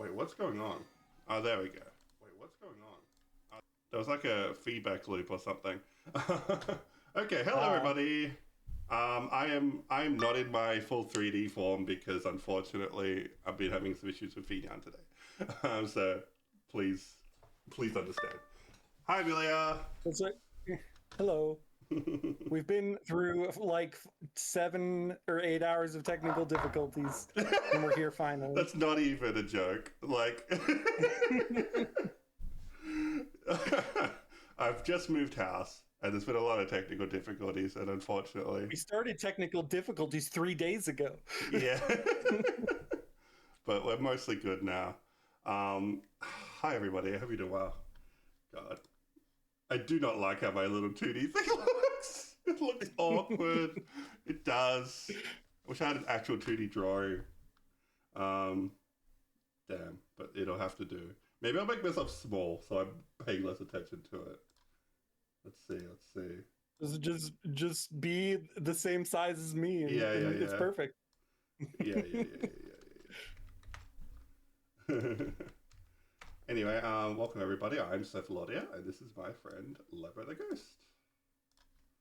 Wait, what's going on? Oh, there we go. Wait, what's going on? There was like a feedback loop or something. Okay, hello Ah, everybody. I am not in my full 3D form because unfortunately I've been having some issues with VDAN today. So please, please understand. Hi, Amelia. it's like, hello. We've been through like 7 or 8 hours of technical difficulties, and we're here finally. That's not even a joke. Like, I've just moved house, and there's been a lot of technical difficulties, and unfortunately, We started technical difficulties 3 days ago. yeah. But we're mostly good now. Hi everybody, I hope you're doing well. God, I do not like how my little 2D thing looks. It looks awkward. It does. I wish I had an actual 2D drawing. Um, Damn, but it'll have to do. Maybe I'll make myself small so I'm paying less attention to it. Let's see, let's see. Just be the same size as me, and, Yeah, yeah, and it's yeah. perfect. Yeah, yeah, yeah, yeah, yeah, yeah. Anyway, welcome everybody. I'm Seth Lodia, and this is my friend Lobo the Ghost.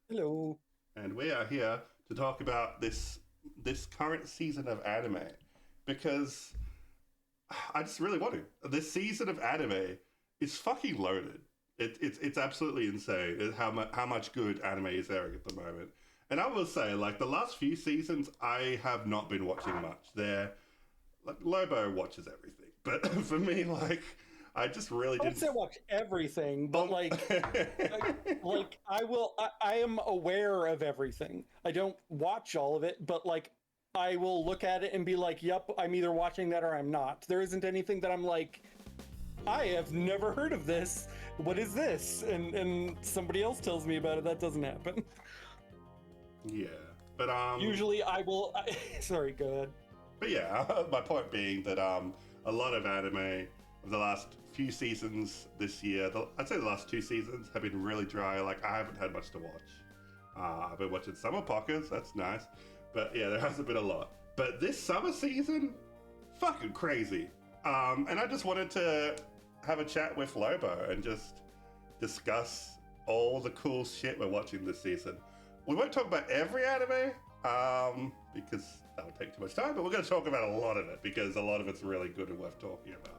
Hello. And we are here to talk about this current season of anime because I just really want to. This season of anime is fucking loaded. It's absolutely insane how much good anime is airing at the moment. And I will say, like the last few seasons, I have not been watching much. There, like Lobo watches everything, but for me, like I just really I would didn't. say watch everything, but Um, like I am aware of everything. I don't watch all of it, but like I will look at it and be like, "Yep, I'm either watching that or I'm not." There isn't anything that I'm like, "I have never heard of this. What is this?" And somebody else tells me about it. That doesn't happen. yeah, but Usually I will sorry, go ahead. But yeah, my point being that a lot of anime of the last few seasons this year, I'd say the last 2 seasons have been really dry. Like I haven't had much to watch. I've been watching summer pockets, that's nice. But yeah, there hasn't been a lot. But this summer season, fucking crazy. And I just wanted to have a chat with Lobo and just discuss all the cool shit we're watching this season. We won't talk about every anime, because that would take too much time, but we're going to talk about a lot of it because a lot of it's really good and worth talking about.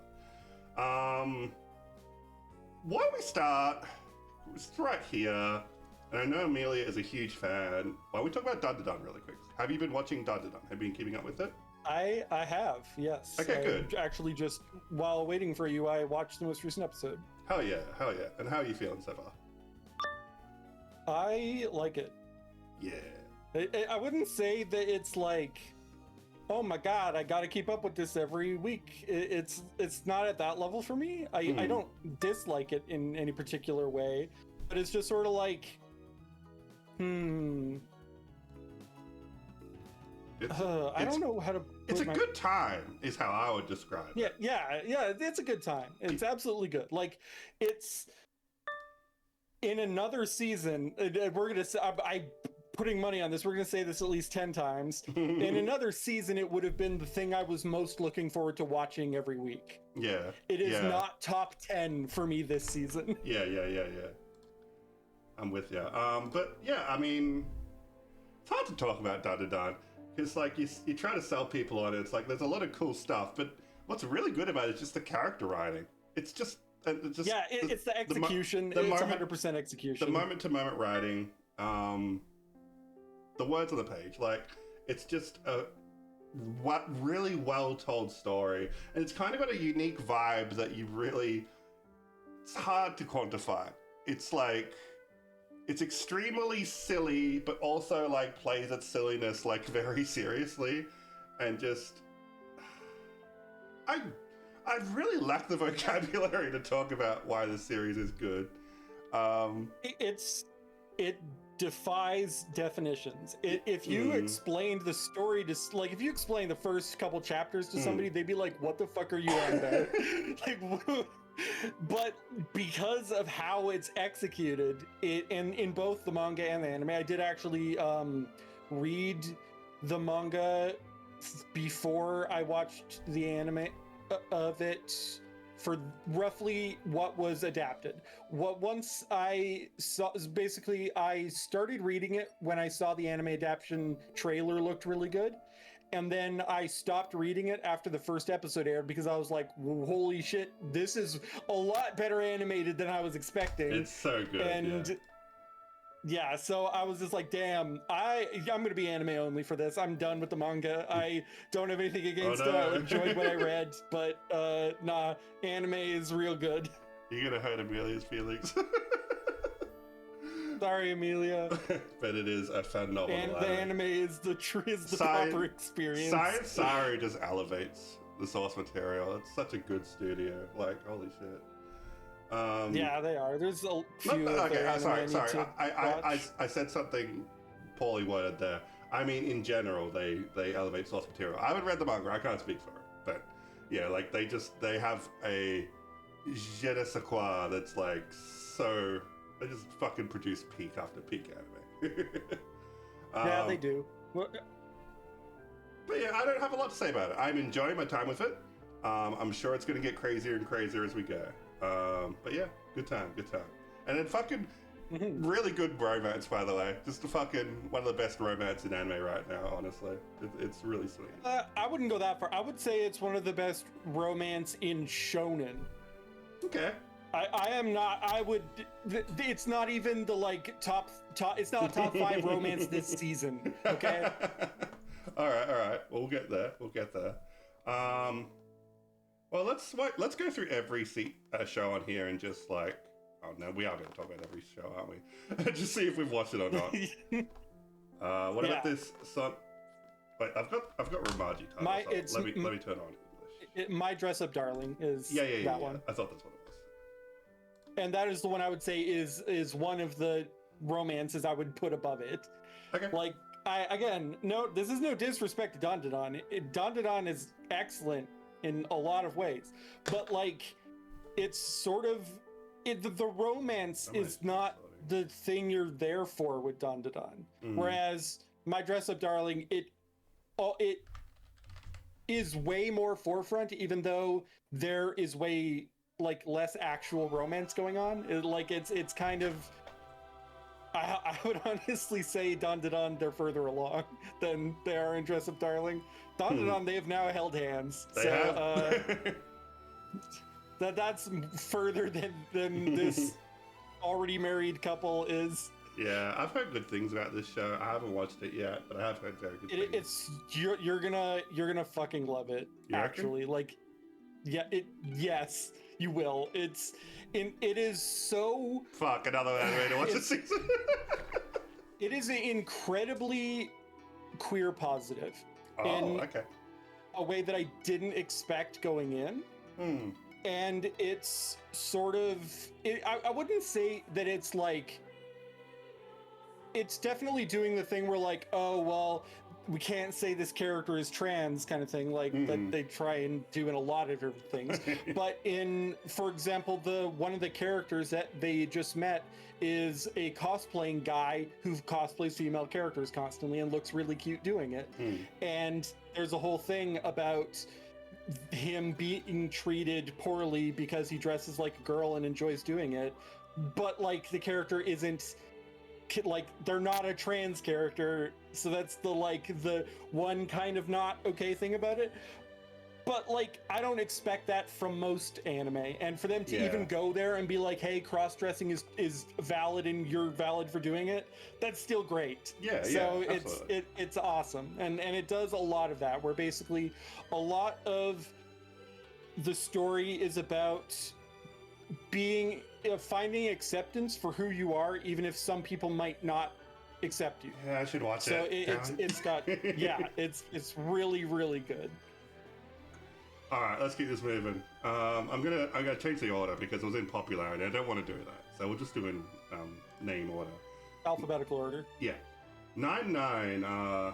Why don't we start right here? And I know Amelia is a huge fan. Why don't we talk about Dun really quick? Have you been watching Dun? Have you been keeping up with it? I have, yes. Okay, good. Actually just while waiting for you, I watched the most recent episode. Hell yeah, hell yeah. And how are you feeling so far? I like it. Yeah. I wouldn't say that it's like, oh my god, I got to keep up with this every week. It's not at that level for me. I don't dislike it in any particular way, but it's just sort of like, I don't know how to. It's a good time, is how I would describe it. Yeah. It's a good time. It's absolutely good. Like, it's in another season. We're gonna say, I putting money on this. We're gonna say this at least 10 times. In another season, it would have been the thing I was most looking forward to watching every week. Yeah. It is yeah. not top 10 for me this season. Yeah. I'm with you. But yeah, I mean, it's hard to talk about Dun because like you try to sell people on it. It's like there's a lot of cool stuff, but what's really good about it is just the character writing. It's just Yeah, it's the execution. It's 100% execution. The moment to moment writing. The words on the page, like it's just a really well told story, and it's kind of got a unique vibe that it's hard to quantify. It's like it's extremely silly, but also like plays its silliness like very seriously, and just I I really lack the vocabulary to talk about why this series is good. It defies definitions. If you explained the story to like, if you explain the first couple chapters to somebody, they'd be like, "What the fuck are you on about?" Like, but because of how it's executed, in both the manga and the anime, I did actually read the manga before I watched the anime. of it for roughly what was adapted. Once I saw, basically, I started reading it when I saw the anime adaptation trailer looked really good. And then I stopped reading it after the first episode aired because I was like, holy shit, this is a lot better animated than I was expecting. It's so good. And yeah, so I was just like, damn, I'm going to be anime only for this. I'm done with the manga. I don't have anything against it. I enjoyed what I read, but nah, anime is real good. You're going to hurt Amelia's feelings. Sorry, Amelia. But it is a phenomenal and the anime is the proper experience. Science Saru just elevates the source material. It's such a good studio. Like, holy shit. Yeah, they are. There's a few. Sorry. I said something poorly worded there. I mean, in general, they elevate source material. I haven't read the manga. I can't speak for it, but yeah, like they have a je ne sais quoi that's like so. They just fucking produce peak after peak anime. Yeah, they do. But yeah, I don't have a lot to say about it. I'm enjoying my time with it. I'm sure it's going to get crazier and crazier as we go. But yeah, good time. And then fucking really good romance, by the way. Just one of the best romance in anime right now, honestly. It's really sweet. I wouldn't go that far. I would say it's one of the best romance in shonen. Okay. I am not. I would. It's not even the top. It's not top 5 romance this season. Okay. All right. We'll get there. Well, let's go through every show on here and just like. Oh no, we are going to talk about every show, aren't we? Just see if we've watched it or not. What about this son? Wait, I've got Ramaji titles. Let me turn on English. My Dress Up Darling is that one. I thought that's what it was. And that is the one I would say is one of the romances I would put above it. Okay. Like, this is no disrespect to Dandadan. Dandadan is excellent in a lot of ways, but like, it's sort of the romance is not the thing you're there for with Dandadan. Whereas My Dress Up Darling, it is way more forefront, even though there is way less actual romance going on. It's kind of. I would honestly say Dandadan, they're further along than they are in Dress Up Darling. Dandadan, they have now held hands. That's further than this already married couple is. Yeah, I've heard good things about this show. I haven't watched it yet, but I have heard very good things. You're gonna fucking love it. You actually, reckon? Yes, you will. It is so. Fuck, another anime to watch this season. It is incredibly queer positive. Okay. A way that I didn't expect going in. And it's sort of. I wouldn't say that it's like. It's definitely doing the thing where like, oh well, we can't say this character is trans kind of thing, that they try and do in a lot of different things. But for example, one of the characters that they just met is a cosplaying guy who cosplays female characters constantly and looks really cute doing it. And there's a whole thing about him being treated poorly because he dresses like a girl and enjoys doing it. But like the character isn't. They're not a trans character, so that's the one kind of not okay thing about it. But I don't expect that from most anime, and for them to even go there and be like, hey, cross-dressing is valid and you're valid for doing it, that's still great. So it's awesome, and it does a lot of that, where basically a lot of the story is about finding acceptance for who you are, even if some people might not accept you. Yeah, I should watch it. So it's got it's really, really good. All right, let's keep this moving. I'm gonna change the order because it was in popularity. I don't want to do that, so we'll just do in name order. Alphabetical order. Yeah, 9-9.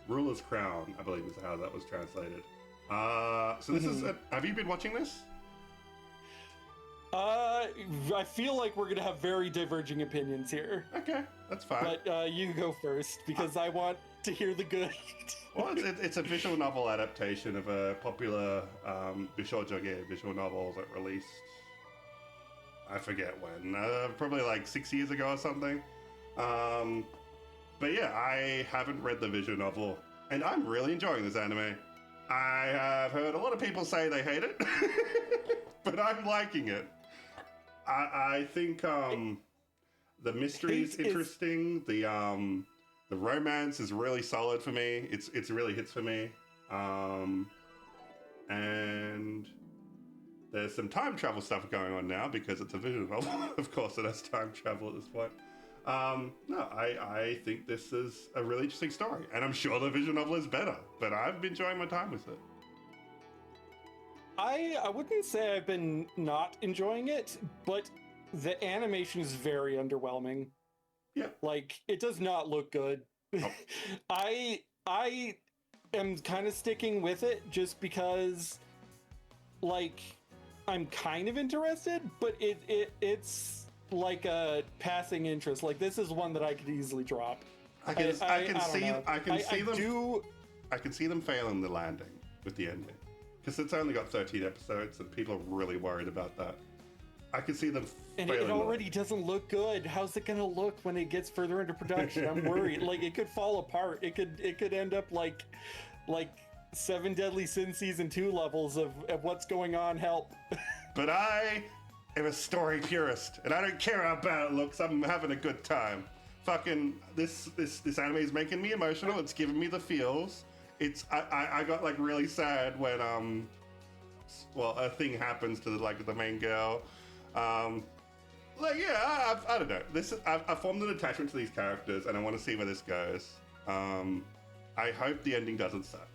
Ruler's Crown, I believe is how that was translated. So this is. Have you been watching this? I feel like we're gonna have very diverging opinions here. Okay, that's fine. But you go first because I want to hear the good. Well, it's a visual novel adaptation of a popular Bishoujo visual novel that released, I forget when, probably like 6 years ago or something. But yeah, I haven't read the visual novel, and I'm really enjoying this anime. I have heard a lot of people say they hate it, but I'm liking it. I think the mystery is interesting. The romance is really solid for me. It's really hits for me. And there's some time travel stuff going on now because it's a visual novel. Of course, it has time travel at this point. No, I think this is a really interesting story, and I'm sure the visual novel is better, but I've been enjoying my time with it. I wouldn't say I've been not enjoying it, but the animation is very underwhelming. Yeah. Like, it does not look good. Oh. I am kind of sticking with it just because, like, I'm kind of interested, but it's like a passing interest. Like, this is one that I could easily drop. I can see them failing the landing with the ending, because it's only got 13 episodes and people are really worried about that. I can see them and it already doesn't look good. How's it gonna look when it gets further into production? I'm worried. Like, it could fall apart. It could end up like Seven Deadly Sins season 2 levels of what's going on. Help. But I am a story purist, and I don't care how bad it looks. I'm having a good time. Fucking this anime is making me emotional. It's giving me the feels. I got like really sad when a thing happens to the main girl. I don't know. I've formed an attachment to these characters, and I want to see where this goes. I hope the ending doesn't suck.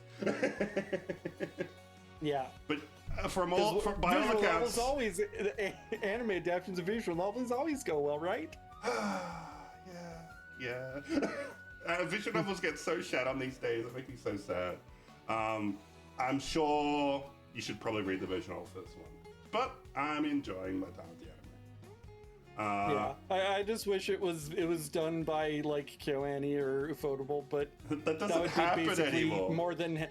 Yeah, but by all accounts, anime adaptations of visual novels always go well, right? yeah. Visual novels get so shat on these days. It makes me so sad. I'm sure you should probably read the visual novel for this one, but I'm enjoying my time with the anime. I just wish it was done by like KyoAni or Ufotable, but that doesn't happen anymore. More than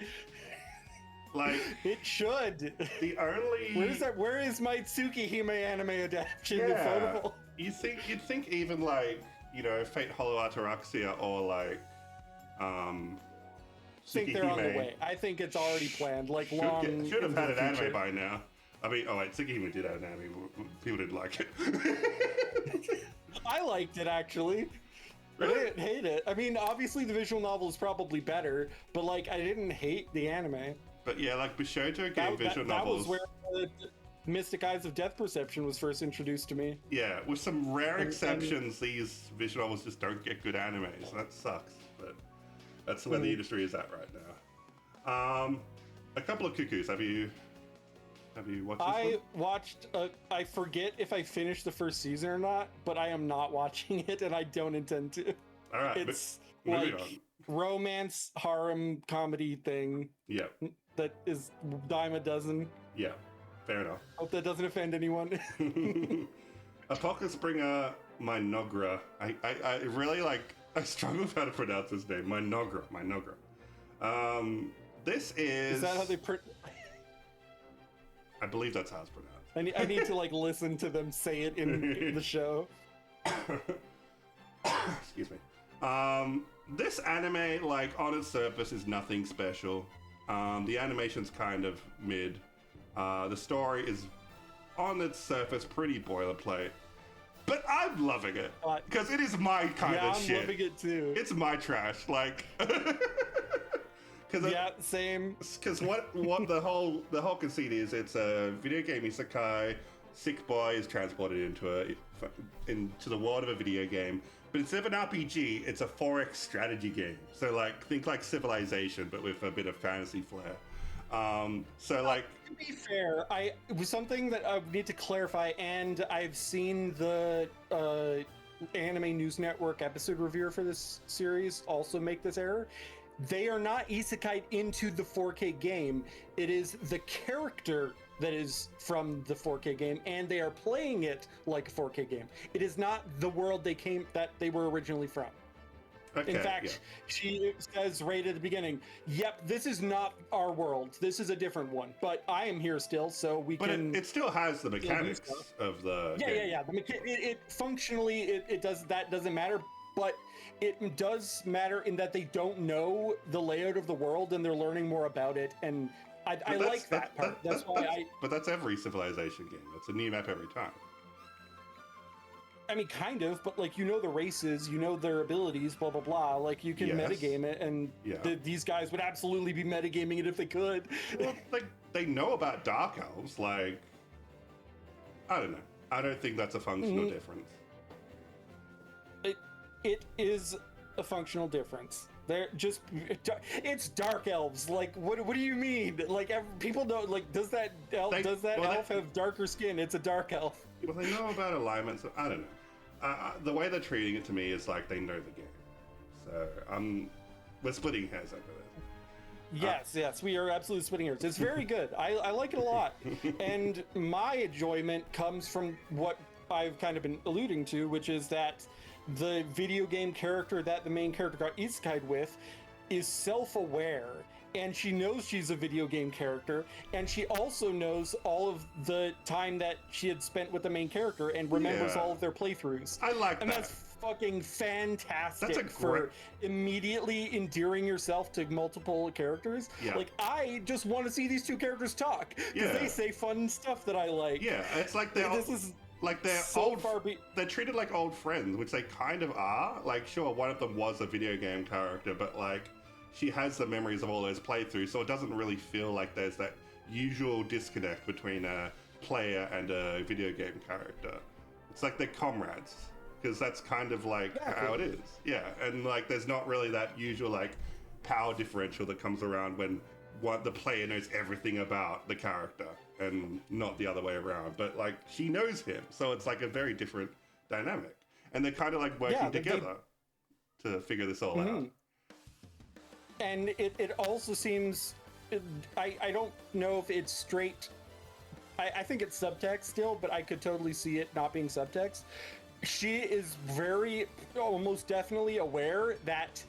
like it should. The only where is my Tsukihime anime adaptation? Yeah, Ufotable? you'd think even like, Fate Hollow Ataraxia or like I think they're on the way. I think it's already planned. Like should have had an anime by now. I mean, Tsukihime did have an anime. People didn't like it. I liked it, actually. Really? I didn't hate it. I mean, obviously the visual novel is probably better, but like, I didn't hate the anime. But yeah, like Bishoujo game visual novels. That was where the Mystic Eyes of Death Perception was first introduced to me. Yeah, with some rare exceptions, these visual novels just don't get good animes. That sucks, but that's where the industry is at right now. A couple of cuckoos. Have you watched this one? Watched, I forget if I finished the first season or not, but I am not watching it, and I don't intend to. All right, it's like romance, harem, comedy thing. Yeah. That is dime a dozen. Yeah, fair enough. Hope that doesn't offend anyone. Apocalypse Bringer Minogra. I really I struggle with how to pronounce his name. Minogra. This is... Is that how they... I believe that's how it's pronounced. I need to listen to them say it in the show. Excuse me. This anime, on its surface, is nothing special. The animation's kind of mid. The story is, on its surface, pretty boilerplate. But I'm loving it because it is my kind of shit. Yeah, I'm loving it too. It's my trash, yeah, same. Because what the whole conceit is, it's a video game isekai. Sick boy is transported into the world of a video game, but instead of an RPG, it's a 4X strategy game. So think like Civilization, but with a bit of fantasy flair. To be fair, it was something that I need to clarify, and I've seen the Anime News Network episode reviewer for this series also make this error. They are not isekai'd into the 4K game. It is the character that is from the 4K game, and they are playing it like a 4K game. It is not the world that they were originally from. Okay, In fact, yeah. she says right at the beginning, "Yep, this is not our world. This is a different one. But I am here still, so we But can it still has the still do mechanics stuff." of the Yeah, game. yeah, yeah. It functionally it does that doesn't matter, but it does matter in that they don't know the layout of the world and they're learning more about it, and I But like that part. That's why but that's every Civilization game. It's a new map every time. I mean, kind of, but like you know the races, you know their abilities, blah blah blah. Like you can Yes. metagame it, and Yeah. these guys would absolutely be metagaming it if they could. Well, like they know about Dark Elves. Like, I don't know. I don't think that's a functional difference. It is a functional difference. They're just it's dark elves. Like what do you mean? Like people know. Like does that elf have darker skin? It's a dark elf. Well, they know about alignments. I don't know. The way they're treating it to me is like they know the game. So we're splitting hairs over this. Yes, we are absolutely splitting hairs. It's very good. I like it a lot. And my enjoyment comes from what I've kind of been alluding to, which is that the video game character that the main character got isekai'd with is self-aware, and she knows she's a video game character, and she also knows all of the time that she had spent with the main character and remembers all of their playthroughs. I like and that. that's fucking fantastic. That's for immediately endearing yourself to multiple characters. Yeah. Like I just want to see these two characters talk because Yeah. they say fun stuff that I like. Yeah, it's like they're they're treated like old friends, which they kind of are. Like, sure, one of them was a video game character, but like she has the memories of all those playthroughs, so it doesn't really feel like there's that usual disconnect between a player and a video game character. It's like they're comrades, because that's kind of like how it is. Yeah, and like there's not really that usual like power differential that comes around when the player knows everything about the character and not the other way around. But like she knows him, so it's like a very different dynamic, and they're kind of like working together to figure this all out. And it also seems, I don't know if it's straight. I think it's subtext still, but I could totally see it not being subtext. She is very, almost definitely aware that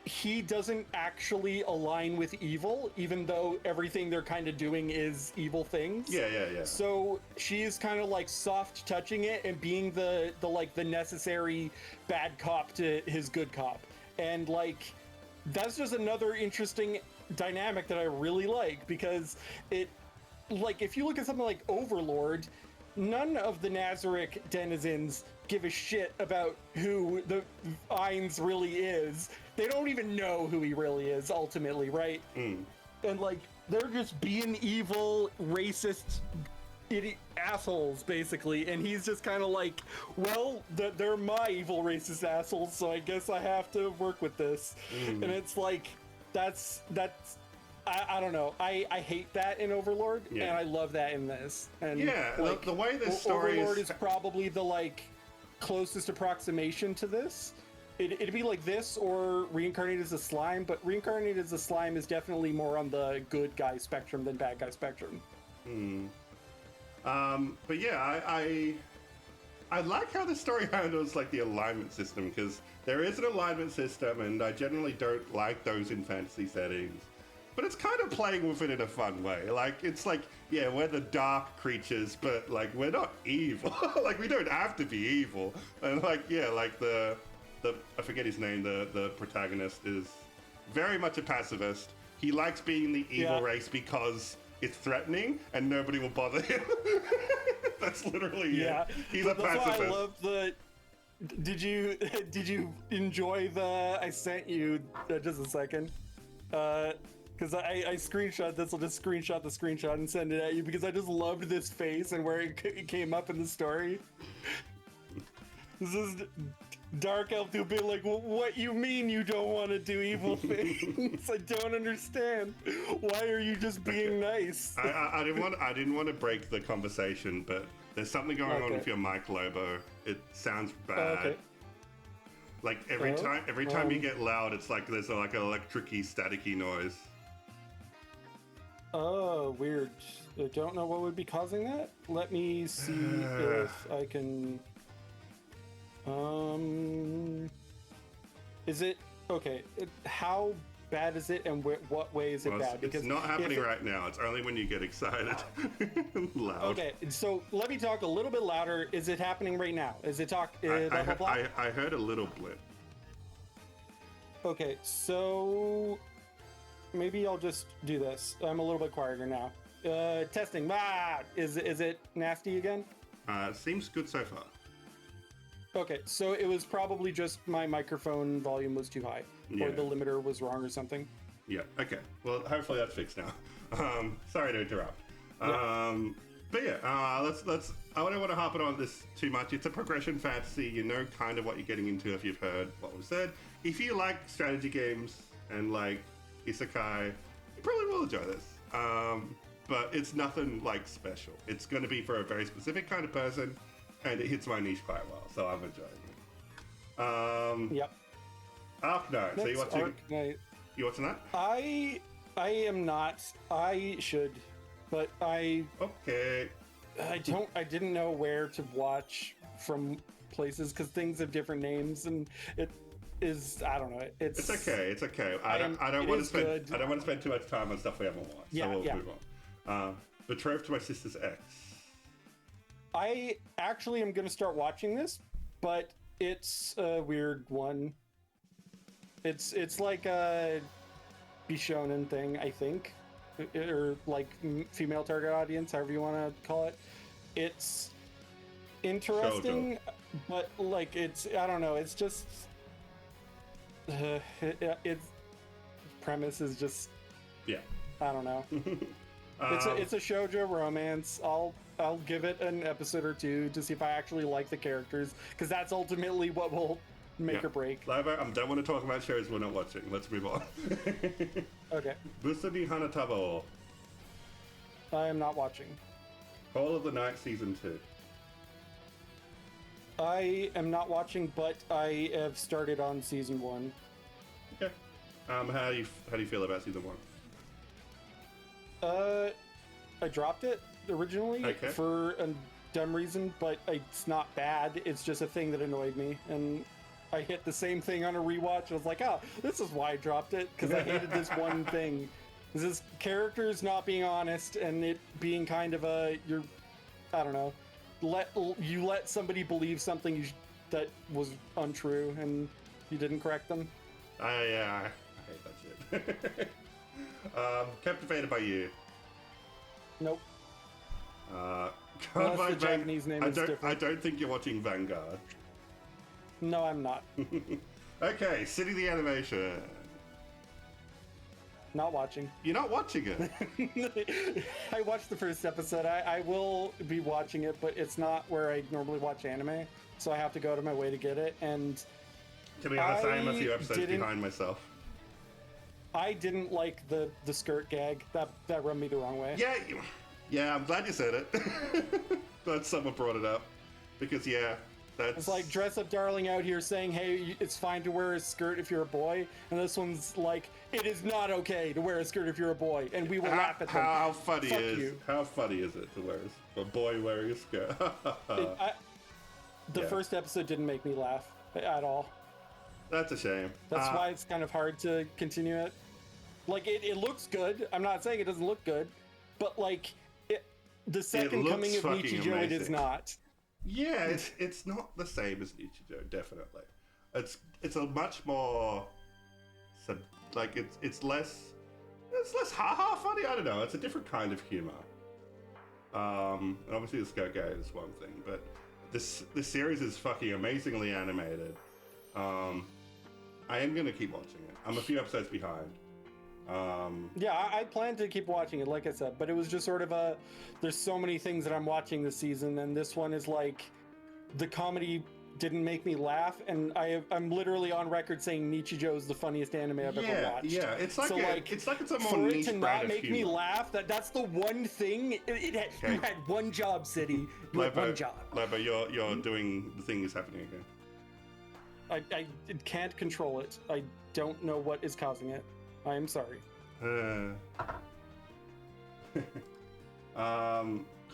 he doesn't actually align with evil, even though everything they're kind of doing is evil things. Yeah. So she's kind of like soft touching it and being the necessary bad cop to his good cop. And like, that's just another interesting dynamic that I really like, because it, like, if you look at something like Overlord, none of the Nazarick denizens give a shit about who the Ainz really is. They don't even know who he really is, ultimately, right? And like, they're just being evil, racist, idiot assholes, basically. And he's just kind of like, well, they're my evil, racist assholes, so I guess I have to work with this. And it's like, that's I don't know. I hate that in Overlord, and I love that in this. And yeah, like, the way this story Overlord is probably the like closest approximation to this. It'd be like this or Reincarnated as a Slime, but Reincarnated as a Slime is definitely more on the good guy spectrum than bad guy spectrum. But yeah, I like how the story handles like the alignment system, because there is an alignment system, and I generally don't like those in fantasy settings. But it's kind of playing with it in a fun way. Like, it's like, yeah, we're the dark creatures, but like we're not evil. Like, we don't have to be evil. And like, yeah, like the I forget his name, the protagonist is very much a pacifist. He likes being the evil race because it's threatening and nobody will bother him. That's literally it. He's a pacifist. That's why I love the. Did you enjoy the? I sent you just a second. Because I screenshot this. I'll just screenshot the screenshot and send it at you, because I just loved this face and where it came up in the story. This is Dark Elf to be like, well, what you mean you don't want to do evil things? I don't understand. Why are you just being nice? I didn't want to break the conversation, but there's something going on with your mic, Lobo. It sounds bad. Like every time you get loud, it's like there's like an electric-y, staticky noise. Oh, weird. I don't know what would be causing that. Let me see if I can. Is it okay? How bad is it, and what way is it Well, bad? it's not happening right now. It's only when you get excited and loud. Okay, so let me talk a little bit louder. Is it happening right now? Is it talk? I, Blah, blah, blah? I heard a little blip. Okay, so maybe I'll just do this. I'm a little bit quieter now. Testing. Is it nasty again? Seems good so far. Okay, so it was probably just my microphone volume was too high, or the limiter was wrong or something. Yeah. Okay. Well, hopefully that's fixed now. Sorry to interrupt. Yeah. But yeah, let's. I don't want to harp on this too much. It's a progression fantasy. You know kind of what you're getting into if you've heard what was said. If you like strategy games and like isekai, you probably will enjoy this. But it's nothing like special. It's going to be for a very specific kind of person, and it hits my niche quite well, so I'm enjoying it. Yep. Arknight. So you watching? Arknight. You watching that? I am not. I should, but Okay. I didn't know where to watch from places because things have different names, and it is, I don't know. It's okay. It's okay. I don't want to spend too much time on stuff we haven't watched. Yeah, so we'll yeah. move on. Betrothed to My Sister's Ex. I actually am going to start watching this, but it's a weird one. It's like a Bishonen thing, I think, or like female target audience, however you want to call it. It's interesting, but like it's, I don't know, it's just its premise is just, Yeah. I don't know. It's a shoujo romance. I'll give it an episode or two to see if I actually like the characters, because that's ultimately what will make or break. Lobo, I don't want to talk about shows we're not watching. Let's move on. Okay. Busani Hanatabo. I am not watching. Call of the Night Season 2. I am not watching, but I have started on season 1. Okay. How do you feel about season 1? I dropped it originally for a dumb reason, but it's not bad. It's just a thing that annoyed me, and I hit the same thing on a rewatch. I was like, oh, this is why I dropped it, because I hated this one thing. This characters not being honest, and it being kind of I don't know, let somebody believe something that was untrue, and you didn't correct them. I hate that shit. Captivated by You. Nope. Unless the Japanese name is different. I don't think you're watching Vanguard. No, I'm not. Okay, City the Animation. Not watching. You're not watching it? I watched the first episode. I will be watching it, but it's not where I normally watch anime, so I have to go out of my way to get it. And to be honest, I am a few episodes behind myself. I didn't like the skirt gag. That rubbed me the wrong way. Yeah, I'm glad you said it. Glad someone brought it up. Because, that's... It's like Dress Up Darling out here saying, hey, it's fine to wear a skirt if you're a boy. And this one's like, it is not okay to wear a skirt if you're a boy. And we will laugh at them. How funny is it to wear a boy wearing a skirt? The first episode didn't make me laugh at all. That's a shame. That's why it's kind of hard to continue it. Like, it looks good. I'm not saying it doesn't look good. But, like, the second coming of Nichijou, it is not. Yeah, it's not the same as Nichijou, definitely. It's a much more... it's less ha-ha funny. I don't know. It's a different kind of humor. And obviously the skirt gag is one thing, but this series is fucking amazingly animated. I am gonna keep watching it. I'm a few episodes behind. I plan to keep watching it, like I said, but it was just sort of there's so many things that I'm watching this season, and this one is like, the comedy didn't make me laugh, and I'm literally on record saying Nichijou is the funniest anime I've ever watched. Yeah, it's like it's a more for niche it to brand not make of me humor. laugh. That's the one thing. You had one job, City. You had one job. Lobo, you're doing the thing is happening again. I can't control it. I don't know what is causing it. I am sorry.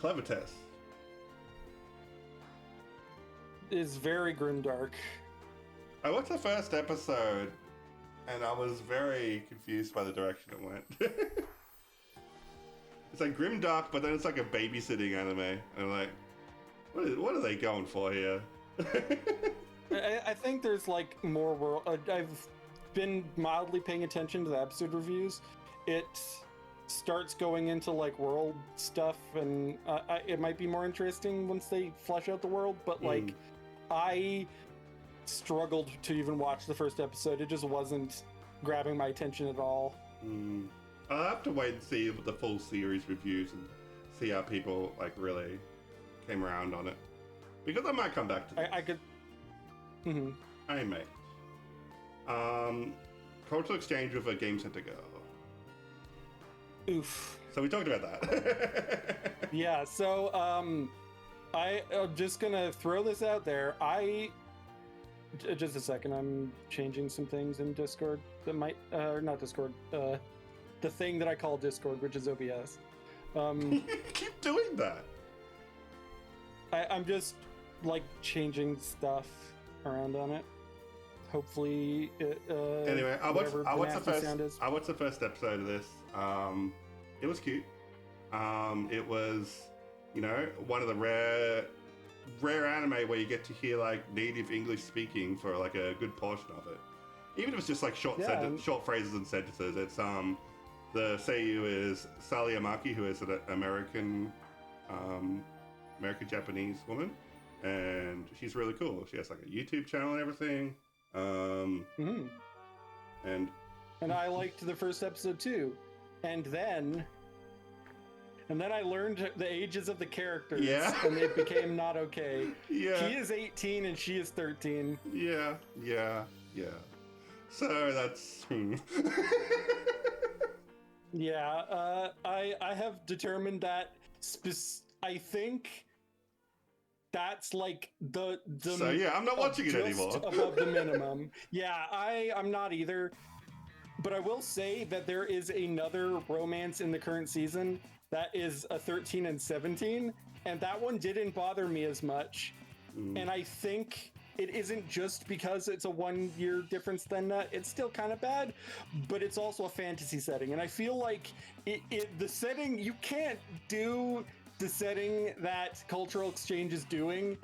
Clever Test. Is very grimdark. I watched the first episode, and I was very confused by the direction it went. It's like grimdark, but then it's like a babysitting anime. And I'm like, what are they going for here? I think there's like more world. I've been mildly paying attention to the episode reviews. It starts going into like world stuff, and it might be more interesting once they flesh out the world. But like, I struggled to even watch the first episode. It just wasn't grabbing my attention at all. I'll have to wait and see the full series reviews and see how people like really came around on it, because I might come back to this. I could. I may. Cultural exchange with a Game Center girl. Oof. So we talked about that. Yeah. So I'm just gonna throw this out there. Just a second. I'm changing some things in Discord that might, not Discord. The thing that I call Discord, which is OBS. You keep doing that. I'm just like changing stuff around on it. Hopefully, anyway, I watched the first episode of this. It was cute. It was, one of the rare anime where you get to hear like native English speaking for like a good portion of it. Even if it's just like short phrases and sentences. It's the seiyuu is Sally Amaki, who is an American Japanese woman, and she's really cool. She has like a YouTube channel and everything. And I liked the first episode too, and then I learned the ages of the characters, and it became not okay. Yeah, he is 18 and she is 13. Yeah. So that's yeah. I have determined that I think that's like the so yeah, I'm not watching it anymore. Above the minimum. Yeah, I'm not either. But I will say that there is another romance in the current season that is a 13 and 17, and that one didn't bother me as much. And I think it isn't just because it's a 1 year difference than that. It's still kind of bad, but it's also a fantasy setting. And I feel like the setting, you can't do the setting that cultural exchange is doing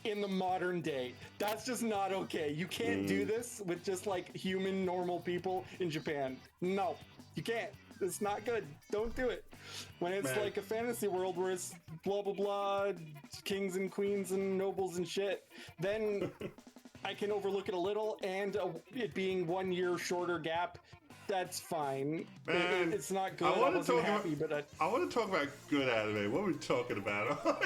in the modern day. That's just not okay. You can't do this with just like human normal people in Japan. No, you can't. It's not good. Don't do it. When it's like a fantasy world where it's blah blah blah, kings and queens and nobles and shit, then I can overlook it a little, and it being 1 year shorter gap, that's fine. It's not good. I wasn't happy, but I want to talk about good anime. What are we talking about?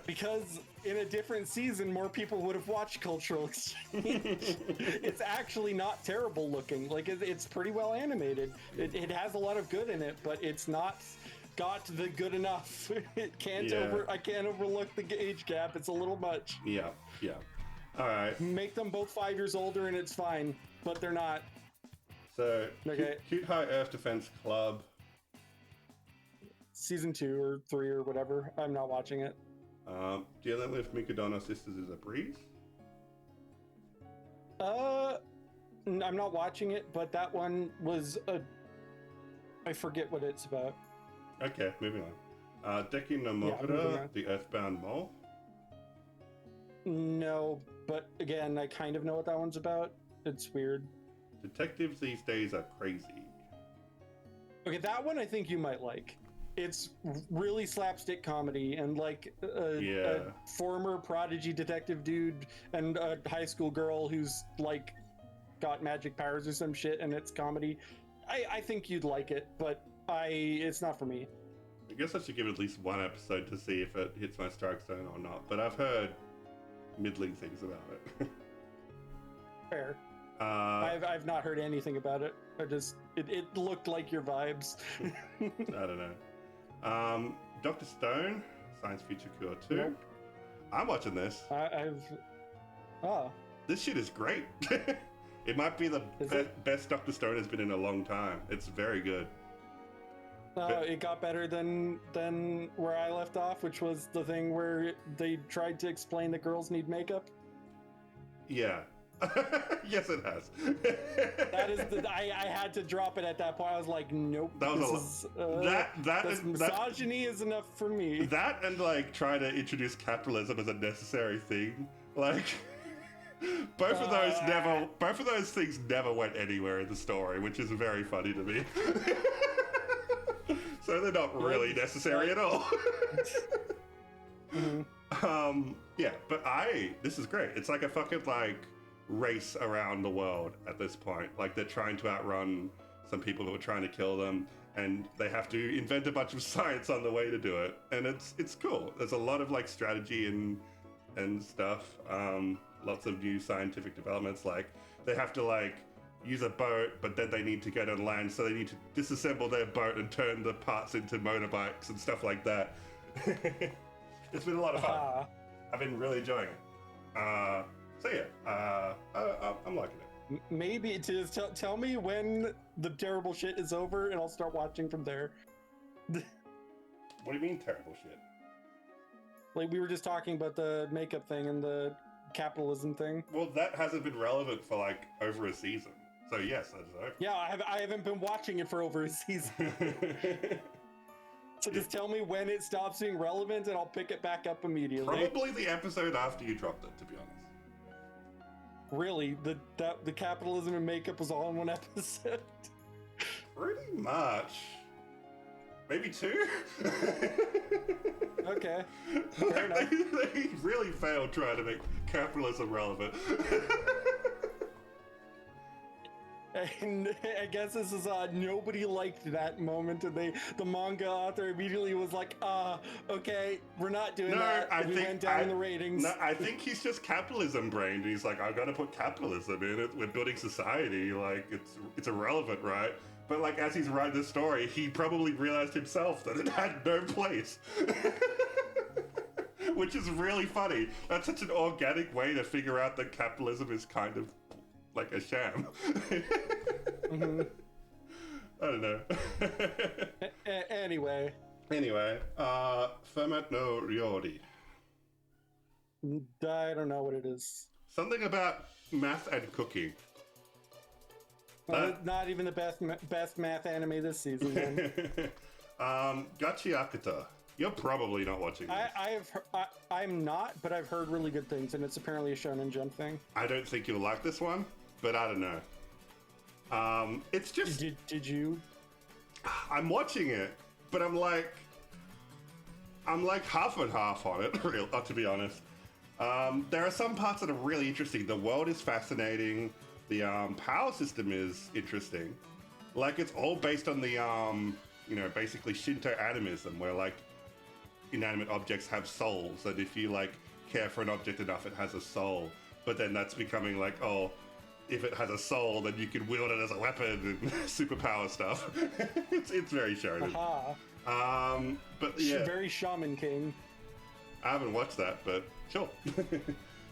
Because in a different season, more people would have watched Cultural Exchange. It's actually not terrible looking. Like, it's pretty well animated. It has a lot of good in it, but it's not got the good enough. I can't overlook the age gap. It's a little much. Yeah. All right. Make them both 5 years older and it's fine, but they're not. So, okay. Cute High Earth Defense Club. Season 2 or 3 or whatever. I'm not watching it. Dealing with Mikadonna Sisters is a breeze? I'm not watching it, but that one was I forget what it's about. Okay, moving on. Deki no Mohura, the Earthbound Mole? No, but again, I kind of know what that one's about. It's weird. Detectives these days are crazy. Okay, that one I think you might like. It's really slapstick comedy, and like a former prodigy detective dude and a high school girl who's like got magic powers or some shit, and it's comedy. I think you'd like it, but it's not for me. I guess I should give it at least one episode to see if it hits my strike zone or not, but I've heard middling things about it. Fair. I've not heard anything about it. It looked like your vibes. I don't know. Dr. Stone, Science Future Cure 2. Nope. I'm watching this. This shit is great. It might be the best Dr. Stone has been in a long time. It's very good. It got better than where I left off, which was the thing where they tried to explain that girls need makeup. Yeah. Yes, it has. That is I had to drop it at that point. I was like, nope. That was misogyny is enough for me. That and like trying to introduce capitalism as a necessary thing, like both of those things never went anywhere in the story, which is very funny to me. So they're not really necessary at all. Yeah, but this is great. It's like a fucking like race around the world at this point. Like they're trying to outrun some people who are trying to kill them, and they have to invent a bunch of science on the way to do it. And it's cool. There's a lot of like strategy and stuff. Lots of new scientific developments. Like they have to like use a boat, but then they need to get on land, so they need to disassemble their boat and turn the parts into motorbikes and stuff like that. It's been a lot of fun. I've been really enjoying it. So yeah, I'm liking it. Maybe just tell me when the terrible shit is over, and I'll start watching from there. What do you mean terrible shit? Like we were just talking about the makeup thing and the capitalism thing. Well, that hasn't been relevant for like over a season. So yes, that's okay. Yeah, I haven't been watching it for over a season. So just tell me when it stops being relevant, and I'll pick it back up immediately. Probably the episode after you dropped it, to be honest. Really, the capitalism and makeup was all in one episode. Pretty much. Maybe two? Okay. Fair enough. They really failed trying to make capitalism relevant. And I guess this is nobody liked that moment, and the manga author immediately was like, okay, we're not doing that. We went down in the ratings. No, I think he's just capitalism brained. He's like, I've got to put capitalism in it. We're building society. Like it's irrelevant, right? But like as he's writing the story, he probably realized himself that it had no place. Which is really funny. That's such an organic way to figure out that capitalism is kind of like a sham. Mm-hmm. I don't know. Anyway, Fermat no Ryori. I don't know what it is. Something about math and cooking. Not even the best math anime this season. Then. Gachi Akuta. You're probably not watching this. I'm not, but I've heard really good things, and it's apparently a Shonen Jump thing. I don't think you'll like this one, but I don't know. It's just... Did you? I'm watching it, but I'm like half and half on it, to be honest. There are some parts that are really interesting. The world is fascinating. The power system is interesting. Like, it's all based on the, basically Shinto animism, where, like, inanimate objects have souls, and if you, like, care for an object enough, it has a soul. But then that's becoming like, oh, if it has a soul, then you can wield it as a weapon and superpower stuff. it's very shonen. But yeah, very Shaman King. I haven't watched that, but sure.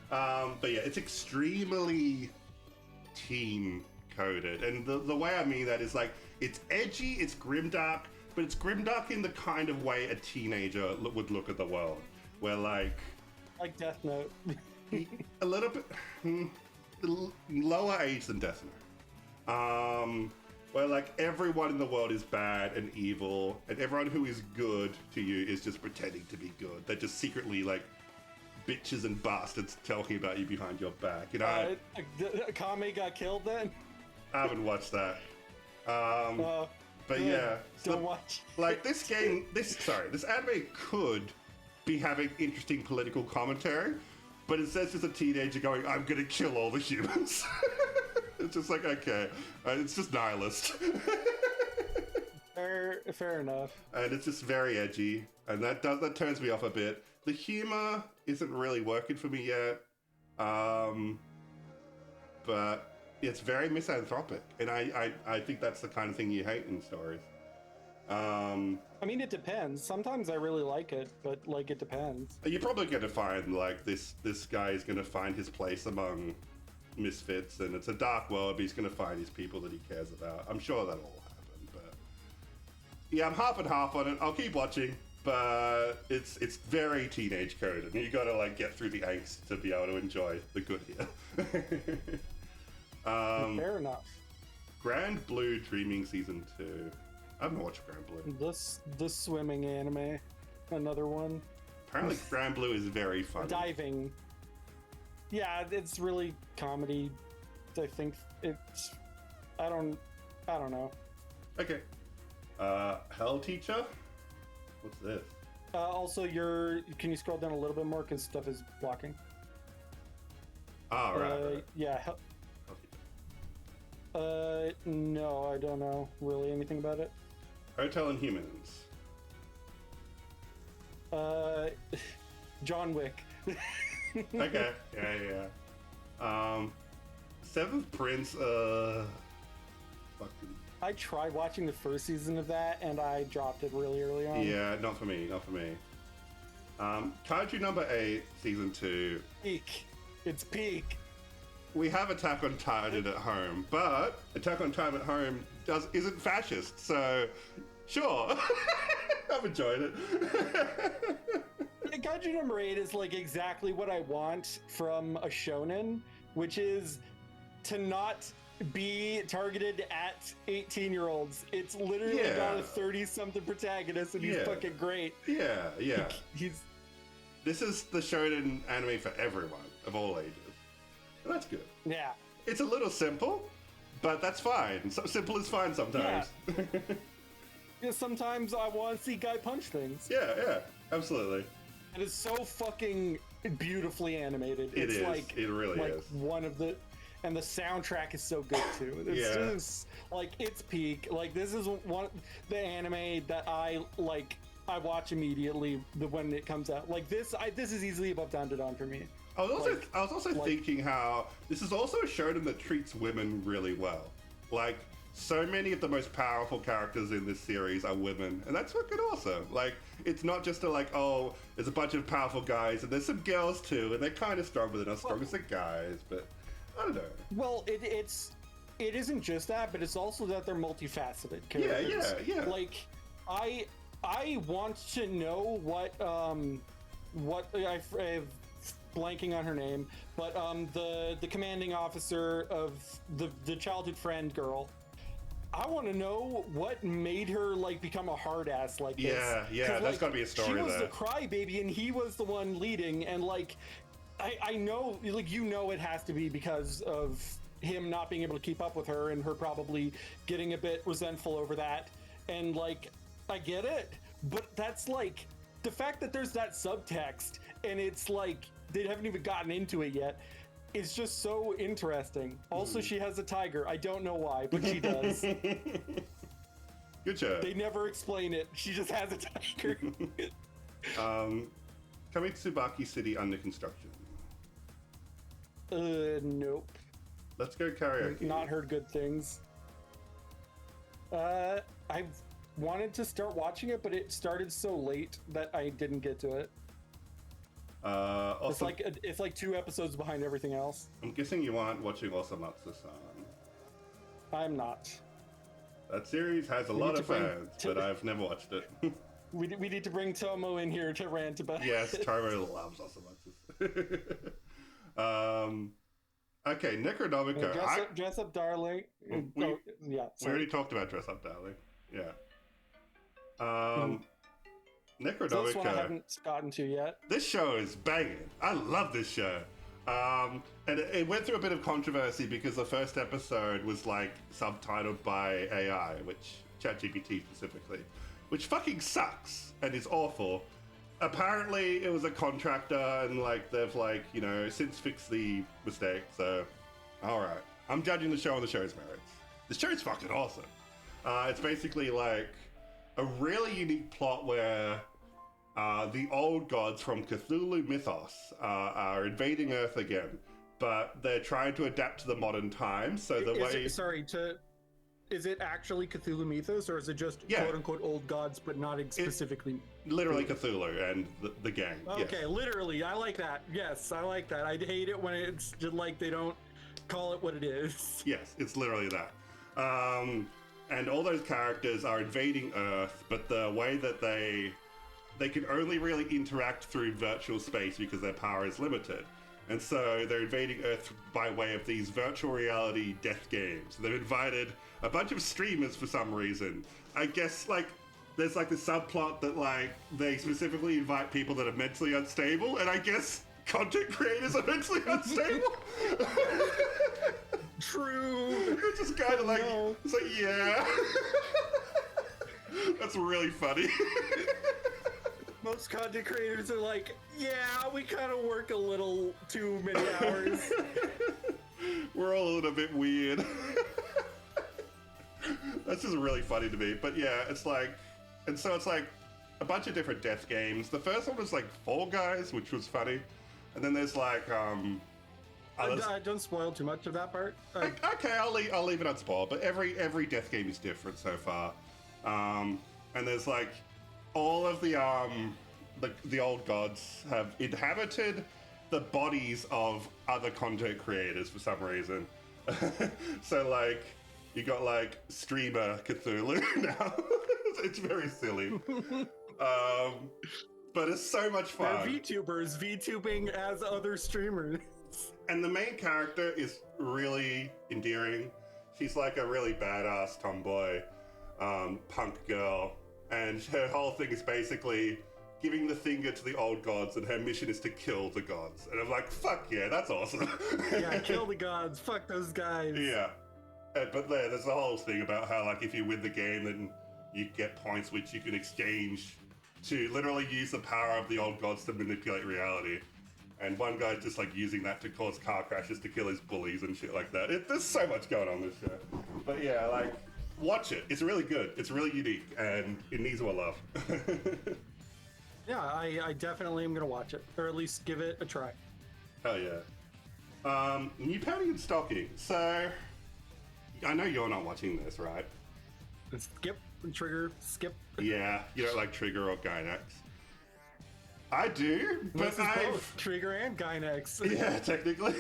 But yeah, it's extremely teen coded, and the way I mean that is like it's edgy, it's grimdark, but it's grimdark in the kind of way a teenager would look at the world, where like Death Note. a little bit lower age than Death Note. Where like everyone in the world is bad and evil, and everyone who is good to you is just pretending to be good. They're just secretly like bitches and bastards talking about you behind your back. You know, Kame got killed then? I haven't watched that. But yeah, don't watch. Like this anime could be having interesting political commentary, but instead it's just a teenager going, I'm gonna kill all the humans. It's just like, okay, it's just nihilist. Fair enough. And it's just very edgy, and that turns me off a bit. The humor isn't really working for me yet, but it's very misanthropic, and I think that's the kind of thing you hate in stories. I mean, it depends. Sometimes I really like it, but like it depends. You're probably going to find like this guy is going to find his place among misfits, and it's a dark world, but he's going to find his people that he cares about. I'm sure that'll all happen, but Yeah, I'm half and half on it. I'll keep watching, but it's very teenage code, and you gotta like get through the angst to be able to enjoy the good here. Fair enough. Grand Blue Dreaming Season 2. I haven't watched Grand Blue. The swimming anime, another one. Apparently, Grand Blue is very fun. Diving. Yeah, it's really comedy. I think it's. I don't know. Okay. Hell Teacher. What's this? Also, can you scroll down a little bit more because stuff is blocking? Oh, right. Yeah. Hell No, I don't know really anything about it. Hotel Inhumans. John Wick. Okay. Yeah. Seventh Prince. Fucking. I tried watching the first season of that and I dropped it really early on. Yeah, not for me. Kaiju number 8, season 2. Peak. It's peak. We have Attack on Titan at home, but Attack on Titan at home isn't fascist, so sure. I've enjoyed it. Kaiju number 8 is like exactly what I want from a shonen, which is to not be targeted at 18-year-olds. It's literally got a 30-something protagonist, and he's fucking great. Yeah. This is the shonen anime for everyone of all ages. And that's good. Yeah. It's a little simple, but that's fine. So simple is fine sometimes. Yeah, sometimes I want to see guy punch things. Yeah, absolutely. It is so fucking beautifully animated. It's like it really is. One of the, and the soundtrack is so good too. It's just like it's peak. Like this is one the anime that I watch immediately when it comes out. Like this is easily above Down to Dawn for me. I was also thinking how this is also a shonen that treats women really well. Like, so many of the most powerful characters in this series are women, and that's fucking awesome. Like, it's not just there's a bunch of powerful guys, and there's some girls too, and they're kind of strong, but they're not strong as the guys. But I don't know. Well, it isn't just that, but it's also that they're multifaceted characters. Yeah. Like, I want to know what I've blanking on her name, but the commanding officer of the childhood friend girl. I want to know what made her become a hard ass like this. Yeah, that's gotta be a story. She was the crybaby, and he was the one leading, and I know, it has to be because of him not being able to keep up with her, and her probably getting a bit resentful over that, and I get it, but that's the fact that there's that subtext, and it's they haven't even gotten into it yet. It's just so interesting. Also, she has a tiger. I don't know why, but she does. Good job. They never explain it. She just has a tiger. Kamitsubaki City under construction. Nope. Let's go karaoke. Not heard good things. I wanted to start watching it, but it started so late that I didn't get to it. Also, it's like 2 episodes behind everything else. I'm guessing you aren't watching Osamatsu-san. I'm not. That series has a lot of fans, but I've never watched it. We need to bring Tomo in here to rant about it. Yes, Tomo loves Osamatsu. Okay, Necronomicon. Dress Up Darling. We already talked about Dress Up Darling. Yeah. Necronomicon. So this one I haven't gotten to yet. This show is banging. I love this show. And it went through a bit of controversy because the first episode was subtitled by AI, which ChatGPT specifically, which fucking sucks and is awful. Apparently it was a contractor, and they've since fixed the mistake. So, all right, I'm judging the show on the show's merits. The show's fucking awesome. It's basically a really unique plot where the old gods from Cthulhu mythos are invading Earth again, but they're trying to adapt to the modern times. So is it actually Cthulhu mythos, or is it just quote unquote old gods, but not specifically? Literally Cthulhu and the gang. Okay, yes. Literally, I like that. Yes, I like that. I hate it when it's just they don't call it what it is. Yes, it's literally that. and all those characters are invading Earth, but the way that they can only really interact through virtual space because their power is limited. And so they're invading Earth by way of these virtual reality death games. They've invited a bunch of streamers for some reason. I guess, like, there's like this subplot that, like, they specifically invite people that are mentally unstable, and I guess content creators are mentally unstable. True. It's just kind of like, it's like, yeah. That's really funny. Most content creators are like, yeah, we kind of work a little too many hours. We're all a little bit weird. That's just really funny to me. But yeah, it's like, and so it's like a bunch of different death games. The first one was like Fall Guys, which was funny. And then there's like, don't spoil too much of that part. Okay, I'll leave it unspoiled. But every death game is different so far. And there's like all of the old gods have inhabited the bodies of other content creators for some reason. So like you got like streamer Cthulhu now. It's very silly. But it's so much fun. They're VTubers VTubing as other streamers. And the main character is really endearing. She's like a really badass tomboy punk girl. And her whole thing is basically giving the finger to the old gods, and her mission is to kill the gods. And I'm like, fuck yeah, that's awesome. Yeah, kill the gods. Fuck those guys. Yeah. But there's the whole thing about how, like, if you win the game, then you get points which you can exchange to literally use the power of the old gods to manipulate reality. And one guy's just, like, using that to cause car crashes to kill his bullies and shit like that. There's so much going on this show. But yeah, like, watch it. It's really good. It's really unique, and it needs more love. Yeah, I definitely am going to watch it, or at least give it a try. Hell yeah. New padding and stocking. So, I know you're not watching this, right? Skip, Trigger, skip. Yeah, you don't like Trigger or Gynax. I do, but both Trigger and Gynax. Yeah, technically.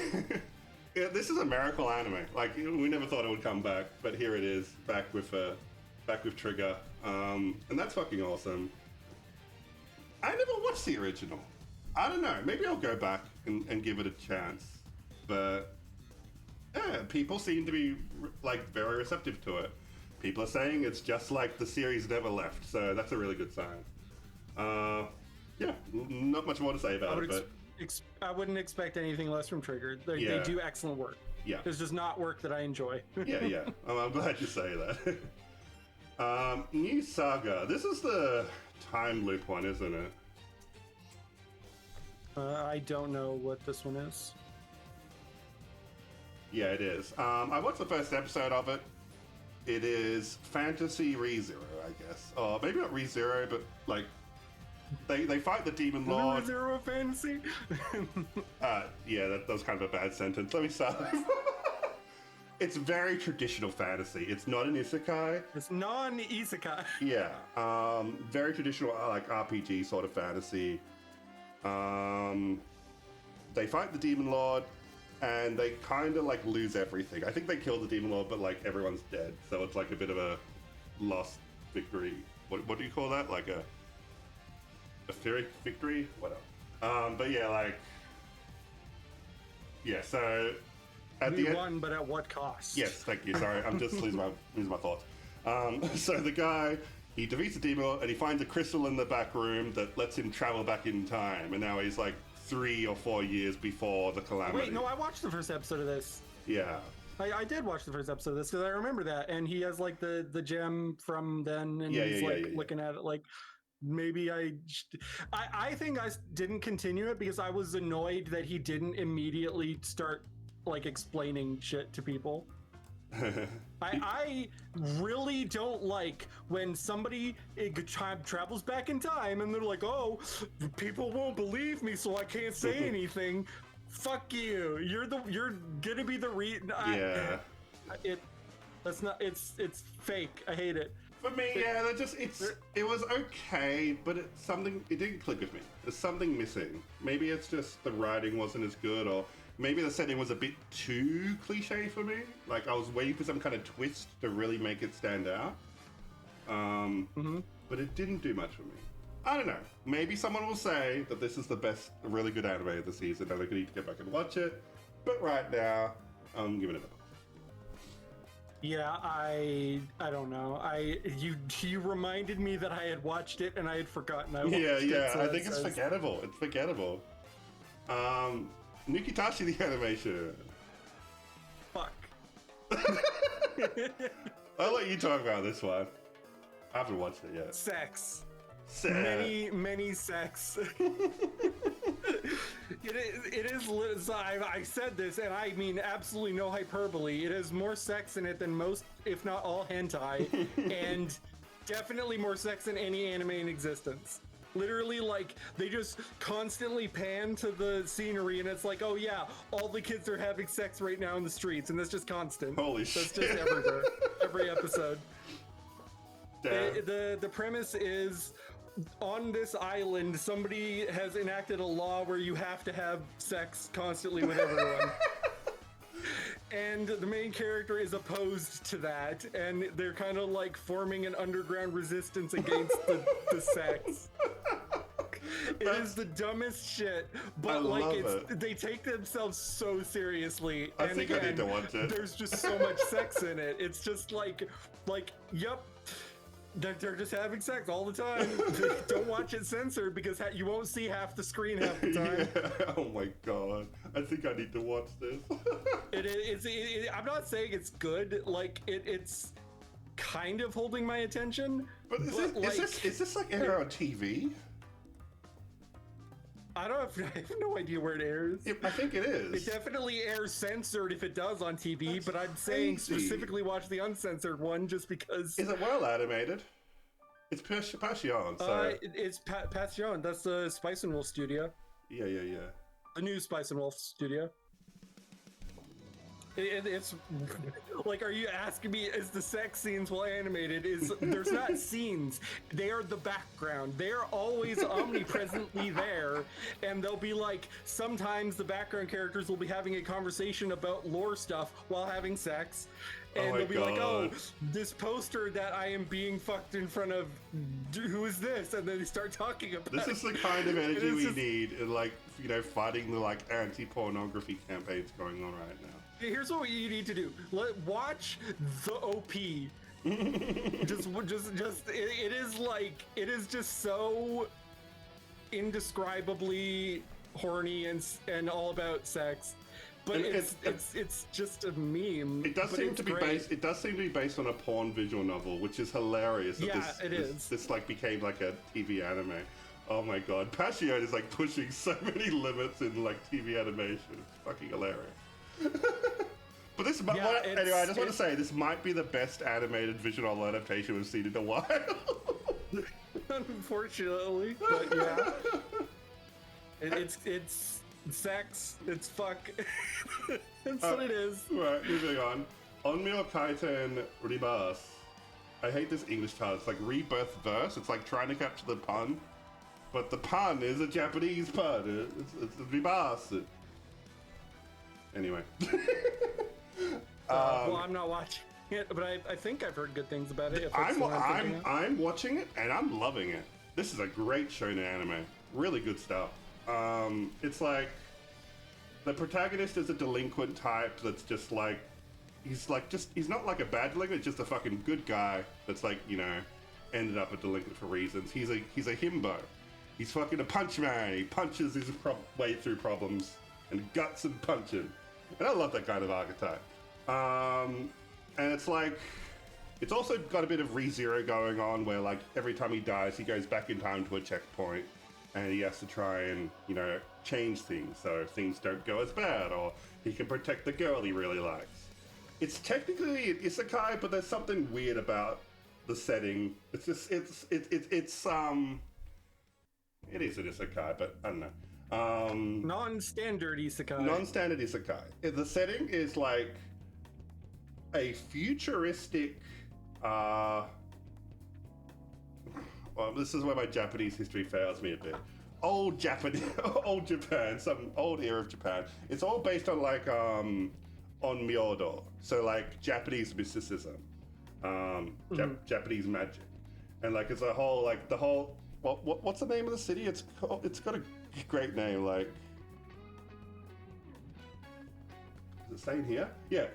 Yeah, this is a miracle anime. Like, we never thought it would come back, but here it is, back with Trigger. And that's fucking awesome. I never watched the original. I don't know. Maybe I'll go back and give it a chance. But yeah, people seem to be like very receptive to it. People are saying it's just like the series never left, so that's a really good sign. Yeah, not much more to say about it, but I wouldn't expect anything less from Trigger. They do excellent work. Yeah, it's just not work that I enjoy. yeah. I'm glad you say that. New Saga. This is the time loop one, isn't it? I don't know what this one is. Yeah, it is. I watched the first episode of it. It is Fantasy ReZero, I guess. Or maybe not ReZero, but like they fight the Demon Lord. ReZero Fantasy? Yeah, that was kind of a bad sentence. Let me start. It's very traditional fantasy. It's not an isekai. It's non-isekai. Yeah, very traditional, like RPG sort of fantasy. They fight the Demon Lord, and they kind of like lose everything. I think they kill the Demon Lord, but like everyone's dead, so it's like a bit of a lost victory. What do you call that? Like a Pyrrhic victory? Whatever. But yeah, like so at the end, won, but at what cost? Yes, thank you. Sorry, I'm just losing my thoughts. So the guy, he defeats the Demon Lord, and he finds a crystal in the back room that lets him travel back in time, and now he's like 3 or 4 years before the calamity. Wait, no, I watched the first episode of this. Yeah. I did watch the first episode of this because I remember that, and he has like the gem from then, and he's looking at it like maybe I think I didn't continue it because I was annoyed that he didn't immediately start like explaining shit to people. I really don't like when somebody travels back in time and they're like, oh, people won't believe me, so I can't say anything. Fuck you. You're gonna be the Yeah. It's fake. I hate it. For me, yeah, it was okay, but it didn't click with me. There's something missing. Maybe it's just the writing wasn't as good, or maybe the setting was a bit too cliche for me. Like I was waiting for some kind of twist to really make it stand out. But it didn't do much for me. I don't know. Maybe someone will say that this is the best, really good anime of the season, and I need to get back and watch it. But right now, I'm giving it a pass. Yeah, I don't know. You reminded me that I had watched it and I had forgotten I watched it. Yeah. So I think it's forgettable. It's forgettable. Nukitashi the animation. Fuck. I'll let you talk about this one. I haven't watched it yet. Sex. Sad. Many sex. It is. I said this, and I mean absolutely no hyperbole. It has more sex in it than most, if not all, hentai, and definitely more sex than any anime in existence. Literally, like, they just constantly pan to the scenery, and it's like, oh yeah, all the kids are having sex right now in the streets, and that's just constant. Holy shit. That's just everywhere, every episode. Damn. The premise is, on this island, somebody has enacted a law where you have to have sex constantly with everyone. And the main character is opposed to that, and they're kind of like forming an underground resistance against the sex. It is the dumbest shit, but they take themselves so seriously. I think I need to watch it. There's just so much sex in it. It's just like, yep. They're just having sex all the time. Don't watch it censored because you won't see half the screen half the time. Yeah. Oh my god. I think I need to watch this. I'm not saying it's good. Like, it's kind of holding my attention. But is this like aired on TV? I have no idea where it airs. I think it is. It definitely airs censored if it does on TV, but I'm saying specifically watch the uncensored one just because. Is it well animated? It's Passion, so. It's Passion. That's the Spice and Wolf studio. Yeah. The new Spice and Wolf studio. It's like, are you asking me, is the sex scenes well animated? There's not scenes, they are the background. They're always omnipresently there, and they'll be like, sometimes the background characters will be having a conversation about lore stuff while having sex, and they'll be like, oh, this poster that I am being fucked in front of, who is this? And then they start talking about this is the kind of energy we need in, like, fighting the like anti-pornography campaigns going on right now. Here's what you need to do. Watch the OP. It is just so indescribably horny and all about sex. But it's just a meme. It does seem to be based. It does seem to be based on a porn visual novel, which is hilarious. This like became like a TV anime. Oh my god, Passion is like pushing so many limits in like TV animation. It's fucking hilarious. But this, anyway, I just want to say this might be the best animated visual novel adaptation we've seen in a while. Unfortunately, but yeah, it's sex, it's fuck. That's what it is. Right, moving on. Onmyo Kaiten Rebirth. I hate this English title. It's like Rebirth Verse. It's like trying to capture the pun, but the pun is a Japanese pun. It's Rebirth. Anyway. Well, I'm not watching it, but I think I've heard good things about it. I'm watching it and I'm loving it. This is a great shonen anime. Really good stuff. It's like the protagonist is a delinquent type that's just like he's not like a bad delinquent, just a fucking good guy that's like, ended up a delinquent for reasons. He's a himbo. He's fucking a punch man. He punches his way through problems and guts and punching. And I love that kind of archetype. And it's like, it's also got a bit of ReZero going on where like every time he dies, he goes back in time to a checkpoint and he has to try and, change things so things don't go as bad, or he can protect the girl he really likes. It's technically an isekai, but there's something weird about the setting. It's just, it is an isekai, but I don't know. Non-standard isekai. Non-standard isekai. The setting is like a futuristic. Well, this is where my Japanese history fails me a bit. old Japan, old Japan, some old era of Japan. It's all based on like on Myodo, so like Japanese mysticism, Japanese magic, and like it's a whole like the whole. What's the name of the city? It's got a great name. Like, is it saying here? Yeah,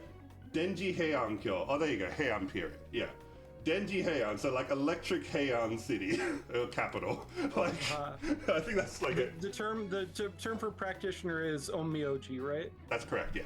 Denji Heian-kyo. Oh, there you go. Heian period. Yeah. Denji Heian, so like electric Heian city capital. Like, I think that's like the term for practitioner is onmyoji, right? That's correct. Yes.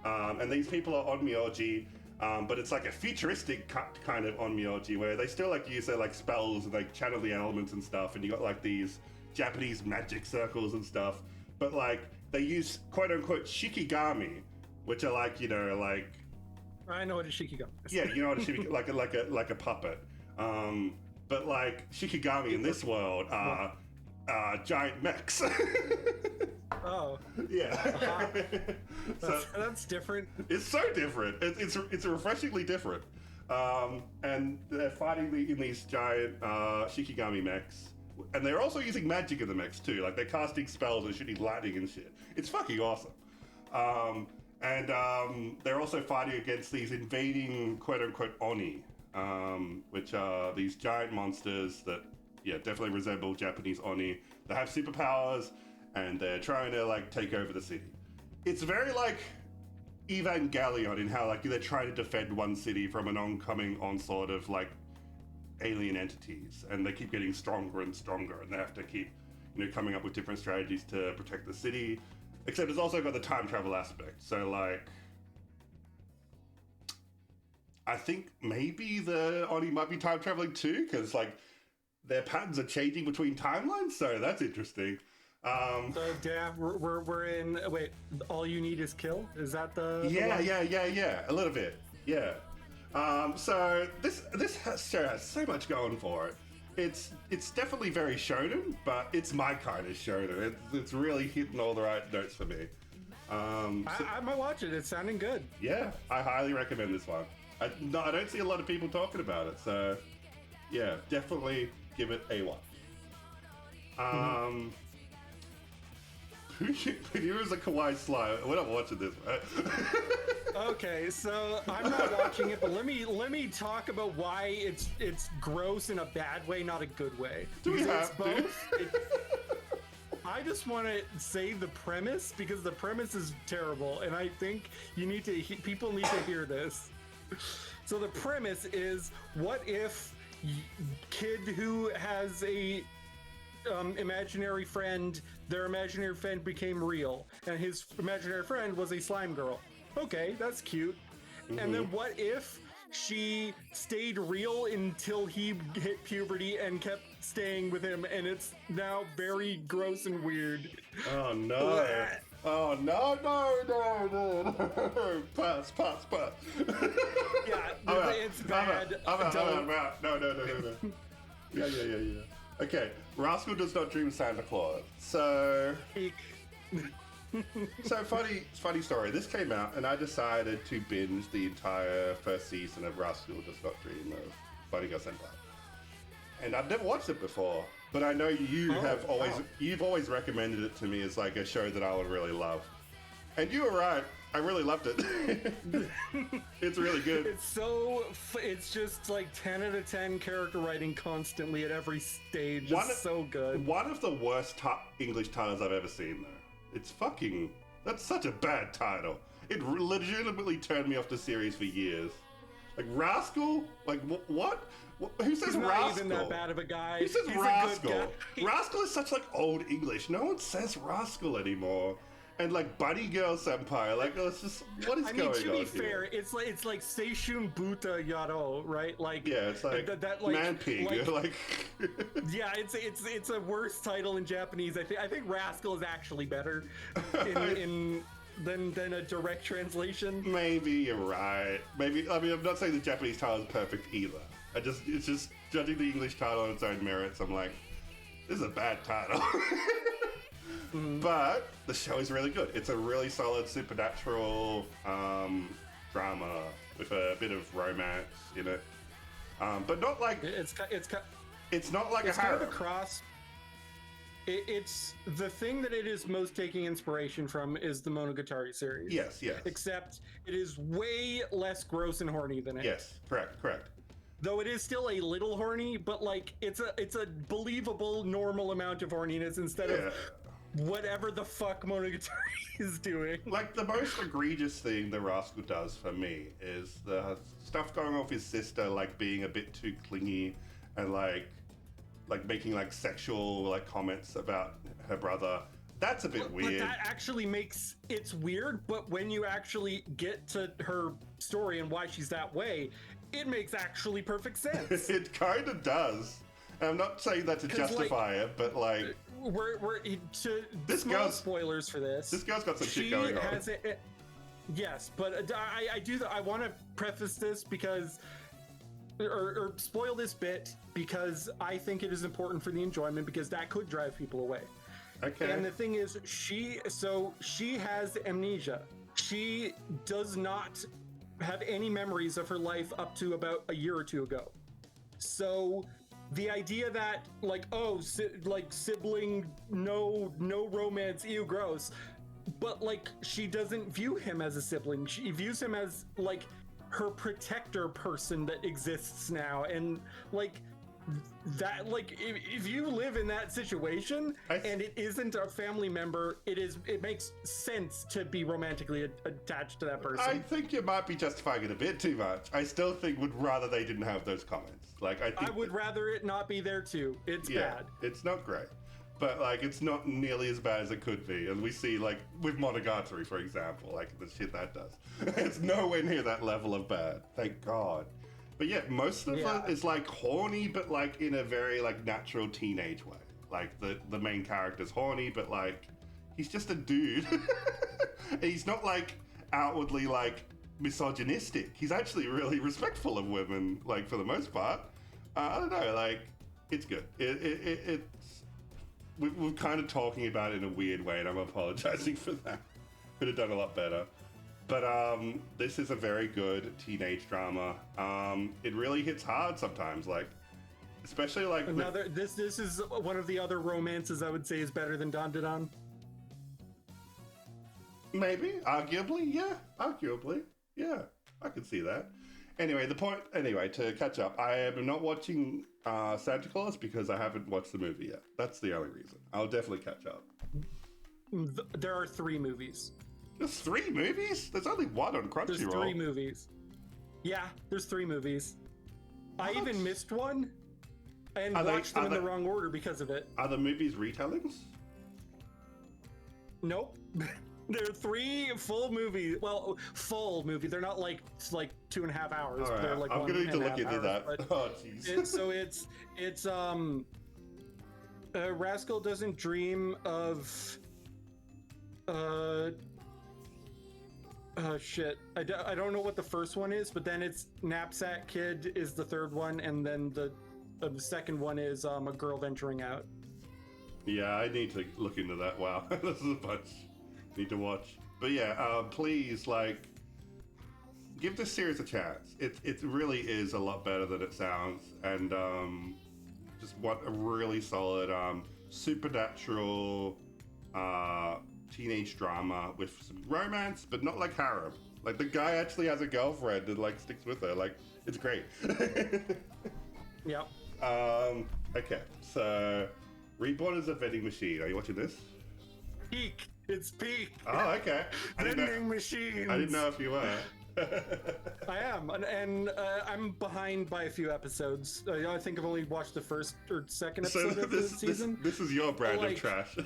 And these people are onmyoji, but it's like a futuristic kind of onmyoji where they still like use their like spells and like channel the elements and stuff, and you got like these Japanese magic circles and stuff. But like they use quote unquote shikigami, which are like like. I know what a shikigami is. Yeah, you know what a shikigami like a puppet. But like shikigami in this world are giant mechs. Oh. Yeah. That's different. It's so different. It's refreshingly different. And they're fighting in these giant shikigami mechs. And they're also using magic in the mechs too. Like they're casting spells and shooting lightning and shit. It's fucking awesome. And they're also fighting against these invading quote-unquote Oni, which are these giant monsters that, definitely resemble Japanese Oni. They have superpowers, and they're trying to, like, take over the city. It's very, like, Evangelion in how, like, they're trying to defend one city from an oncoming onslaught of, like, alien entities. And they keep getting stronger and stronger, and they have to keep, coming up with different strategies to protect the city. Except it's also got the time travel aspect. So, like, I think maybe the Oni might be time traveling too, because, like, their patterns are changing between timelines. So that's interesting. So, yeah, we're in. Wait, all you need is kill? Is that the? Yeah. A little bit. Yeah. So this show has so much going for it. It's definitely very shonen, but it's my kind of shonen. It's really hitting all the right notes for me. I might watch it. It's sounding good. Yeah, I highly recommend this one. I don't see a lot of people talking about it, so yeah, definitely give it a watch. Who is a kawaii slime? We're not watching this, right? Okay, so I'm not watching it, but let me talk about why it's gross in a bad way, not a good way. Do we have to? I just want to say the premise because the premise is terrible, and I think people need to hear this. So the premise is: what if kid who has a imaginary friend, their imaginary friend became real, and his imaginary friend was a slime girl? Okay, that's cute. Mm-hmm. And then what if she stayed real until he hit puberty and kept staying with him, and it's now very gross and weird. Oh no. Oh no. Pass. Yeah, it's bad. I'm out. No. Yeah. Okay, Rascal does not dream Santa Claus. So funny story. This came out, and I decided to binge the entire first season of Rascal Does Not Dream of Bunny Girl Senpai. And I've never watched it before, but I know you've always recommended it to me as like a show that I would really love. And you were right. I really loved it. It's really good. It's just like 10 out of 10 character writing constantly at every stage. It's so good. One of the worst English titles I've ever seen, though. That's such a bad title. It legitimately turned me off the series for years. Like, Rascal? Like, what? Who says Rascal? He's not even that bad of a guy. Who says Rascal? Rascal is such, like, old English. No one says Rascal anymore. And, like, Bunny Girl Senpai, like, it's just, what is going on here? To be fair, it's like Seishun Buta Yaro, right? Like, yeah, it's like, Man Pig, like yeah, it's a worse title in Japanese. I think Rascal is actually better than a direct translation. Maybe you're right. Maybe, I mean, I'm not saying the Japanese title is perfect either. It's just judging the English title on its own merits. I'm like, this is a bad title. Mm-hmm. But the show is really good. It's a really solid supernatural drama with a bit of romance in it, but not like it's not like it's a kind harem. of a cross. It's the thing that it is most taking inspiration from is the Monogatari series. Yes, yes. Except it is way less gross and horny than it. Yes, correct. Though it is still a little horny, but like it's a believable normal amount of horniness instead of whatever the fuck Monogatari is doing. Like, the most egregious thing the Rascal does for me is the stuff going on with his sister, like being a bit too clingy and like making like sexual like comments about her brother. That's a bit weird. But that actually makes it's weird, but when you actually get to her story and why she's that way, it makes actually perfect sense. It kind of does. And I'm not saying that to justify it, but like this girl's spoilers for this. This girl's got some shit going on. Yes, but I want to preface this because or spoil this bit because I think it is important for the enjoyment because that could drive people away. Okay. And the thing is, she has amnesia. She does not have any memories of her life up to about a year or two ago. So the idea that like sibling, no romance, ew, gross, but like she doesn't view him as a sibling. She views him as like her protector person that exists now, and like that, like if you live in that situation and it isn't a family member, it makes sense to be romantically attached to that person. I think you might be justifying it a bit too much. I still think would rather they didn't have those comments. Like I would rather it not be there too. It's bad. It's not great. But like it's not nearly as bad as it could be. And we see like with Monogatari, for example, like the shit that does. It's nowhere near that level of bad. Thank God. But yeah, most of it is like horny, but like in a very like natural teenage way. Like the main character's horny, but like he's just a dude. He's not like outwardly like misogynistic. He's actually really respectful of women, like for the most part. I don't know, like it's good. It's we're kind of talking about it in a weird way, and I'm apologizing for that. Could have done a lot better. But this is a very good teenage drama. It really hits hard sometimes, like especially like this is one of the other romances I would say is better than Dan Dan. Maybe, arguably, yeah, I can see that. Anyway, to catch up, I am not watching Santa Claus because I haven't watched the movie yet. That's the only reason. I'll definitely catch up. There are 3 movies. There's 3 movies? There's only one on Crunchyroll. There's 3 movies. Yeah, there's 3 movies. What? I even missed one and watched them in the wrong order because of it. Are the movies retellings? Nope. There are 3 full movies. Well, full movie. They're not like 2.5 hours. Right. They're like I'm gonna need to look into hours, that. Oh, jeez. It's Rascal Doesn't Dream of shit. I don't know what the first one is, but then it's Knapsack Kid is the third one, and then the second one is A Girl Venturing Out. Yeah, I need to look into that. Wow, this is a bunch. Need to watch. But yeah, please give this series a chance. It really is a lot better than it sounds, and just want a really solid supernatural teenage drama with some romance, but not like harem. Like the guy actually has a girlfriend and like sticks with her. Like it's great. Yep. Okay, so Reborn is a vending machine. Are you watching this? Peak. It's peak. Oh, okay. Vending machines. I didn't know if you were. I am, and I'm behind by a few episodes. I think I've only watched the first or second episode of this season. This is your brand of trash.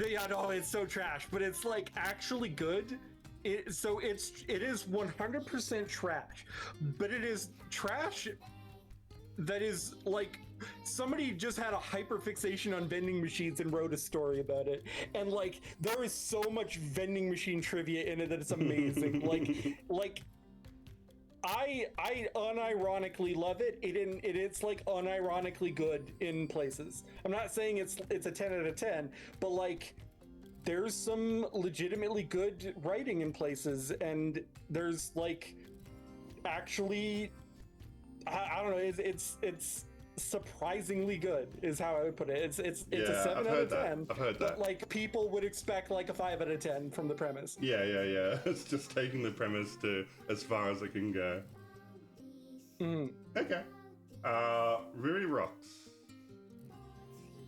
Yeah, no, it's so trash, but it's like actually good. It is 100% trash, but it is trash that is like somebody just had a hyperfixation on vending machines and wrote a story about it, and like there is so much vending machine trivia in it that it's amazing. like I unironically love it. It's like unironically good in places. I'm not saying it's a 10 out of 10, but like there's some legitimately good writing in places, and there's like actually I don't know, surprisingly good is how I would put it. It's a Yeah, 7 I've out heard of that. 10. I've heard But that. like people would expect like a 5 out of 10 from the premise. Yeah, yeah, yeah. It's just taking the premise to as far as it can go. Okay. Really rocks.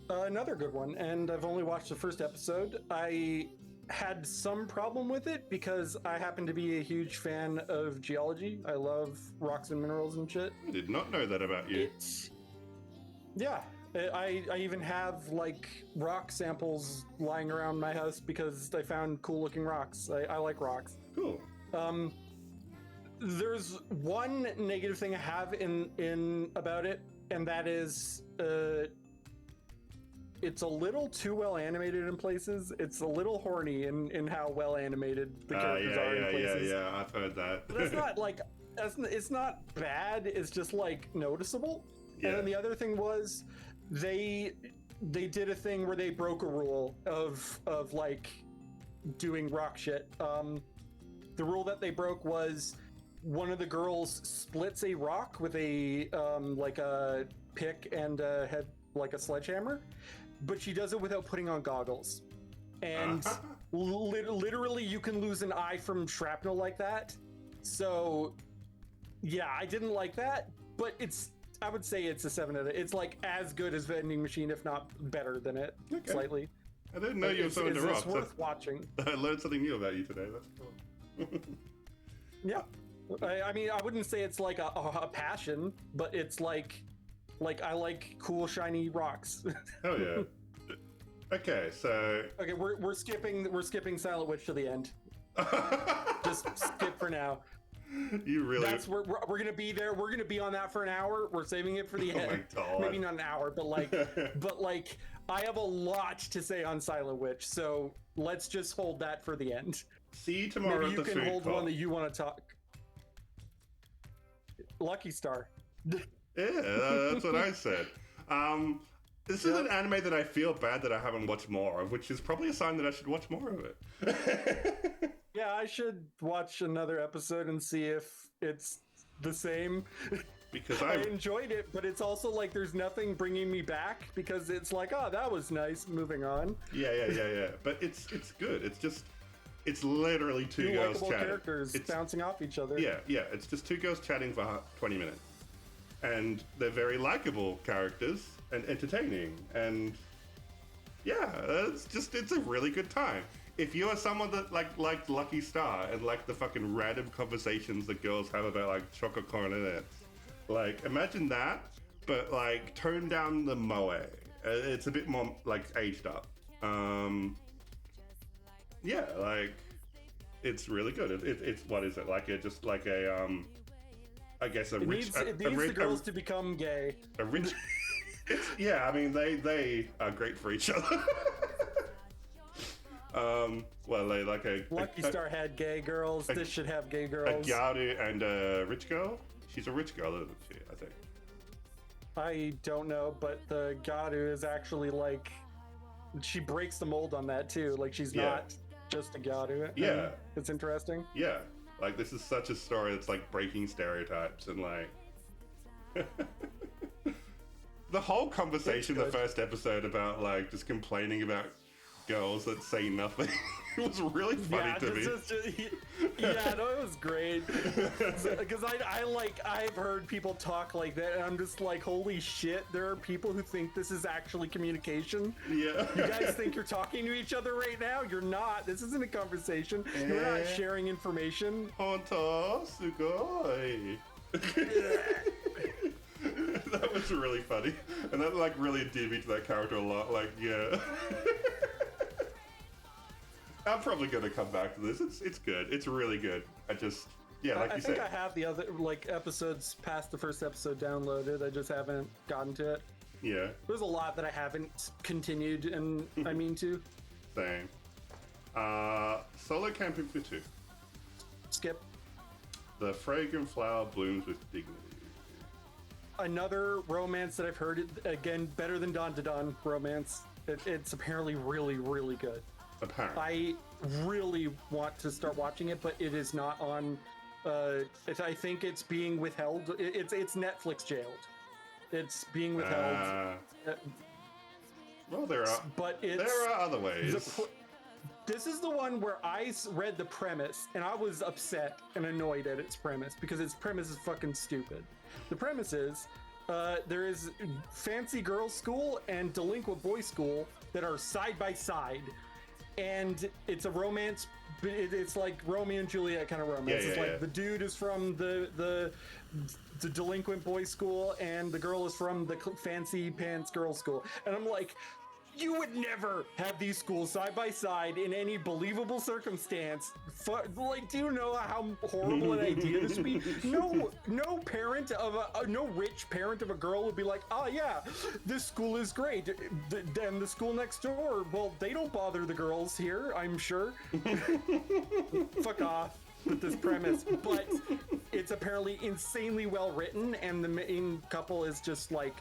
Another good one, and I've only watched the first episode. I had some problem with it because I happen to be a huge fan of geology. I love rocks and minerals and shit. I did not know that about you. Yeah, I even have like rock samples lying around my house because I found cool looking rocks. I like rocks. Cool. There's one negative thing I have in about it, and that is it's a little too well animated in places. It's a little horny in how well animated the characters are in places. Yeah, I've heard that. But that's not like it's not bad. It's just like noticeable. Yeah. And then the other thing was they did a thing where they broke a rule of like doing rock shit. The rule that they broke was one of the girls splits a rock with a like a pick and head like a sledgehammer, but she does it without putting on goggles. And literally you can lose an eye from shrapnel like that. So yeah, I didn't like that, but I would say it's a 7 out of. It's like as good as Vending Machine, if not better than it, slightly. I didn't know you were so into rocks. It's worth watching. I learned something new about you today. That's cool. Yeah, I mean, I wouldn't say it's like a passion, but it's like I like cool shiny rocks. Hell yeah. Okay, so okay, we're skipping Silent Witch to the end. Just skip for now. You really? That's we're gonna be there. We're gonna be on that for an hour. We're saving it for the end. Oh my God. Maybe not an hour, but like I have a lot to say on Silent Witch, so let's just hold that for the end. See you tomorrow. Maybe you at the can food hold court. one that you want to talk. Lucky Star. Yeah, that's what I said. This is an anime that I feel bad that I haven't watched more of, which is probably a sign that I should watch more of it. Yeah, I should watch another episode and see if it's the same. Because I enjoyed it, but it's also like there's nothing bringing me back because it's like, oh, that was nice. Moving on. Yeah. But it's good. It's literally two girls likable chatting. Characters bouncing off each other. Yeah. It's just two girls chatting for 20 minutes, and they're very likable characters and entertaining, and yeah, it's a really good time. If you are someone that liked Lucky Star and like the fucking random conversations that girls have about like chocolate cornets, like imagine that, but like tone down the moe. It's a bit more like aged up. Yeah, like it's really good. It's what is it like? Just like a I guess a It rich. needs the girls to become gay. A rich. Yeah, I mean they are great for each other. Well, they like Lucky Star had gay girls. This should have gay a girls. Gyaru and a rich girl. She's a rich girl, isn't she? I think. I don't know, but the Gadu is actually like she breaks the mold on that too. Like she's not just a Gadu. Yeah, it's interesting. Yeah, like this is such a story that's like breaking stereotypes and like. The whole conversation in the first episode about like just complaining about girls that say nothing was really funny to me. Yeah, no, it was great because I've heard people talk like that, and I'm just like, holy shit! There are people who think this is actually communication. Yeah, you guys think you're talking to each other right now? You're not. This isn't a conversation. You're not sharing information. Honta sugoi. That was really funny, and that like really endeared me to that character a lot. Like, yeah. I'm probably gonna come back to this. It's good. It's really good. Like you said. I think I have the other like episodes past the first episode downloaded. I just haven't gotten to it. Yeah. There's a lot that I haven't continued, and I mean to. Same. Solo Camping for 2. Skip. The fragrant flower blooms with dignity. Another romance that I've heard, again, better than Dawn to Dawn romance. It's apparently really, really good. Apparently. I really want to start watching it, but it is not on. I think it's being withheld. It's Netflix jailed. It's being withheld. Well, but there are other ways. This is the one where I read the premise and I was upset and annoyed at its premise because its premise is fucking stupid. The premise is there is fancy girls' school and delinquent boys' school that are side by side, and it's a romance. It's like Romeo and Juliet kind of romance. It's like the dude is from the delinquent boys' school and the girl is from the fancy pants girls' school, and I'm like, you would never have these schools side by side in any believable circumstance. Like, do you know how horrible an idea this would be? No parent of no rich parent of a girl would be like, oh yeah, this school is great. And the school next door, well, they don't bother the girls here, I'm sure. Fuck off with this premise. But it's apparently insanely well written, and the main couple is just like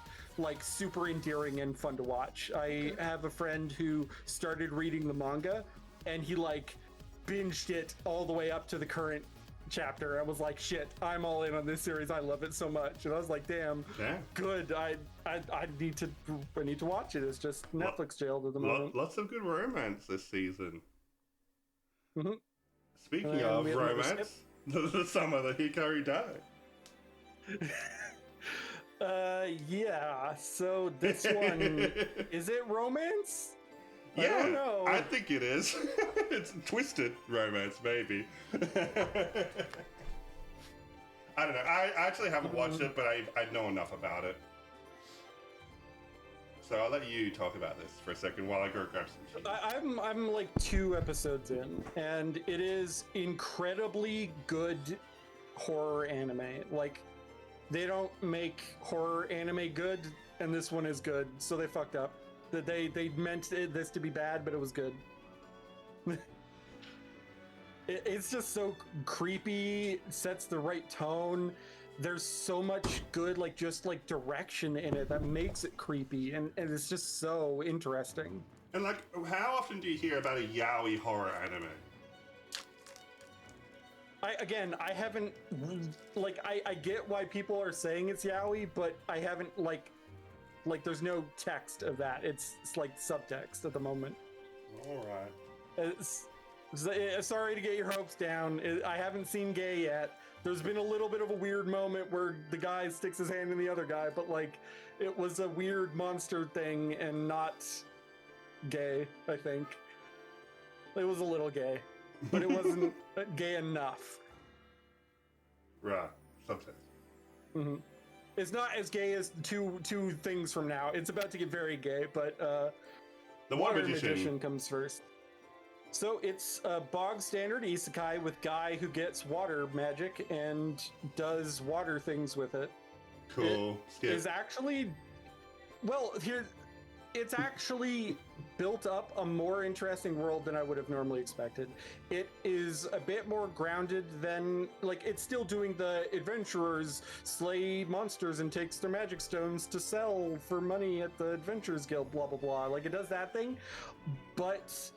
super endearing and fun to watch. I have a friend who started reading the manga and he like binged it all the way up to the current chapter. I was like, shit, I'm all in on this series. I love it so much. And I was like, damn, good. I need to watch it. It's just Netflix jailed at the moment. Lots of good romance this season. Mm-hmm. Speaking of romance, the summer that Hikari died. Yeah, so this one, is it romance? Yeah, I don't know. I think it is. It's twisted romance, maybe. I don't know. I actually haven't watched it, but I know enough about it. So I'll let you talk about this for a second while I go grab some cheese. I'm like 2 episodes in, and it is incredibly good horror anime. Like, they don't make horror anime good, and this one is good, so they fucked up. They meant this to be bad, but it was good. It's just so creepy, sets the right tone. There's so much good, like, just like direction in it that makes it creepy, and it's just so interesting. And like, how often do you hear about a yaoi horror anime? I haven't, like, I get why people are saying it's yaoi, but I haven't, like there's no text of that. It's like subtext at the moment. All right. Sorry to get your hopes down. I haven't seen gay yet. There's been a little bit of a weird moment where the guy sticks his hand in the other guy, but like, it was a weird monster thing and not gay, I think. It was a little gay, but it wasn't gay enough. Right, sometimes. Mm-hmm. It's not as gay as two things from now. It's about to get very gay, but the Water Magician comes first. So it's a bog standard isekai with guy who gets water magic and does water things with it. Cool. It is actually, well, it's actually built up a more interesting world than I would have normally expected. It is a bit more grounded than, like, it's still doing the adventurers slay monsters and takes their magic stones to sell for money at the Adventurers Guild, blah, blah, blah. Like, it does that thing, but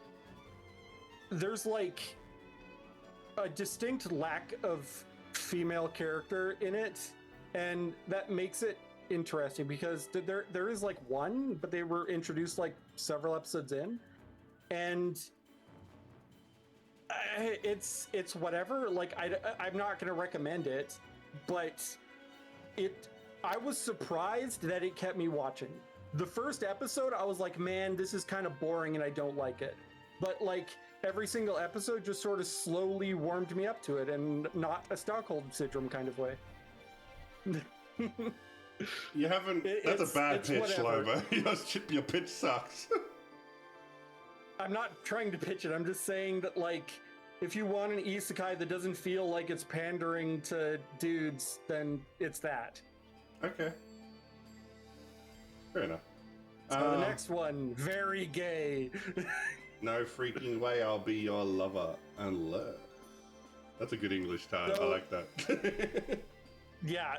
there's like a distinct lack of female character in it, and that makes it interesting because there is like one, but they were introduced like several episodes in, and it's whatever. Like, I'm not gonna recommend it, but I was surprised that it kept me watching. The first episode, I was like, man, this is kind of boring and I don't like it. But like, every single episode just sort of slowly warmed me up to it, and not a Stockholm Syndrome kind of way. You haven't. That's a bad pitch, Lobo. Your pitch sucks. I'm not trying to pitch it. I'm just saying that, like, if you want an isekai that doesn't feel like it's pandering to dudes, then it's that. Okay. Fair enough. So the next one, very gay. No freaking way, I'll be your lover unless. That's a good English title. I like that. Yeah,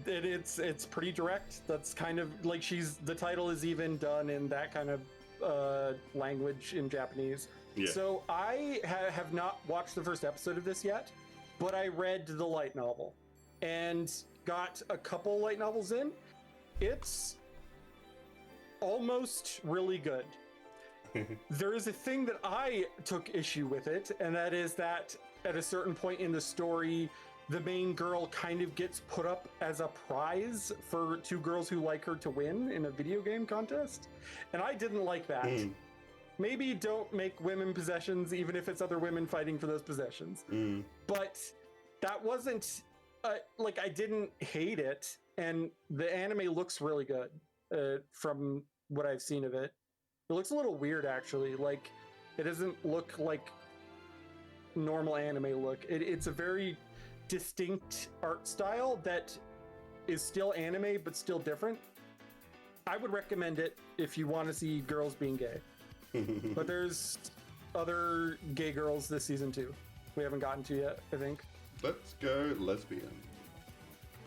it's pretty direct. That's kind of like, the title is even done in that kind of language in Japanese. Yeah. So I have not watched the first episode of this yet, but I read the light novel and got a couple light novels in, It's almost really good. There is a thing that I took issue with it, and that is that at a certain point in the story, the main girl kind of gets put up as a prize for two girls who like her to win in a video game contest. And I didn't like that. Maybe don't make women possessions, even if it's other women fighting for those possessions. But that wasn't, like, I didn't hate it. And the anime looks really good from what I've seen of it. It looks a little weird, actually. Like, it doesn't look like normal anime look. It's a very distinct art style that is still anime, but still different. I would recommend it if you want to see girls being gay. But there's other gay girls this season, too. We haven't gotten to yet, I think. Let's go lesbian.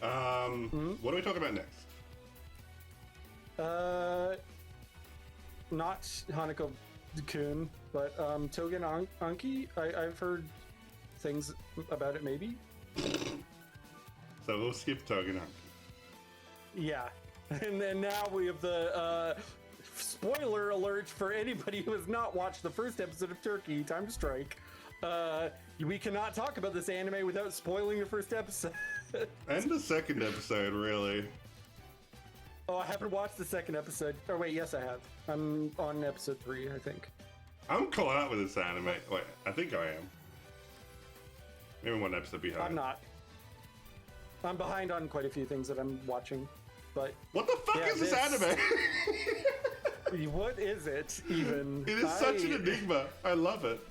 What are we talking about next? Not Hanako-kun, but Togen Anki. I've heard things about it, maybe. So we'll skip Togen Anki. Yeah. And then now we have the spoiler alert for anybody who has not watched the first episode of Turkey, Time to Strike. We cannot talk about this anime without spoiling the first episode. And the second episode, really. Oh, I haven't watched the second episode. Oh, wait, yes, I have. I'm on episode 3, I think. I'm caught up with this anime. Wait, I think I am. Maybe one episode behind. I'm not. I'm behind on quite a few things that I'm watching, but... What the fuck is this anime? What is it, even? It is such an enigma. I love it.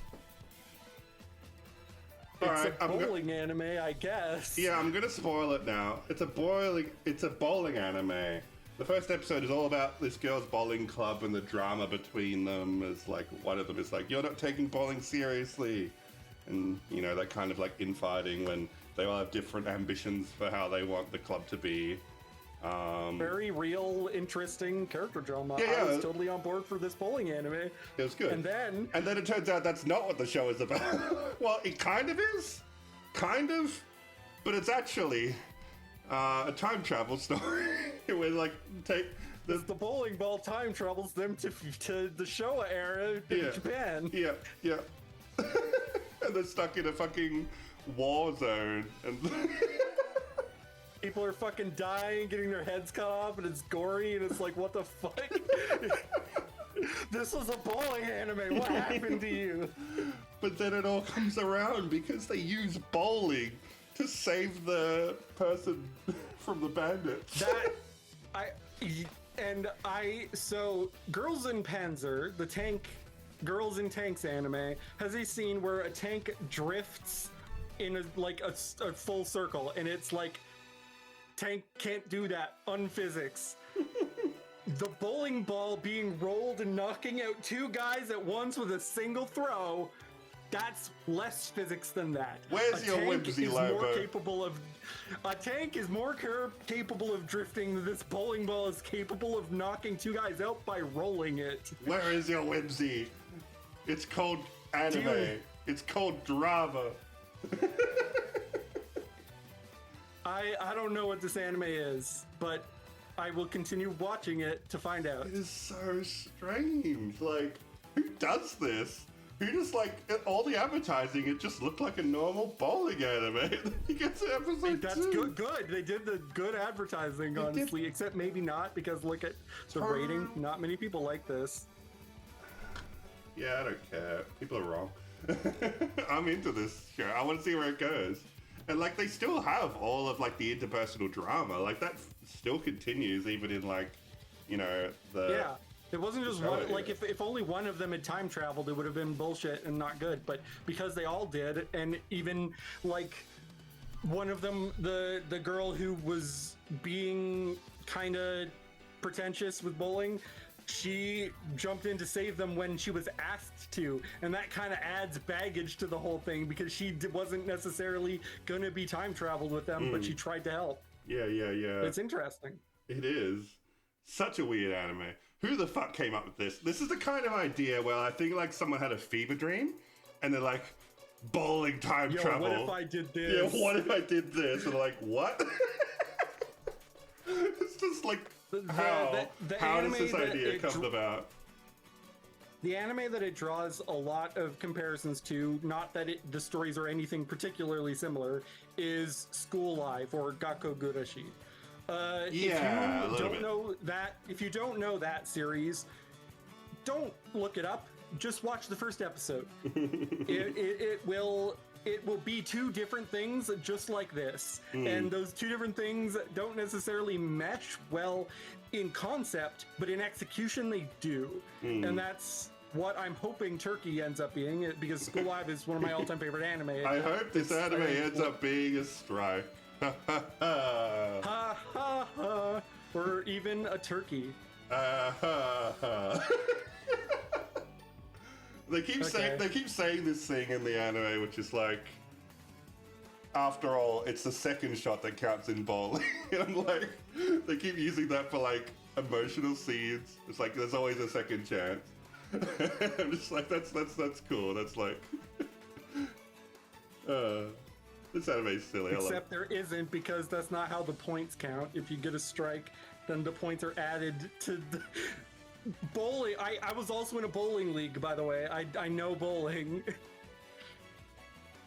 It's a bowling anime, I guess. Yeah, I'm gonna spoil it now. It's a bowling anime. The first episode is all about this girl's bowling club and the drama between them. Is like one of them is like, you're not taking bowling seriously, and you know, that kind of like infighting when they all have different ambitions for how they want the club to be. Very real, interesting character drama. Yeah, I was totally on board for this bowling anime. It was good. And then it turns out that's not what the show is about. Well, it kind of is. Kind of. But it's actually a time travel story. Where, like, take... The bowling ball time travels them to the Showa era in Japan. Yeah, yeah. And they're stuck in a fucking war zone. And... People are fucking dying, getting their heads cut off, and it's gory, and it's like, what the fuck? This was a bowling anime. What happened to you? But then it all comes around because they use bowling to save the person from the bandits. So Girls in Panzer, the tank, Girls in Tanks anime, has a scene where a tank drifts in a full circle, and it's like, tank can't do that, unphysics. The bowling ball being rolled and knocking out two guys at once with a single throw, that's less physics than that. Where's your whimsy, Lobo? A tank is more capable of drifting than this bowling ball is capable of knocking two guys out by rolling it. Where is your whimsy? It's called anime. Dude. It's called drama. I don't know what this anime is, but I will continue watching it to find out. It is so strange. Like, who does this? Who just, like, all the advertising, it just looked like a normal bowling anime. He gets to episode 2. That's good. They did the good advertising, honestly, except maybe not, because look at the rating. Not many people like this. Yeah, I don't care. People are wrong. I'm into this show. I want to see where it goes. And, like, they still have all of, like, the interpersonal drama. Like, that still continues even in, like, you know, the... Yeah. It wasn't just one, like, if only one of them had time traveled, it would have been bullshit and not good. But because they all did, and even, like, one of them, the girl who was being kind of pretentious with bowling, she jumped in to save them when she was asked to, and that kind of adds baggage to the whole thing because she wasn't necessarily gonna be time traveled with them, but she tried to help. Yeah. It's interesting. It is. Such a weird anime. Who the fuck came up with this? This is the kind of idea where I think, like, someone had a fever dream, and they're like, bowling time travel. What if I did this? Yeah, what if I did this? And they're like, what? It's just like How does this idea come about? The anime that it draws a lot of comparisons to, not that the stories are anything particularly similar, is School Life or Gakko Gurashi. If you don't know that series, don't look it up. Just watch the first episode. it will be two different things just like this. And those two different things don't necessarily mesh well in concept, but in execution they do. And that's what I'm hoping Turkey ends up being, because School Live is one of my all-time favorite anime. I hope this anime ends up being a strike. Ha ha ha. Or even a turkey. They keep saying this thing in the anime, which is like, after all, it's the second shot that counts in bowling. And like, they keep using that for like emotional scenes. It's like there's always a second chance. I'm just like, that's cool. That's like, this anime's silly. Except there isn't, because that's not how the points count. If you get a strike, then the points are added to the bowling. I was also in a bowling league, by the way. I know bowling.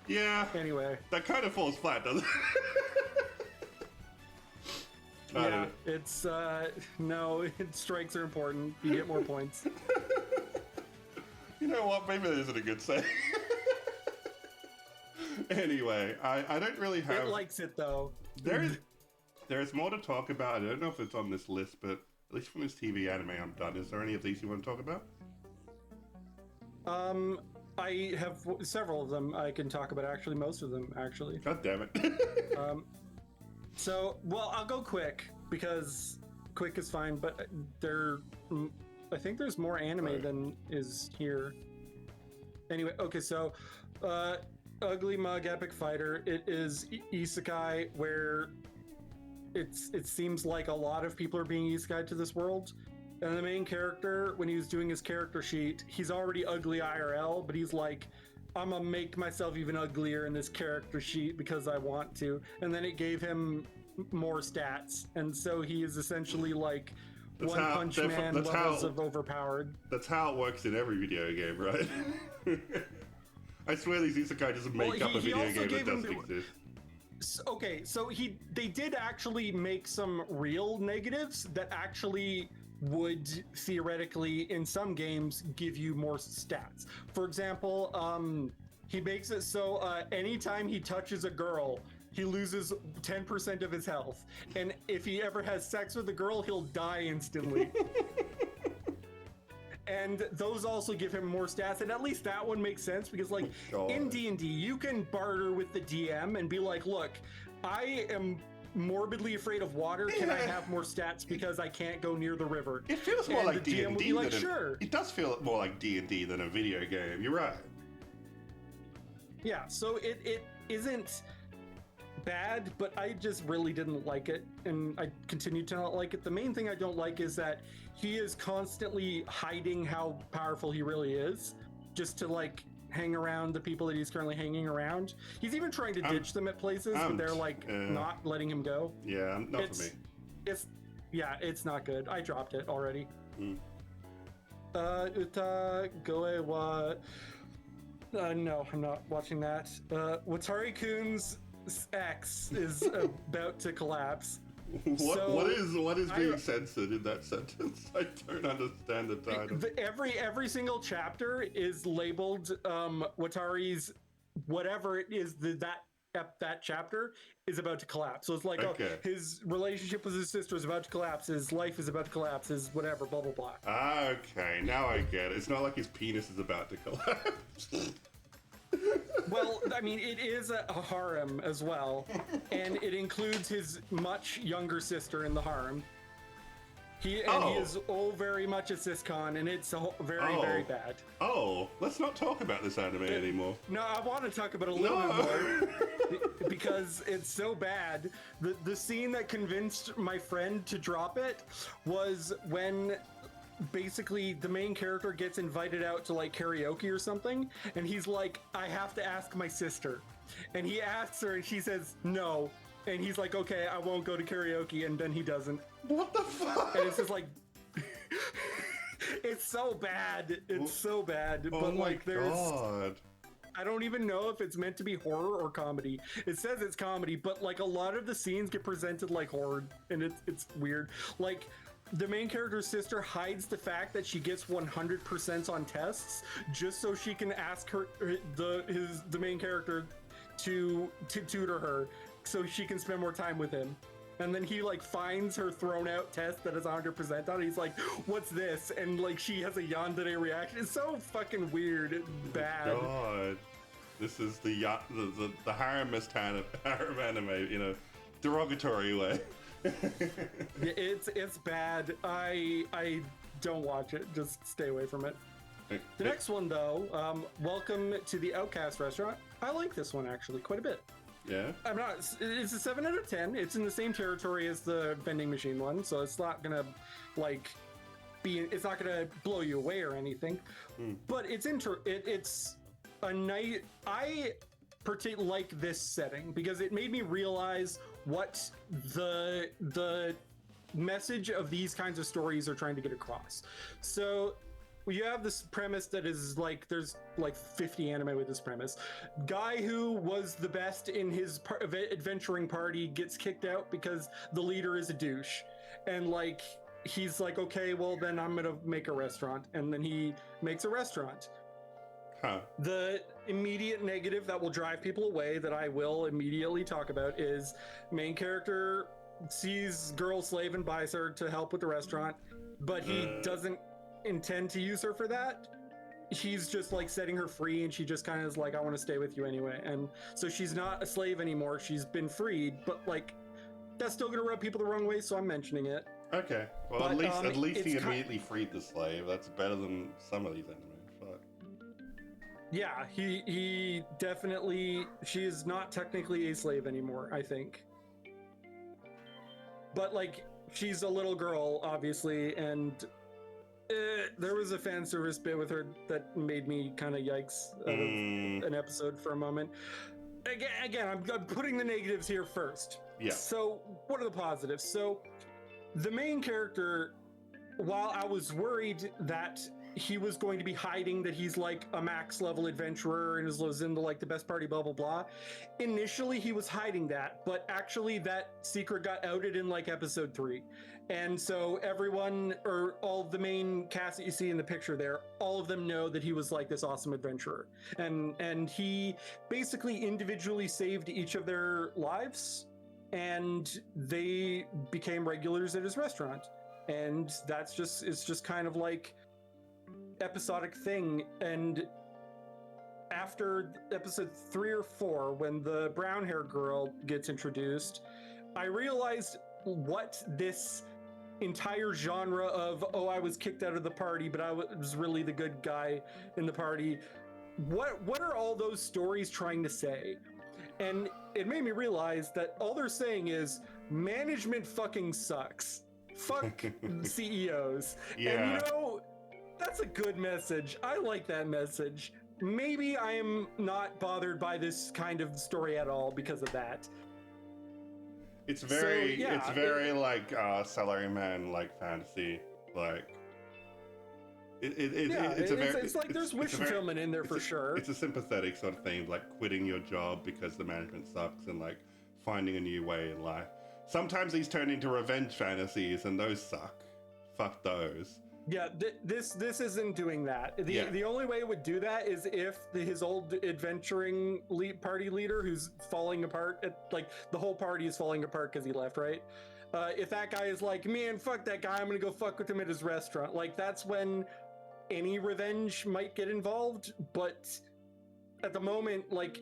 Yeah. Anyway. That kind of falls flat, doesn't it? Yeah, it's, no, strikes are important. You get more points. You know what? Maybe that isn't a good saying. Anyway, I don't really have... It likes it, though. There's more to talk about. I don't know if it's on this list, but at least from this TV anime, I'm done. Is there any of these you want to talk about? I have several of them I can talk about, actually. Most of them, actually. God damn it. Well, I'll go quick, because quick is fine, but I think there's more anime than is here. Anyway, okay, so Ugly Mug Epic Fighter. It is isekai, where it seems like a lot of people are being isekai to this world. And the main character, when he was doing his character sheet, he's already ugly IRL, but he's like, I'm gonna make myself even uglier in this character sheet because I want to. And then it gave him more stats. And so he is essentially like One Punch Man levels of overpowered. That's how it works in every video game, right? I swear these isekai doesn't make up a video game that doesn't exist. Okay, so they did actually make some real negatives that actually would theoretically, in some games, give you more stats. For example, he makes it so anytime he touches a girl, he loses 10% of his health. And if he ever has sex with a girl, he'll die instantly. And those also give him more stats, and at least that one makes sense, because like in D&D, you can barter with the DM and be like, look, I am morbidly afraid of water. Can I have more stats because I can't go near the river? It feels more like D&D like, sure. It does feel more like D&D than a video game. You're right. Yeah, so it isn't bad, but I just really didn't like it, and I continue to not like it. The main thing I don't like is that he is constantly hiding how powerful he really is, just to like hang around the people that he's currently hanging around. He's even trying to ditch them at places, but they're like not letting him go. Yeah, not for me. It's not good. I dropped it already. Uta Goe wa... no, I'm not watching that. Watari-kun's X is about to collapse. What is being censored in that sentence? I don't understand the title. Every single chapter is labeled Watari's whatever it is that chapter is about to collapse. So it's like his relationship with his sister is about to collapse, his life is about to collapse, his whatever, blah blah blah. Okay, now I get it. It's not like his penis is about to collapse. Well, I mean, it is a harem as well, and it includes his much younger sister in the harem. He is very much a siscon, and it's very, very bad. Oh, let's not talk about this anime anymore. No, I want to talk about it a little bit more, because it's so bad. The scene that convinced my friend to drop it was when basically the main character gets invited out to like karaoke or something, and he's like, I have to ask my sister, and he asks her and she says no, and he's like, okay, I won't go to karaoke, and then he doesn't. What the fuck? And it's just like, it's so bad. It's so bad. Oh but my like, there's. God. I don't even know if it's meant to be horror or comedy. It says it's comedy, but like a lot of the scenes get presented like horror, and it's weird. Like the main character's sister hides the fact that she gets 100% on tests just so she can ask the main character to tutor her so she can spend more time with him. And then he like finds her thrown out test that is 100% on it. He's like, "What's this?" And like she has a yandere reaction. It's so fucking weird and bad. God, this is the haremist harem anime in a derogatory way. It's bad. I don't watch it. Just stay away from it. The next one though, Welcome to the Outcast Restaurant. I like this one actually quite a bit. Yeah. I'm not. It's a 7 out of 10. It's in the same territory as the vending machine one, so it's not gonna like be. It's not gonna blow you away or anything. But it's it's a night. I particularly like this setting because it made me realize what the message of these kinds of stories are trying to get across. So you have this premise that is like, there's like 50 anime with this premise. Guy who was the best in his adventuring party gets kicked out because the leader is a douche. And like, he's like, okay, well then I'm gonna make a restaurant. And then he makes a restaurant. Huh. The immediate negative that will drive people away that I will immediately talk about is main character sees girl slave and buys her to help with the restaurant, but he doesn't intend to use her for that. He's just like setting her free, and she just kind of is like, I want to stay with you anyway. And so she's not a slave anymore. She's been freed, but like that's still gonna rub people the wrong way, so I'm mentioning it. Okay. Well, But, at least he it's immediately freed the slave. That's better than some of these anime. Fuck. Yeah, he definitely. She is not technically a slave anymore, I think. But like, she's a little girl, obviously, and there was a fan service bit with her that made me kind of yikes out of an episode for a moment. Again, I'm putting the negatives here first. Yeah. So what are the positives? So the main character, while I was worried that he was going to be hiding that he's like a max level adventurer and is into like the best party, blah, blah, blah. Initially, he was hiding that, but actually that secret got outed in like episode 3. And so everyone, or all the main cast that you see in the picture there, all of them know that he was like this awesome adventurer. And he basically individually saved each of their lives, and they became regulars at his restaurant. And it's just kind of like episodic thing. And after episode 3 or 4, when the brown hair girl gets introduced, I realized what this entire genre of, oh, I was kicked out of the party, but I was really the good guy in the party. What are all those stories trying to say? And it made me realize that all they're saying is management fucking sucks. Fuck CEOs. Yeah. And you know, that's a good message. I like that message. Maybe I am not bothered by this kind of story at all because of that. It's very like salaryman like fantasy, like it's like there's wish fulfillment in there for sure. It's a sympathetic sort of thing, like quitting your job because the management sucks and like finding a new way in life. Sometimes these turn into revenge fantasies, and those suck. Fuck those. Yeah, this isn't doing that. The only way it would do that is if his old adventuring party leader, who's falling apart, like the whole party is falling apart because he left, right? If that guy is like, man, fuck that guy, I'm gonna go fuck with him at his restaurant. Like, that's when any revenge might get involved. But at the moment, like,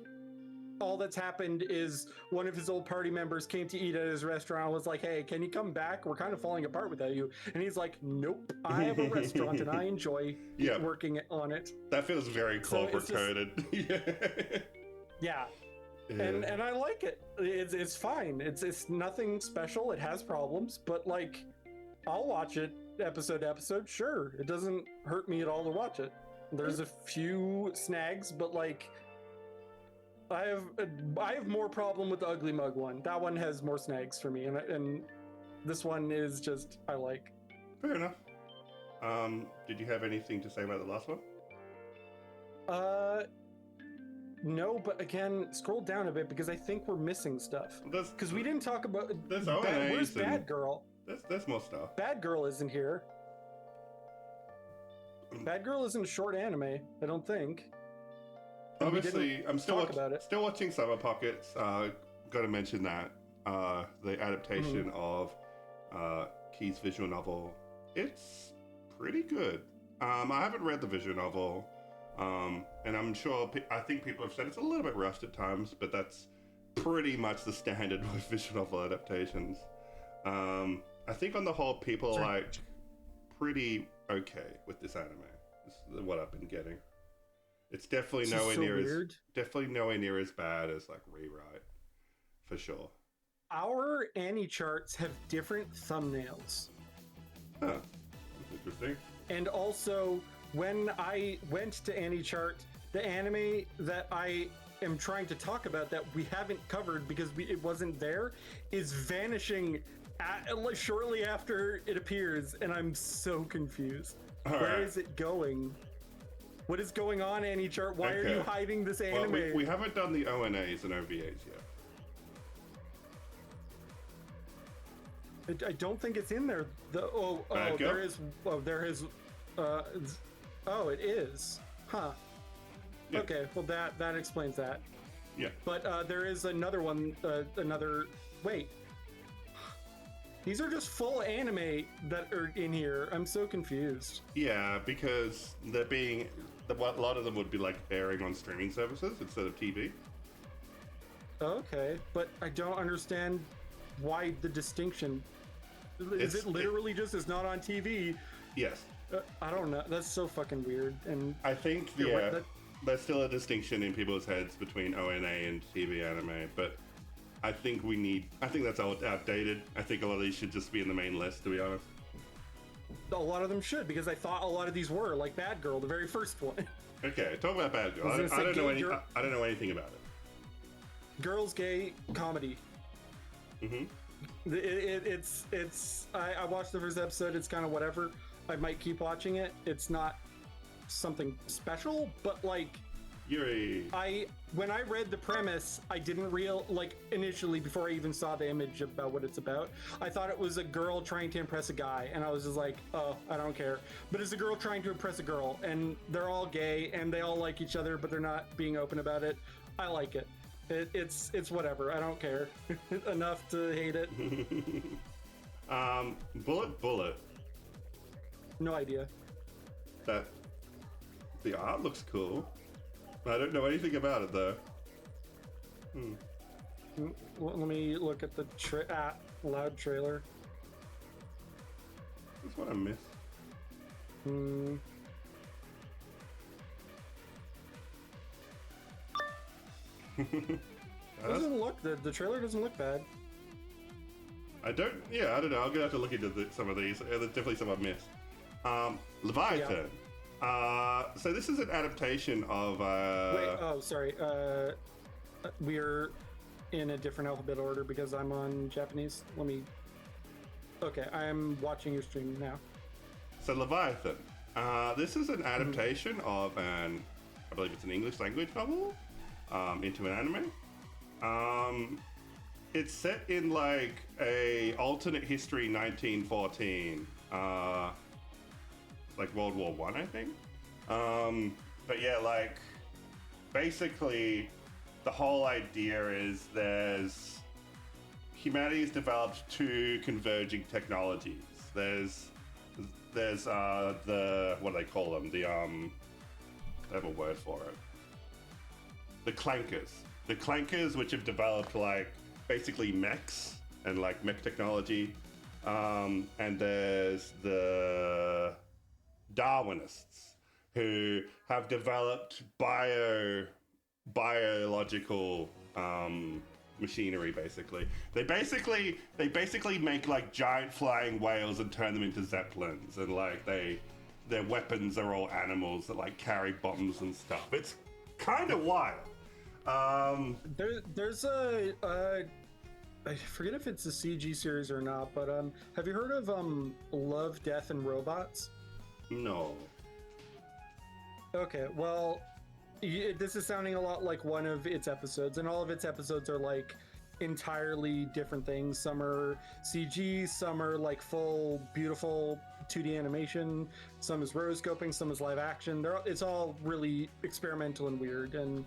all that's happened is one of his old party members came to eat at his restaurant and was like, hey, can you come back? We're kind of falling apart without you. And he's like, nope, I have a restaurant and I enjoy working on it. That feels very Clover-coded. Yeah. And I like it. It's fine. It's nothing special. It has problems, but like, I'll watch it episode to episode. Sure. It doesn't hurt me at all to watch it. There's a few snags, but like, I have more problem with the Ugly Mug one. That one has more snags for me, and This one is just I like. Fair enough. Did you have anything to say about the last one? No, but again, scroll down a bit because I think we're missing stuff. Because we didn't talk about. There's Where's Bad Girl? There's more stuff. Bad Girl isn't here. Bad Girl isn't a short anime, I don't think. And obviously, I'm still watching Summer Pockets. Got to mention that the adaptation of Key's visual novel. It's pretty good. I haven't read the visual novel. And I'm sure, I think people have said it's a little bit rushed at times, but that's pretty much the standard with visual novel adaptations. I think on the whole, people are like pretty okay with this anime. This is what I've been getting. It's definitely nowhere near as bad as like Rewrite, for sure. Our Annie charts have different thumbnails. Huh, that's interesting. And also, when I went to AniChart, the anime that I am trying to talk about that we haven't covered because it wasn't there is vanishing shortly after it appears, and I'm so confused. Where is it going? What is going on, AniChart? Why are you hiding this anime? Well, we haven't done the ONAs and OVAs yet. I don't think it's in there. There is. It is. Huh. Yeah. Okay. Well, that explains that. Yeah. But there is another one. Wait. These are just full anime that are in here. I'm so confused. Yeah, because a lot of them would be like airing on streaming services instead of TV. Okay, but I don't understand why the distinction. Is it literally just it's not on TV? Yes. I don't know. That's so fucking weird. And I think there's still a distinction in people's heads between ONA and TV anime, but I think that's outdated. I think a lot of these should just be in the main list, to be honest. A lot of them should, because I thought a lot of these were like Bad Girl, the very first one. Okay, talk about Bad Girl. I don't know anything about it. Girls' gay comedy. Mm-hmm. I watched the first episode. It's kind of whatever. I might keep watching it. It's not something special, but like when I read the premise, I didn't initially, before I even saw the image about what it's about, I thought it was a girl trying to impress a guy, and I was just like, oh, I don't care. But it's a girl trying to impress a girl, and they're all gay, and they all like each other, but they're not being open about it. I like it. It's whatever. I don't care enough to hate it. Bullet. No idea. That the art looks cool. I don't know anything about it though. Let me look at the loud trailer. That's what I missed. Doesn't look the trailer doesn't look bad. I don't know. I'm gonna have to look into some of these. There's definitely some I've missed. Leviathan. Yeah. So this is an adaptation of. Wait. Oh, sorry. We're in a different alphabet order because I'm on Japanese. Let me. Okay, I'm watching your stream now. So Leviathan. This is an adaptation of I believe it's an English language novel, into an anime. It's set in like a alternate history 1914, like World War I, I think. But yeah, like basically the whole idea is humanity's developed two converging technologies. There's the what do they call them? I have a word for it. The clankers. The clankers, which have developed like basically mechs and like mech technology. And there's the Darwinists who have developed biological machinery. Basically, they basically make like giant flying whales and turn them into zeppelins, and like their weapons are all animals that like carry bombs and stuff. It's kind of wild. There's a I forget if it's a CG series or not, but have you heard of Love, Death, and Robots? No. Okay, well, this is sounding a lot like one of its episodes, and all of its episodes are like entirely different things. Some are CG, some are like full, beautiful 2D animation, some is rotoscoping, some is live action. It's all really experimental and weird. And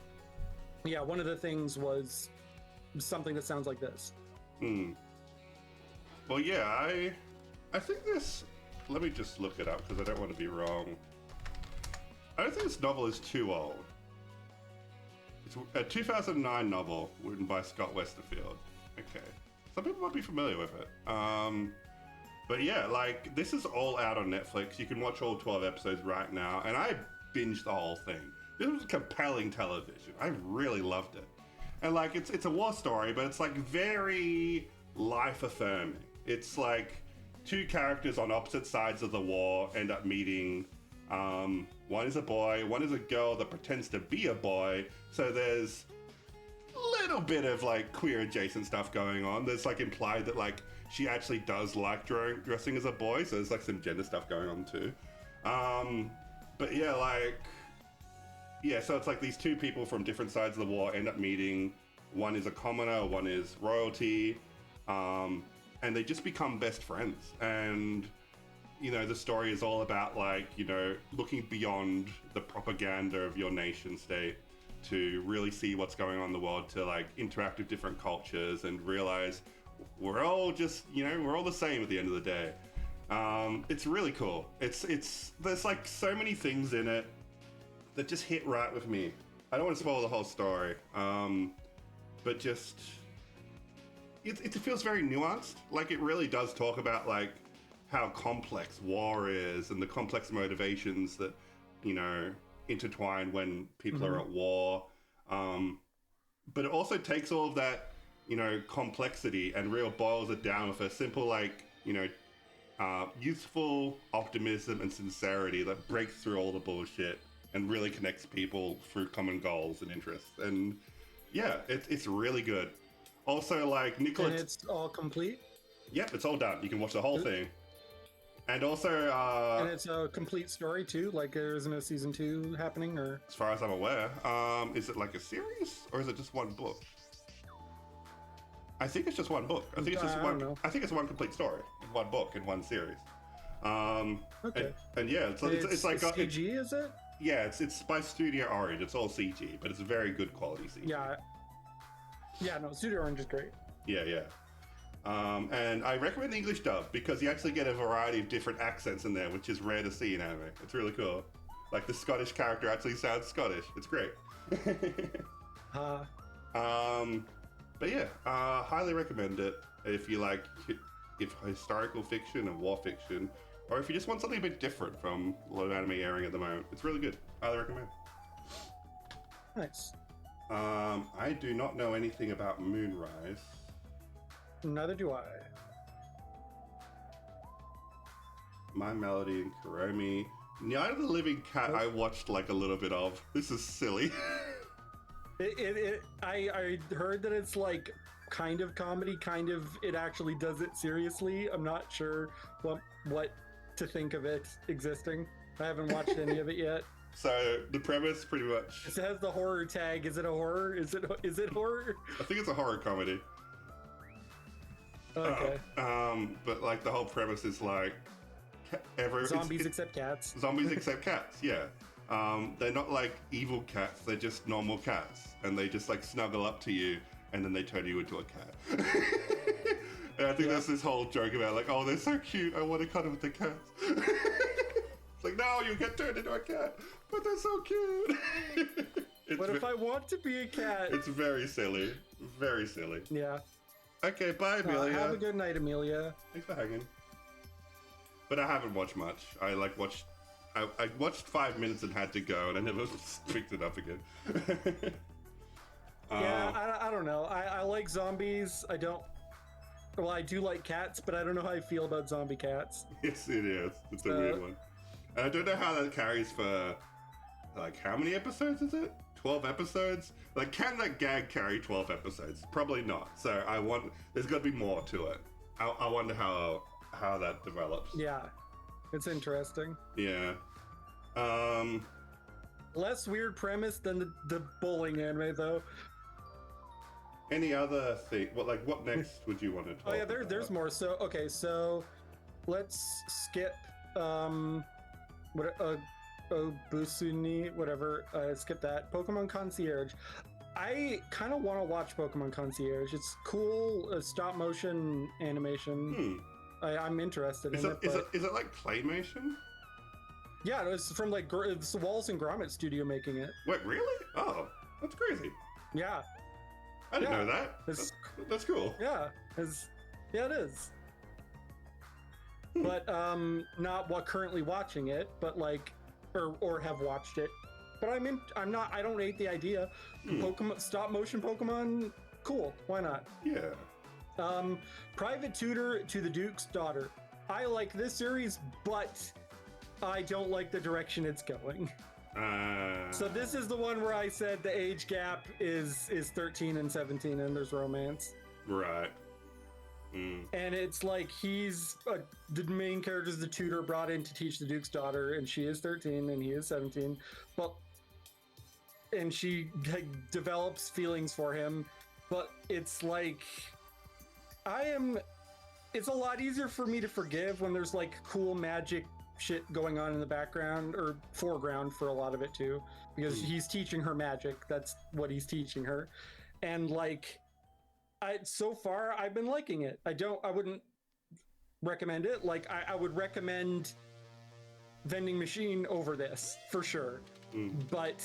yeah, one of the things was something that sounds like this. Well, yeah, I think this. Let me just look it up because I don't want to be wrong. I don't think this novel is too old. It's a 2009 novel written by Scott Westerfield. Okay, some people might be familiar with it. But yeah, like this is all out on Netflix. You can watch all 12 episodes right now, and I binged the whole thing. This was compelling television. I really loved it. And like it's a war story, but it's like very life affirming. It's like two characters on opposite sides of the war end up meeting. One is a boy, one is a girl that pretends to be a boy. So there's a little bit of like queer adjacent stuff going on. There's like implied that like she actually does like dressing as a boy, so there's like some gender stuff going on too. But yeah, like yeah, so it's like these two people from different sides of the war end up meeting. One is a commoner, one is royalty, and they just become best friends. And you know, the story is all about like, you know, looking beyond the propaganda of your nation state to really see what's going on in the world, to like interact with different cultures and realize we're all just, you know, we're all the same at the end of the day. It's really cool. It's there's like so many things in it that just hit right with me. I don't want to spoil the whole story, but just it feels very nuanced. Like it really does talk about like how complex war is and the complex motivations that, you know, intertwine when people are at war. But it also takes all of that, you know, complexity and real boils it down with a simple, like, you know, youthful optimism and sincerity that breaks through all the bullshit and really connects people through common goals and interests. And yeah, it's really good. Also, like Nicola. And it's all complete? Yep, it's all done. You can watch the whole thing. And also, and it's a complete story too. Like there isn't a season 2 happening, or as far as I'm aware, is it like a series or is it just one book? I think it's just one book. I think it's just one. I think it's one complete story in one book in one series. Okay. And yeah, it's like CG, is it? Yeah, it's by Studio Orange. It's all CG, but it's very good quality CG. Yeah. No, Studio Orange is great. Yeah. And I recommend the English dub because you actually get a variety of different accents in there, which is rare to see in anime. It's really cool. Like the Scottish character actually sounds Scottish. It's great. But yeah, highly recommend it if you like historical fiction and war fiction, or if you just want something a bit different from a lot of anime airing at the moment. It's really good. Highly recommend. Nice. I do not know anything about Moonrise. Neither do I. My Melody and Kuromi. Night of the Living Cat I watched like a little bit of. This is silly. I heard that it's like kind of comedy, kind of it actually does it seriously. I'm not sure what to think of it existing. I haven't watched any of it yet. So the premise pretty much. It has the horror tag. Is it a horror? Is it horror? I think it's a horror comedy. Okay. But like the whole premise is like zombies except cats. Zombies except cats, yeah. They're not like evil cats, they're just normal cats. And they just like snuggle up to you and then they turn you into a cat. And I think there's this whole joke about like, oh, they're so cute, I want to cuddle with the cats. It's like, no, you get turned into a cat, but they're so cute. What if I want to be a cat? It's very silly. Very silly. Yeah. Okay, bye, Amelia. Have a good night, Amelia. Thanks for hanging. But I haven't watched much. I watched 5 minutes and had to go, and I never picked it up again. Yeah, I don't know. I like zombies. I do like cats, but I don't know how I feel about zombie cats. Yes, it is. It's a weird one. And I don't know how that carries for, like, how many episodes is it? 12 episodes. Like, can that gag carry 12 episodes? Probably not. So there's got to be more to it. I wonder how that develops. Yeah, it's interesting. Yeah. Less weird premise than the bowling anime, though. Any other thing? What next would you want to talk Oh yeah, about? there's more. So okay, so let's skip Busuni, whatever. Skip that. Pokemon Concierge. I kind of want to watch Pokemon Concierge. It's cool, stop motion animation. I'm interested in it. Is it like claymation? Yeah, it's from like it's the Wallace and Gromit studio making it. Wait, really? Oh, that's crazy. Yeah. I didn't know that. That's cool. Yeah, it is. But not currently watching it, but like, or have watched it. But I don't hate the idea. Pokemon stop motion Pokemon, cool. Why not? Yeah. Private Tutor to the Duke's Daughter. I like this series, but I don't like the direction it's going. So this is the one where I said the age gap is 13 and 17 and there's romance. Right. And it's like the main character is the tutor brought in to teach the Duke's daughter, and she is 13 and he is 17, and she develops feelings for him, but it's like it's a lot easier for me to forgive when there's like cool magic shit going on in the background or foreground for a lot of it too, because he's teaching her magic. That's what he's teaching her. And like so far I've been liking it. I wouldn't recommend it. Like I would recommend Vending Machine over this for sure. But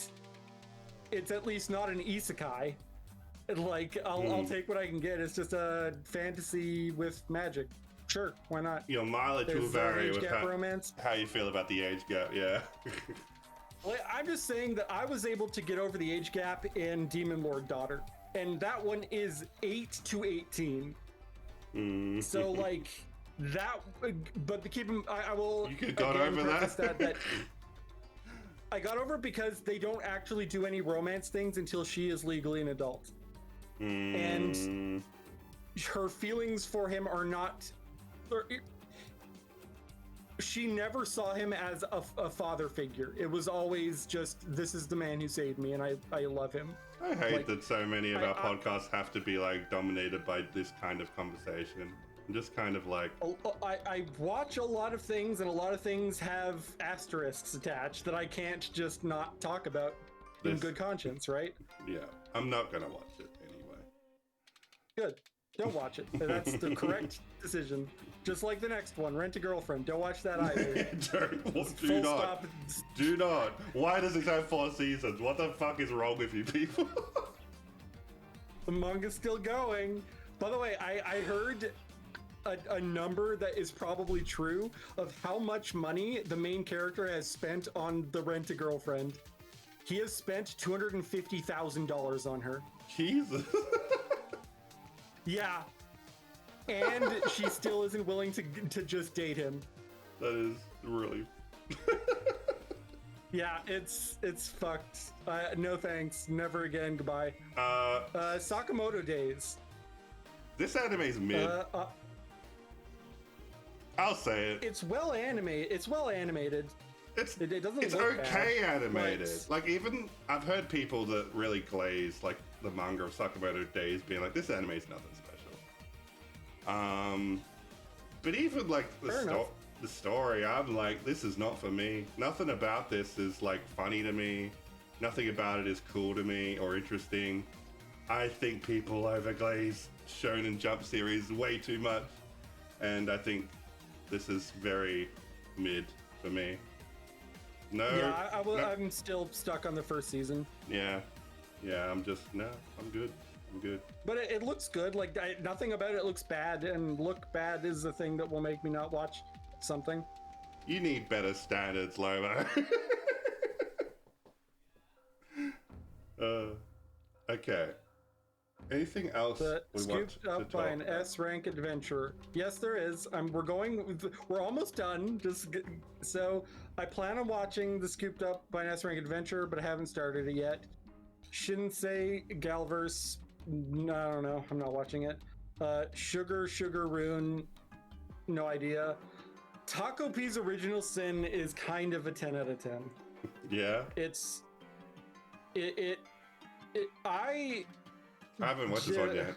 it's at least not an isekai. Like I'll take what I can get. It's just a fantasy with magic. Sure, why not? Your mileage will vary with how you feel about the age gap, yeah. Well, I'm just saying that I was able to get over the age gap in Demon Lord Daughter, and that one is 8 to 18. So like that, but I will. You could got over that. I got over it because they don't actually do any romance things until she is legally an adult, and her feelings for him are not. She never saw him as a father figure. It was always just, this is the man who saved me, and I love him. I hate that so many of our podcasts have to be like dominated by this kind of conversation. I'm just kind of like... I watch a lot of things, and a lot of things have asterisks attached that I can't just not talk about in good conscience, right? Yeah, I'm not gonna watch it anyway. Good. Don't watch it. That's the correct decision. Just like the next one, Rent a Girlfriend. Don't watch that either. Do not. Why does it have 4 seasons? What the fuck is wrong with you people? The manga's still going. By the way, I heard a number that is probably true of how much money the main character has spent on the Rent a Girlfriend. He has spent $250,000 on her. Jesus. Yeah, and she still isn't willing to just date him. That is really... Yeah, it's fucked. No thanks, never again, goodbye. Sakamoto Days. This anime's mid. I'll say it. It's well animated. It doesn't it's look okay bad. animated. Like even I've heard people that really glaze like the manga of Sakamoto Days being like, this anime is nothing special. But even like the story, I'm like, this is not for me. Nothing about this is like funny to me. Nothing about it is cool to me or interesting. I think people overglaze Shonen Jump series way too much, and I think this is very mid for me. No. Yeah, I'm still stuck on the first season. Yeah, I'm good. But it looks good. Like nothing about it looks bad, and look bad is the thing that will make me not watch something. You need better standards, Lobo. Okay. Anything else we want Scooped up by an S-rank adventurer. Yes, there is. We're almost done. So I plan on watching the Scooped Up by an S-rank adventurer, but I haven't started it yet. Shinsei Galverse. No, I don't know. I'm not watching it. Sugar Rune. No idea. Taco P's Original Sin is kind of a 10 out of 10. Yeah. I haven't watched this one yet.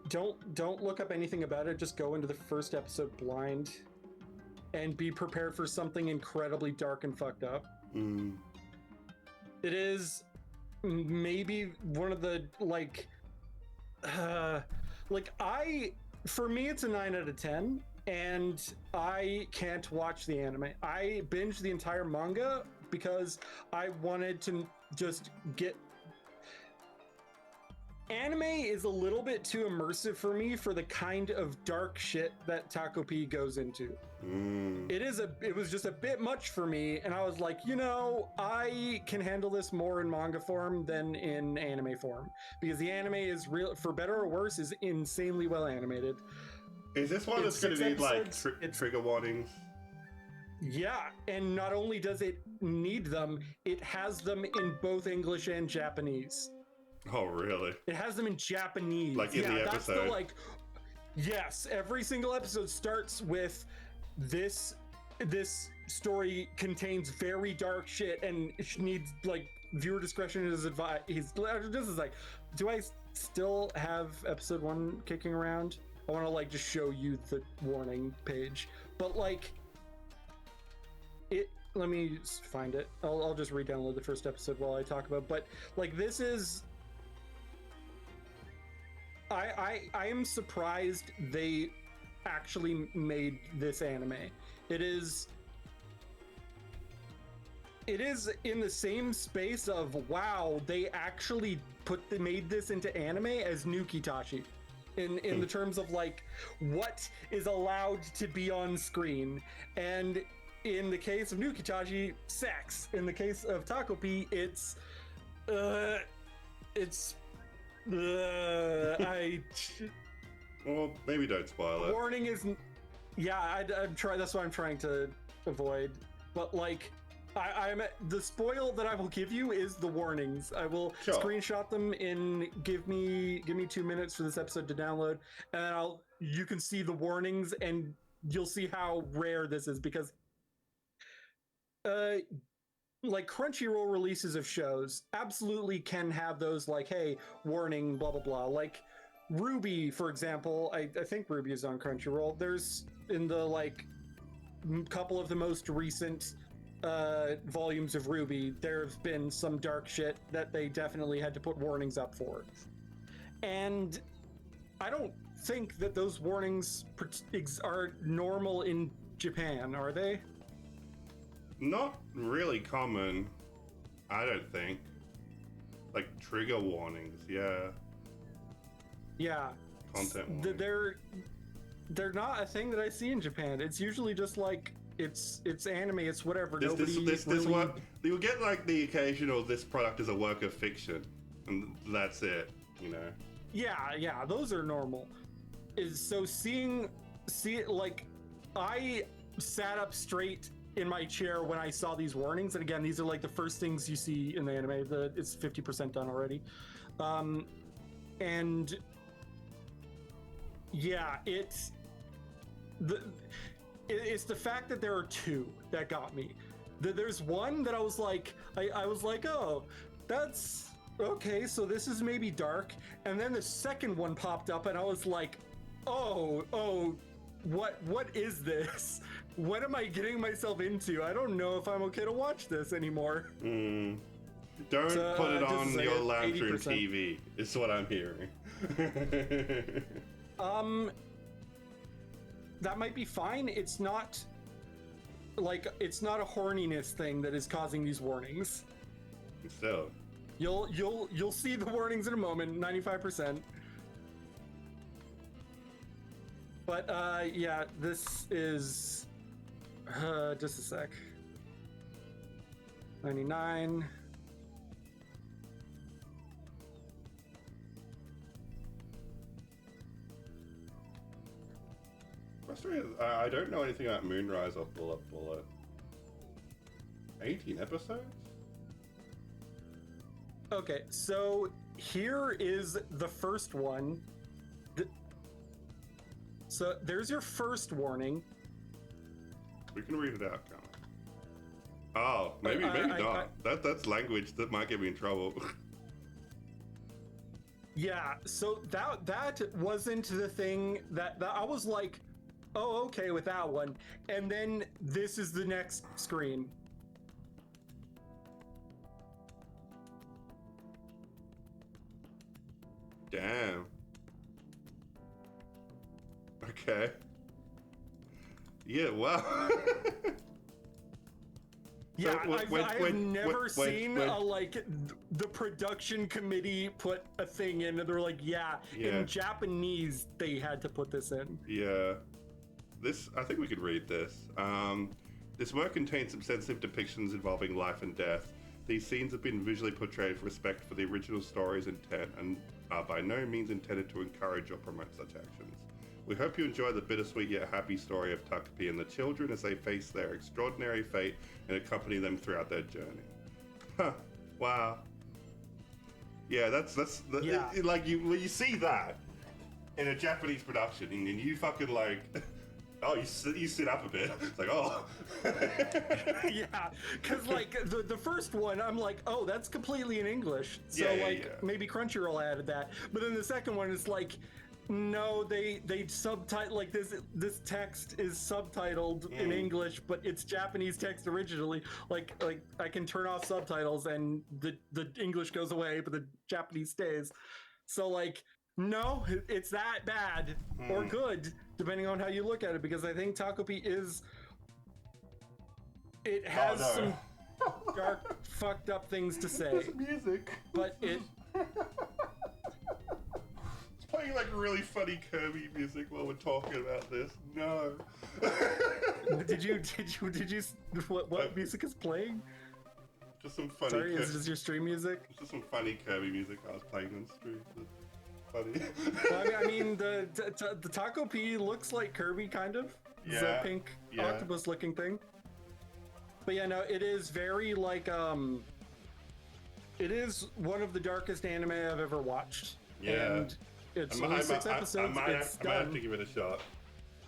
Don't look up anything about it. Just go into the first episode blind and be prepared for something incredibly dark and fucked up. It is maybe one of the for me it's a 9 out of 10, and I can't watch the anime. I binged the entire manga because I wanted to just get... Anime is a little bit too immersive for me for the kind of dark shit that Taco P goes into. It was just a bit much for me, and I was like, I can handle this more in manga form than in anime form, because the anime is real, for better or worse, is insanely well animated. Is this one that's going to need trigger warnings? Yeah, and not only does it need them, it has them in both English and Japanese. Oh, really? It has them in Japanese. Like in the episode? That's yes, every single episode starts with this story contains very dark shit and it needs viewer discretion is advised. This is do I still have episode 1 kicking around? I want to just show you the warning page, but let me find it. I'll just re-download the first episode while I talk about it. But this is... I am surprised they actually made this anime. It is in the same space of, wow, they actually made this into anime as Nukitashi. In the terms of what is allowed to be on screen. And in the case of Nukitashi, sex. In the case of Taco P, it's well, maybe don't spoil it. Warning is... Yeah, I'm trying. That's what I'm trying to avoid. But I'm the spoil that I will give you is the warnings. I will screenshot them in give me 2 minutes for this episode to download, and then you can see the warnings and you'll see how rare this is, because Crunchyroll releases of shows absolutely can have those hey, warning, blah blah blah. Ruby, for example, I think Ruby is on Crunchyroll. There's in the couple of the most recent volumes of Ruby, there's been some dark shit that they definitely had to put warnings up for. And I don't think that those warnings are normal in Japan, are they? Not really common, I don't think. Trigger warnings, yeah. Yeah. Content warnings. They're not a thing that I see in Japan. It's usually just it's anime, it's whatever. This what you'll get the occasional "this product is a work of fiction," and that's it. Yeah, those are normal. I sat up straight in my chair when I saw these warnings, and again, these are the first things you see in the anime. It's 50% done already, and yeah, it's the fact that there are two that got me. There's one that I was oh, that's okay, so this is maybe dark, and then the second one popped up and I was like, oh, what is this? What am I getting myself into? I don't know if I'm okay to watch this anymore. Don't put it on your lounge room TV, is what I'm hearing. That might be fine. It's not a horniness thing that is causing these warnings. So you'll see the warnings in a moment. 95%. But yeah, this is just a sec. 99. I don't know anything about Moonrise or Bullet Bullet. 18 episodes? Okay, so here is the first one. So there's your first warning. We can read it out, can't we? Oh, maybe not. That's language that might get me in trouble. Yeah, so that wasn't the thing that I was like, oh, okay with that one. And then this is the next screen. Damn. Okay. Yeah, wow. Yeah, I've never seen the production committee put a thing in and they're like, yeah, in Japanese they had to put this in. Yeah. I think we could read this. This work contains some sensitive depictions involving life and death. These scenes have been visually portrayed with respect for the original story's intent and are by no means intended to encourage or promote such actions. We hope you enjoy the bittersweet yet happy story of Takapi and the children as they face their extraordinary fate and accompany them throughout their journey. Huh. Wow. Yeah, like when you see that in a Japanese production and you fucking like, oh, you sit up a bit. It's like, oh. Yeah, because like the first one, I'm like, oh, that's completely in English. So maybe Crunchyroll added that. But then the second one is like, no, they subtitle like this text is subtitled in English, but it's Japanese text originally. Like I can turn off subtitles and the English goes away, but the Japanese stays. So like, no, it's that bad or good, depending on how you look at it, because I think Takopi has some dark, fucked up things to say. This music. But it playing like really funny Kirby music while we're talking about this. No. Did you what music is playing? Just some funny. Sorry, is this your stream music? Just some funny Kirby music I was playing on stream. Funny. Well, I mean, the Takopi looks like Kirby, kind of. Yeah. The pink octopus looking thing. But yeah, no, it is very like it is one of the darkest anime I've ever watched. Yeah. And it's only 6 episodes. I might have to give it a shot.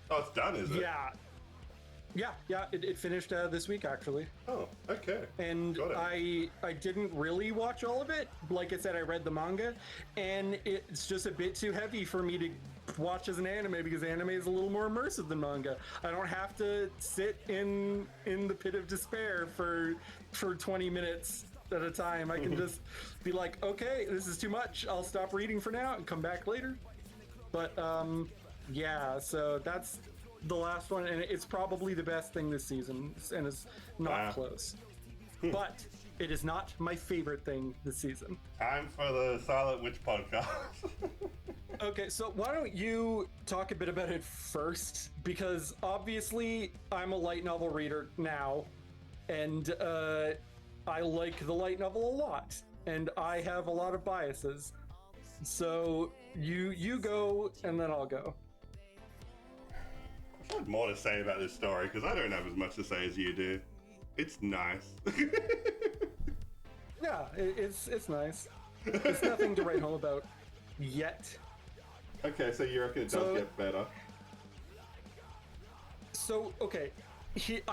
Oh, it's done, is it? Yeah. It finished this week, actually. Oh, okay. And I didn't really watch all of it. Like I said, I read the manga, and it's just a bit too heavy for me to watch as an anime because anime is a little more immersive than manga. I don't have to sit in the pit of despair for 20 minutes at a time. I can just be like, okay, this is too much. I'll stop reading for now and come back later. But yeah, so that's the last one, and it's probably the best thing this season, and it's not close. But it is not my favorite thing this season. Time for the Silent Witch podcast. Okay, so why don't you talk a bit about it first? Because obviously I'm a light novel reader now, and I like the light novel a lot, and I have a lot of biases. So you go, and then I'll go. I have more to say about this story because I don't have as much to say as you do. It's nice. Yeah, it's nice. It's nothing to write home about yet. Okay, so you reckon it does get better? So okay, here.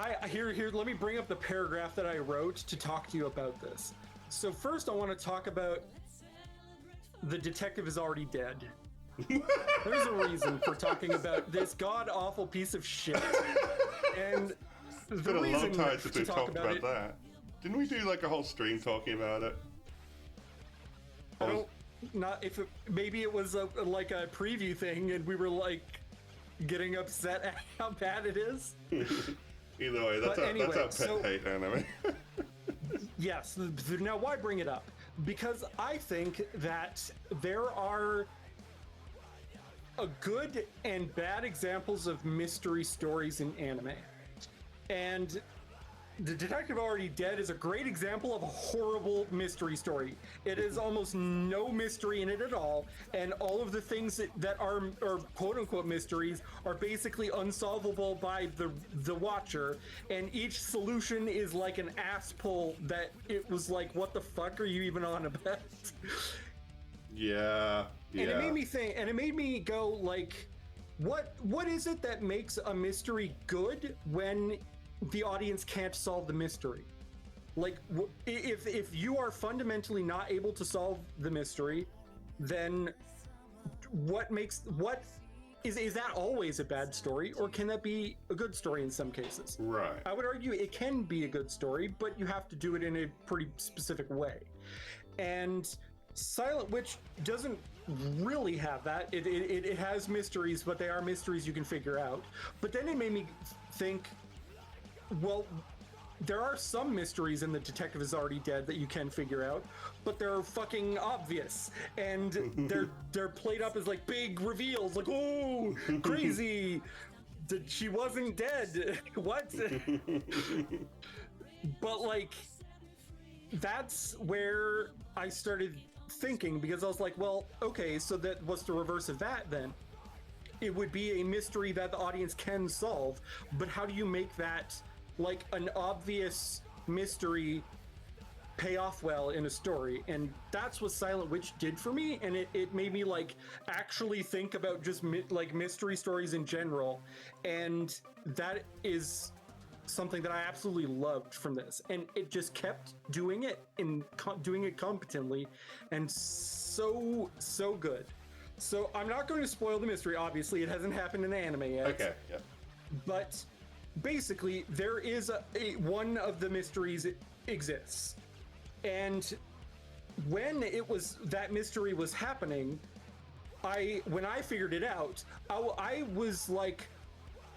Let me bring up the paragraph that I wrote to talk to you about this. So first, I want to talk about the detective is already dead. There's a reason for talking about this god-awful piece of shit. And it's been a long time since we talked about that. Didn't we do like a whole stream talking about it? Maybe it was like a preview thing and we were like getting upset at how bad it is. Either way, that's our pet hate anime. Yes. Now, why bring it up? Because I think that there are good and bad examples of mystery stories in anime. And The Detective Already Dead is a great example of a horrible mystery story. It is almost no mystery in it at all, and all of the things that are quote unquote mysteries are basically unsolvable by the watcher, and each solution is like an ass pull that it was like, what the fuck are you even on about? Yeah. And it made me think, and it made me go like, what is it that makes a mystery good when the audience can't solve the mystery? Like, if you are fundamentally not able to solve the mystery, then what is that always a bad story, or can that be a good story in some cases? Right. I would argue it can be a good story, but you have to do it in a pretty specific way. And Silent Witch doesn't really have that. It has mysteries, but they are mysteries you can figure out. But then it made me think, well, there are some mysteries in The Detective Is Already Dead that you can figure out, but they're fucking obvious, and they're played up as like big reveals, like, oh, crazy, she wasn't dead. What? But like, that's where I started thinking, because I was like, well, okay, so that what's the reverse of that then? It would be a mystery that the audience can solve, but how do you make that like an obvious mystery pay off well in a story? And that's what Silent Witch did for me, and it made me like actually think about just like mystery stories in general, and that is something that I absolutely loved from this, and it just kept doing it and doing it competently, and so good. So I'm not going to spoil the mystery. Obviously, it hasn't happened in anime yet. Okay. Yeah. But basically, there is one of the mysteries exists, and when that mystery was happening, when I figured it out, I was like,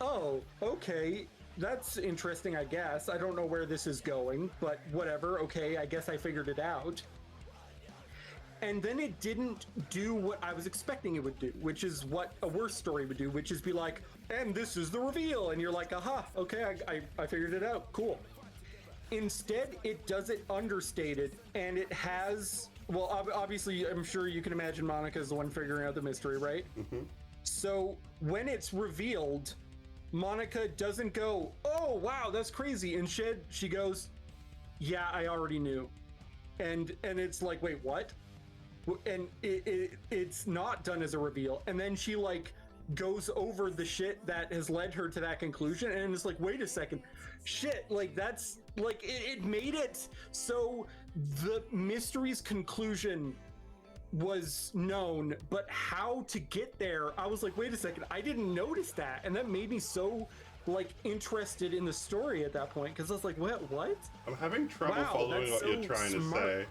oh, okay, that's interesting, I guess. I don't know where this is going, but whatever. Okay, I guess I figured it out. And then it didn't do what I was expecting it would do, which is what a worse story would do, which is be like, and this is the reveal. And you're like, aha, okay, I figured it out. Cool. Instead, it does it understated, and it has, well, obviously, I'm sure you can imagine Monica's the one figuring out the mystery, right? Mm-hmm. So when it's revealed, Monica doesn't go, oh, wow, that's crazy. Instead, she goes, yeah, I already knew. And it's like, wait, what? And it's not done as a reveal. And then she like goes over the shit that has led her to that conclusion. And it's like, wait a second, shit, like that's like, it made it so the mystery's conclusion was known, but how to get there, I was like, wait a second, I didn't notice that. And that made me so like interested in the story at that point, because I was like, what? I'm having trouble following what you're trying to say.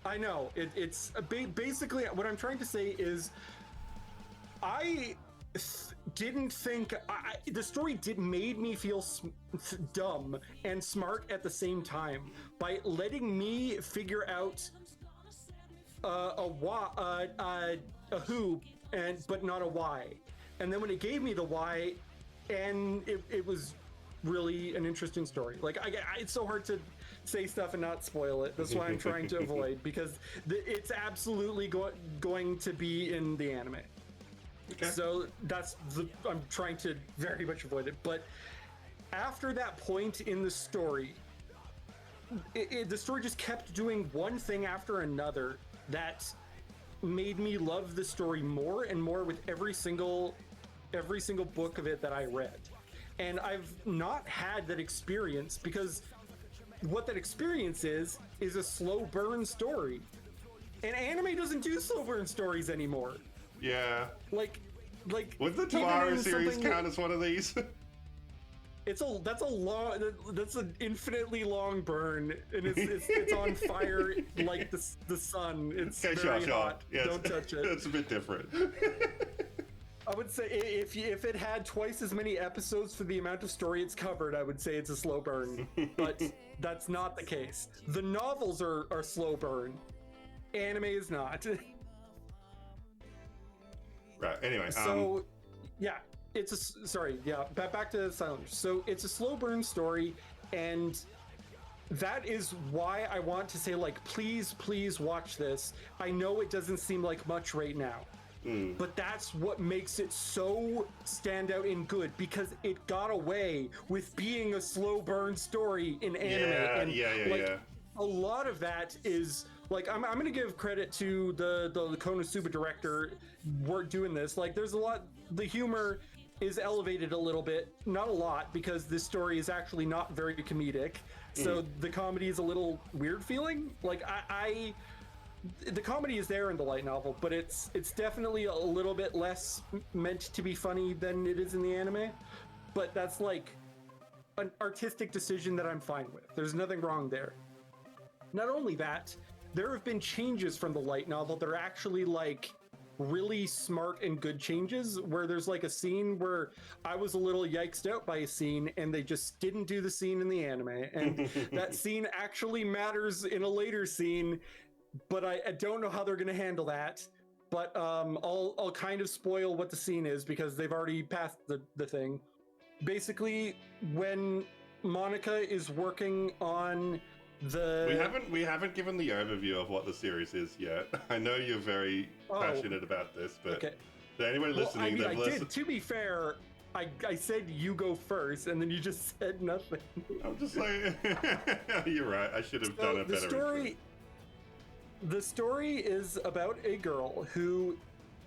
I know, it's basically what I'm trying to say is I didn't think the story made me feel dumb and smart at the same time by letting me figure out a who, but not a why. And then when it gave me the why, and it was really an interesting story. Like it's so hard to say stuff and not spoil it. That's why I'm trying to avoid, because it's absolutely going to be in the anime. Okay. So I'm trying to very much avoid it. But after that point in the story, the story just kept doing one thing after another that made me love the story more and more with every single book of it that I read. And I've not had that experience, because what that experience is a slow burn story. And anime doesn't do slow burn stories anymore. Yeah. Like would the 2-hour series count as one of these? That's an infinitely long burn, and it's on fire like the sun. It's very hot. Yes. Don't touch it. It's a bit different. I would say if it had twice as many episodes for the amount of story it's covered, I would say it's a slow burn. But that's not the case. The novels are slow burn. Anime is not. Right. Anyway. So, yeah. Back to Silent Witch. So it's a slow burn story, And that is why I want to say, like, please watch this. I know it doesn't seem like much right now, but that's what makes it so stand out and good, because it got away with being a slow burn story in anime. Yeah. A lot of that is like, I'm going to give credit to the Konosuba director doing this. Like, there's a lot, the humor is elevated a little bit, not a lot, because this story is actually not very comedic. So the comedy is a little weird feeling. Like, the comedy is there in the light novel, but it's definitely a little bit less meant to be funny than it is in the anime. But that's like an artistic decision that I'm fine with. There's nothing wrong there. Not only that, there have been changes from the light novel that are actually like really smart and good changes, where there's like a scene where I was a little yikesed out by a scene and they just didn't do the scene in the anime, and that scene actually matters in a later scene, but I don't know how they're going to handle that. But I'll kind of spoil what the scene is because they've already passed the thing. Basically, when Monica is working on we haven't given the overview of what the series is yet. I know you're very passionate about this, but okay. to anyone listening, to be fair, I said you go first, and then you just said nothing. I'm just like, you're right. I should have done a better intro. The story is about a girl who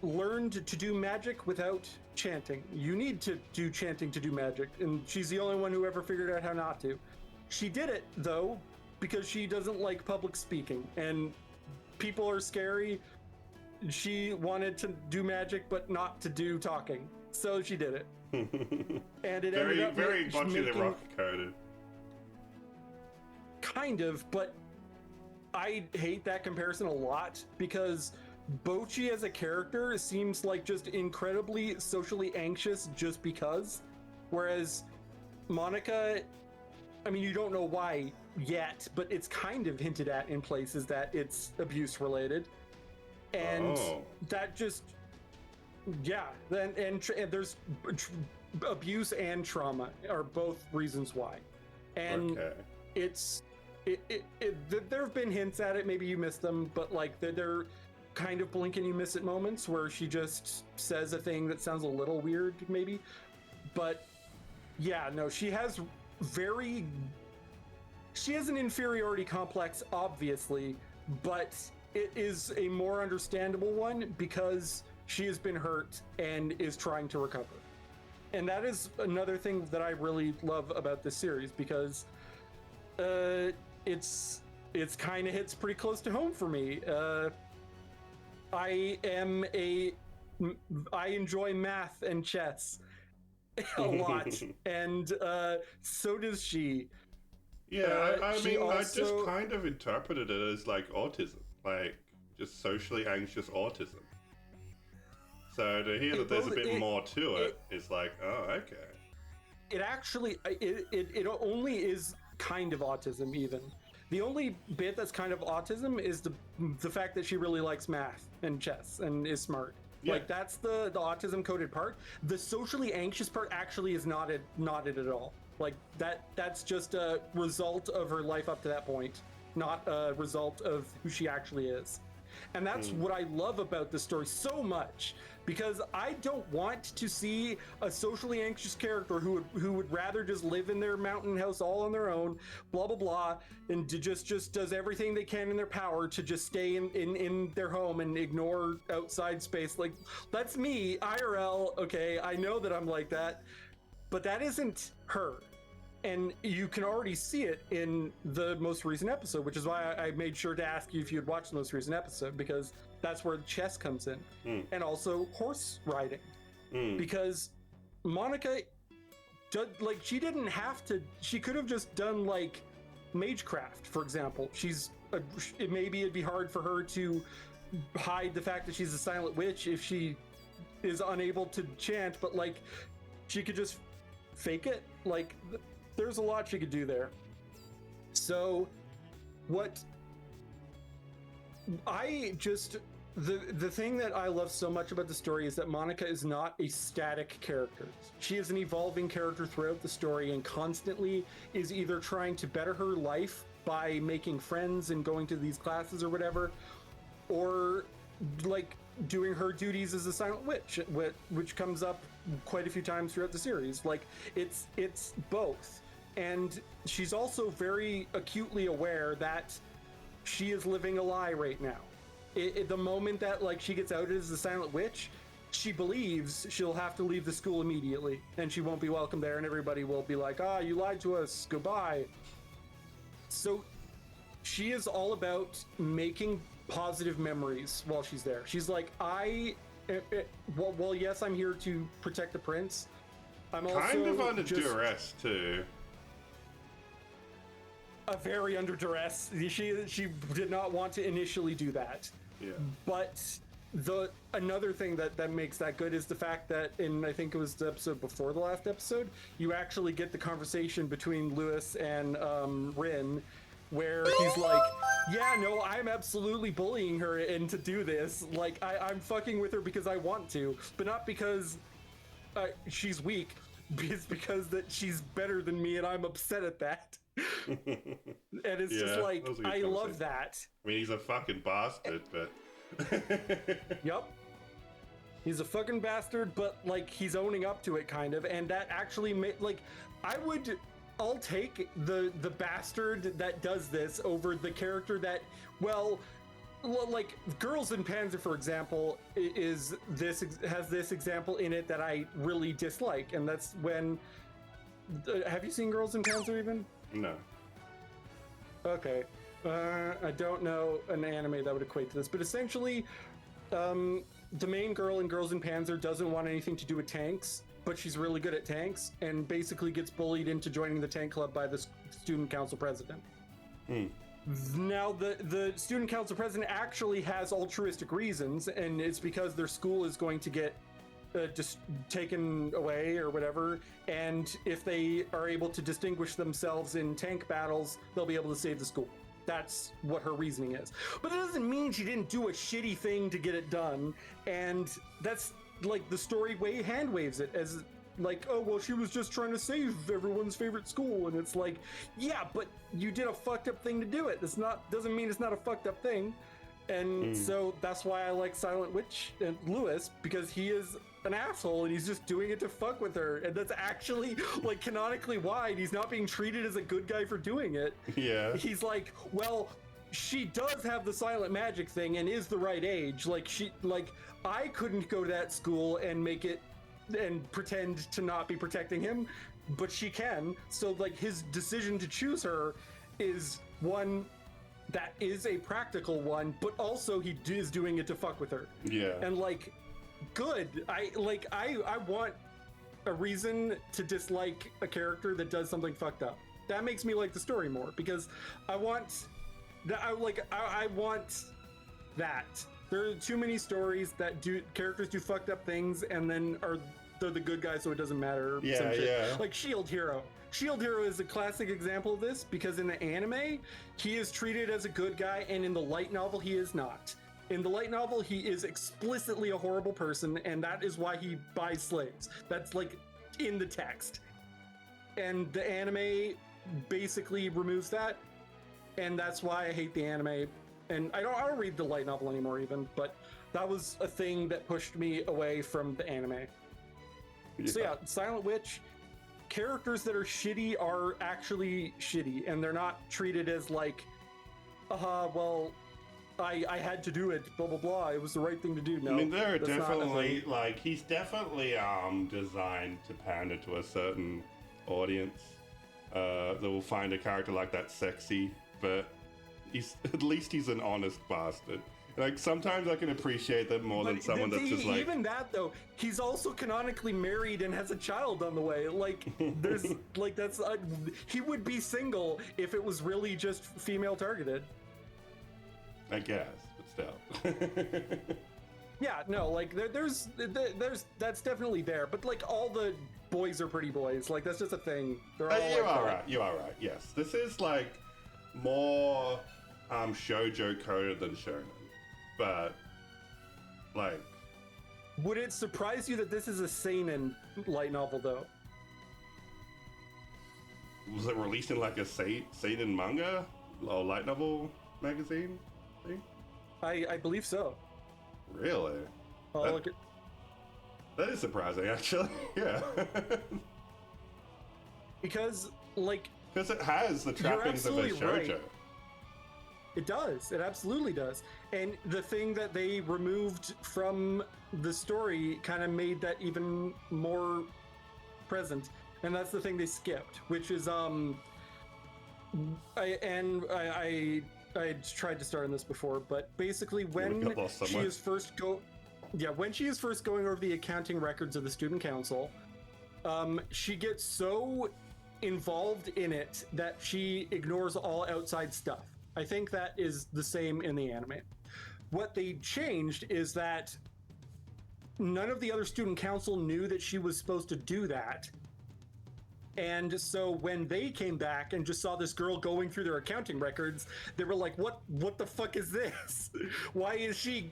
learned to do magic without chanting. You need to do chanting to do magic, and she's the only one who ever figured out how not to. She did it, though, because she doesn't like public speaking, and people are scary. She wanted to do magic, but not to do talking, so she did it. And it ended up very Bocce the Rock coded. Kind of, but I hate that comparison a lot, because Bocce as a character seems like just incredibly socially anxious just because, whereas Monica, I mean, you don't know why yet, but it's kind of hinted at in places that it's abuse related, and that just, yeah, and there's abuse and trauma are both reasons why, and there have been hints at it. Maybe you missed them, but like they're kind of blink and you miss it moments where she just says a thing that sounds a little weird, maybe. But yeah, no, she has an inferiority complex, obviously, but it is a more understandable one because she has been hurt and is trying to recover. And that is another thing that I really love about this series, because it's kind of hits pretty close to home for me. I enjoy math and chess a lot, and so does she. Yeah, I just kind of interpreted it as like autism, like just socially anxious autism. So to hear that there's a bit more to it, it's like, oh, okay. It actually, it only is kind of autism, even. The only bit that's kind of autism is the fact that she really likes math and chess and is smart. Yeah. Like, that's the autism coded part. The socially anxious part actually is not it at all. Like, that's just a result of her life up to that point, not a result of who she actually is. And that's what I love about this story so much, because I don't want to see a socially anxious character who would rather just live in their mountain house all on their own, blah blah blah, and just does everything they can in their power to just stay in their home and ignore outside space. Like, that's me, IRL. Okay, I know that I'm like that, but that isn't her. And you can already see it in the most recent episode, which is why I made sure to ask you if you had watched the most recent episode, because that's where chess comes in. And also horse riding. Because Monica, she didn't have to, she could have just done like magecraft, for example. Maybe it'd be hard for her to hide the fact that she's a silent witch if she is unable to chant, but like she could just fake it. Like, there's a lot she could do there. So what I just the thing that I love so much about the story is that Monica is not a static character. She is an evolving character throughout the story and constantly is either trying to better her life by making friends and going to these classes or whatever, or like doing her duties as a silent witch, which comes up quite a few times throughout the series. Like it's both. And she's also very acutely aware that she is living a lie right now. The moment that like she gets outed as a silent witch, she believes she'll have to leave the school immediately and she won't be welcome there, and everybody will be like, ah, you lied to us, goodbye. So she is all about making positive memories while she's there. She's like, well, yes, I'm here to protect the prince. I'm also kind of under duress too. Very under duress. She did not want to initially do that. Yeah. But another thing that makes that good is the fact that I think it was the episode before the last episode, you actually get the conversation between Lewis and Rin, where he's like, yeah, no, I'm absolutely bullying her into do this. Like, I'm fucking with her because I want to, but not because she's weak. It's because that she's better than me and I'm upset at that. And it's just like, I love that. I mean, he's a fucking bastard, but... Yep. He's a fucking bastard, but like he's owning up to it kind of, and that actually like I'll take the bastard that does this over the character that, well, like Girls in Panzer, for example, has this example in it that I really dislike, and that's when have you seen Girls in Panzer even? No. Okay. I don't know an anime that would equate to this, but essentially, the main girl in Girls in Panzer doesn't want anything to do with tanks, but she's really good at tanks, and basically gets bullied into joining the tank club by the student council president. Now, the student council president actually has altruistic reasons, and it's because their school is going to get just taken away or whatever, and if they are able to distinguish themselves in tank battles, they'll be able to save the school. That's what her reasoning is. But it doesn't mean she didn't do a shitty thing to get it done, and that's like the story hand waves it as like, oh, well, she was just trying to save everyone's favorite school, and it's like, yeah, but you did a fucked up thing to do it. Doesn't mean it's not a fucked up thing. And so that's why I like Silent Witch and Lewis, because he is an asshole and he's just doing it to fuck with her, and that's actually like canonically why, and he's not being treated as a good guy for doing it. Yeah. He's like, well, she does have the silent magic thing and is the right age. Like I couldn't go to that school and make it and pretend to not be protecting him, but she can. So like his decision to choose her is one that is a practical one, but also he is doing it to fuck with her. Yeah. And like, good. I want a reason to dislike a character that does something fucked up. That makes me like the story more, because I want that. I want that. There are too many stories that characters do fucked up things and then they're the good guys, so it doesn't matter. Yeah. Like Shield Hero. Shield Hero is a classic example of this, because in the anime, he is treated as a good guy, and in the light novel, he is not. In the light novel, he is explicitly a horrible person, and that is why he buys slaves. That's like in the text. And the anime basically removes that, and that's why I hate the anime. And I don't read the light novel anymore even, but that was a thing that pushed me away from the anime. Yeah. So yeah, Silent Witch, characters that are shitty are actually shitty, and they're not treated as like, well, I had to do it, blah blah blah, it was the right thing to do. No, I mean, there are definitely like, he's definitely designed to pander to a certain audience that will find a character like that sexy, but at least he's an honest bastard. Like, sometimes I can appreciate that more than someone that's just like... Even that, though, he's also canonically married and has a child on the way. Like, there's... like, that's... he would be single if it was really just female targeted. I guess, but still. Yeah, no, like, there's... That's definitely there. But, like, all the boys are pretty boys. Like, that's just a thing. They're all you are right, you are right, yes. This is, like, more shoujo coded than shonen. But Like, Would it surprise you that this is a seinen light novel, though? was it released in like a seinen manga or light novel magazine thing? I believe so. Really? I'll look at... That is surprising, actually. Yeah. Because, like... Because it has the trappings of a shoujo. Right. It does. It absolutely does. And the thing that they removed from the story kind of made that even more present. And that's the thing they skipped, which is I tried to start on this before, but basically when she is first going over the accounting records of the student council, she gets so involved in it that she ignores all outside stuff. I think that is the same in the anime. What they changed is that none of the other student council knew that she was supposed to do that. And so when they came back and just saw this girl going through their accounting records, they were like, what the fuck is this? Why is she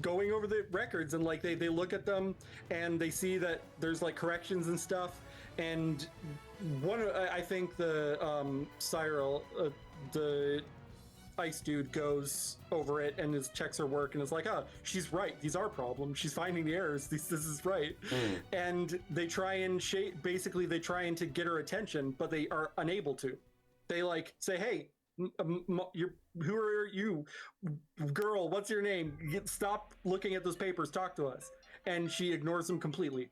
going over the records? And like they look at them and they see that there's like corrections and stuff. And I think the Cyril, the ice dude, goes over it and checks her work and is like, oh, she's right, these are problems, she's finding the errors, this is right. And they try and basically they try and to get her attention, but they are unable to. They like say, hey, who are you, girl, what's your name, stop looking at those papers, talk to us. And she ignores them completely.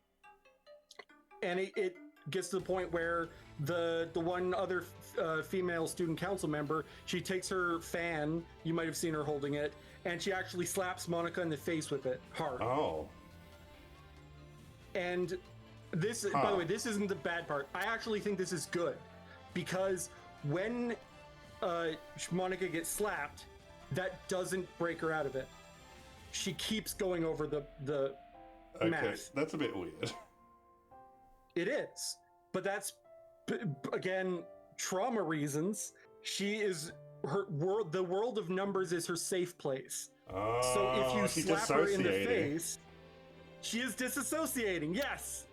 And it gets to the point where the one other female student council member, she takes her fan, you might have seen her holding it, and she actually slaps Monica in the face with it hard. Oh. And this, by the way, this isn't the bad part. I actually think this is good, because when Monica gets slapped, that doesn't break her out of it. She keeps going over the math. That's a bit weird. It is, but that's, again, trauma reasons. She is the world of numbers is her safe place. So if you slap her in the face, she is disassociating. Yes,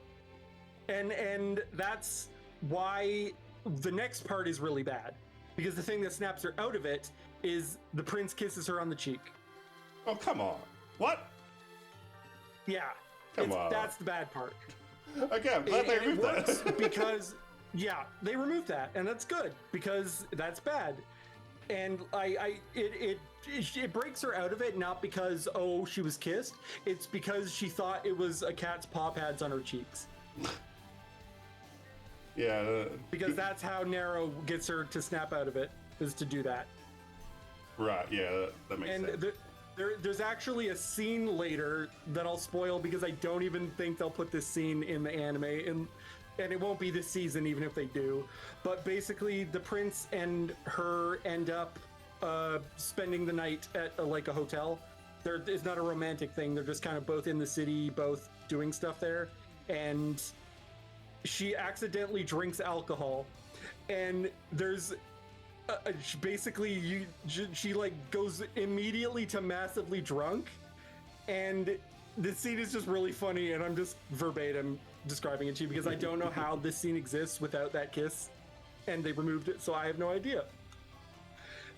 and that's why the next part is really bad, because the thing that snaps her out of it is the prince kisses her on the cheek. Oh, come on! What? Yeah, come on. That's the bad part. Okay, I'm glad they removed that. Because, yeah, they removed that, and that's good, because that's bad. And it breaks her out of it, not because, oh, she was kissed. It's because she thought it was a cat's paw pads on her cheeks. Yeah. Because that's how Nero gets her to snap out of it, is to do that. Right, yeah, that makes sense. There's actually a scene later that I'll spoil, because I don't even think they'll put this scene in the anime, and it won't be this season even if they do. But basically, the prince and her end up spending the night at a hotel. It's not a romantic thing. They're just kind of both in the city, both doing stuff there. And she accidentally drinks alcohol, and there's basically she like goes immediately to massively drunk, and the scene is just really funny, and I'm just verbatim describing it to you because I don't know how this scene exists without that kiss, and they removed it, so I have no idea.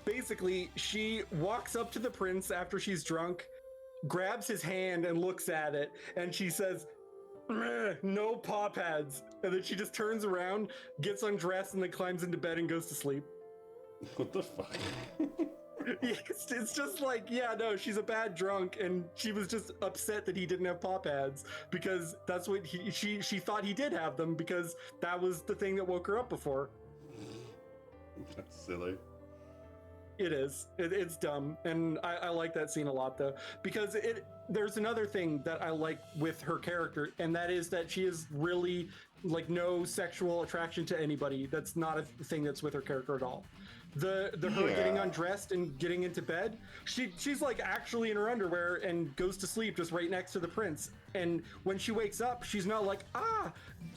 Basically, she walks up to the prince after she's drunk, grabs his hand and looks at it, and she says, no paw pads, and then she just turns around, gets undressed, and then climbs into bed and goes to sleep. What the fuck? It's just like, yeah, no, she's a bad drunk, and she was just upset that he didn't have paw pads, because that's what she thought he did have them, because that was the thing that woke her up before. That's silly. It is. It's dumb, and I like that scene a lot, though, because there's another thing that I like with her character, and that is that she is really like no sexual attraction to anybody. That's not a thing that's with her character at all. Her getting undressed and getting into bed, she's like actually in her underwear and goes to sleep just right next to the prince. And when she wakes up, she's not like,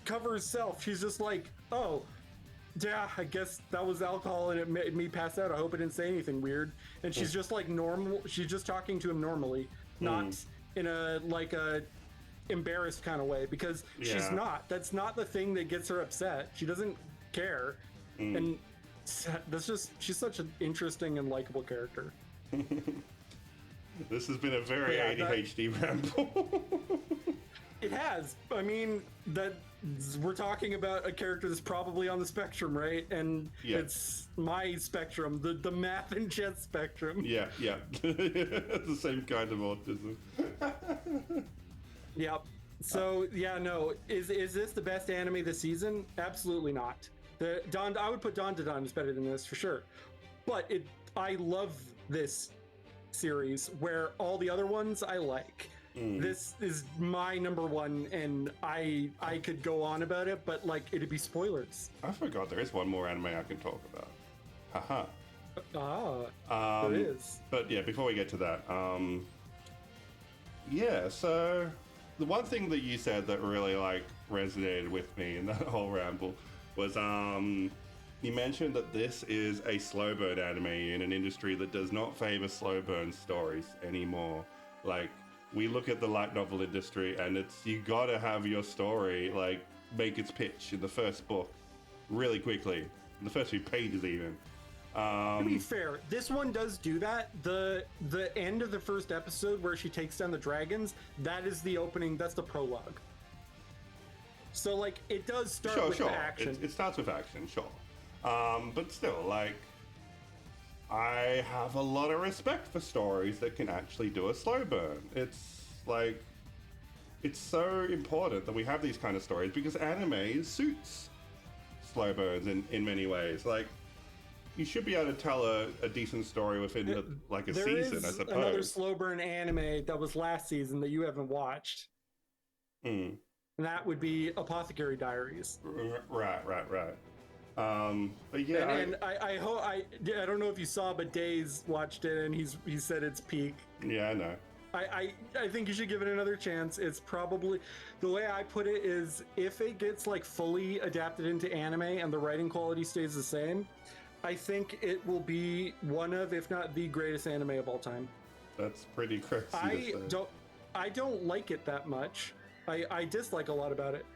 cover herself. She's just like, oh, yeah, I guess that was alcohol and it made me pass out. I hope it didn't say anything weird. And she's just like normal. She's just talking to him normally, not in a like a embarrassed kind of way, because she's Yeah. not. That's not the thing that gets her upset. She doesn't care, and that's just she's such an interesting and likable character. This has been a very ADHD ramble. It has. I mean, that we're talking about a character that's probably on the spectrum, right? And it's my spectrum, the math and chess spectrum. Yeah. It's the same kind of autism. Yep. So yeah, no. Is this the best anime this season? Absolutely not. I would put Dawn to Dawn is better than this for sure. But I love this series where all the other ones I like. This is my number one, and I could go on about it, but like it'd be spoilers. I forgot there is one more anime I can talk about. Haha. There is. But yeah, before we get to that, so the one thing that you said that really like resonated with me in that whole ramble was you mentioned that this is a slow burn anime in an industry that does not favor slow burn stories anymore. Like, we look at the light novel industry and it's, you gotta have your story like make its pitch in the first book really quickly, in the first few pages even. To be fair, this one does do that. The end of the first episode where she takes down the dragons, that is the opening, that's the prologue. So like it does start with the action. It starts with action, sure. But still, like, I have a lot of respect for stories that can actually do a slow burn. It's like, it's so important that we have these kind of stories because anime suits slow burns in many ways. Like, you should be able to tell a decent story within a season, I suppose. Another slow burn anime that was last season that you haven't watched. And that would be Apothecary Diaries. Right. But yeah, and I hope I don't know if you saw, but Days watched it and he said it's peak. Yeah, I know. I think you should give it another chance. It's probably, the way I put it is, if it gets like fully adapted into anime and the writing quality stays the same, I think it will be one of, if not the greatest anime of all time. That's pretty crazy. I don't like it that much. I dislike a lot about it,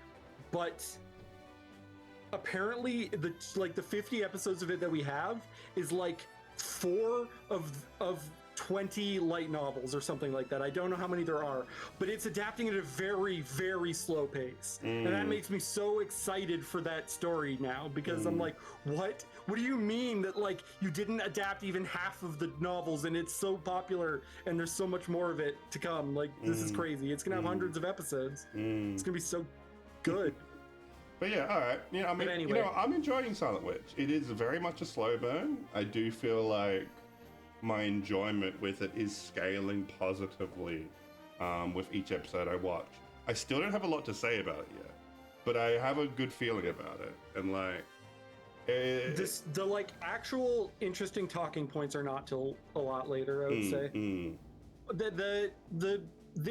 but apparently the 50 episodes of it that we have is like 4 of 20 light novels or something like that. I don't know how many there are, but it's adapting at a very, very slow pace. And that makes me so excited for that story now, because I'm like, what do you mean that like you didn't adapt even half of the novels and it's so popular and there's so much more of it to come? Like, this is crazy. It's gonna have hundreds of episodes. It's gonna be so good. But yeah, all right. Yeah, I mean, anyway. I'm enjoying Silent Witch. It is very much a slow burn. I do feel like my enjoyment with it is scaling positively with each episode I watch. I still don't have a lot to say about it yet, but I have a good feeling about it. And like, the like actual interesting talking points are not till a lot later, I would say. The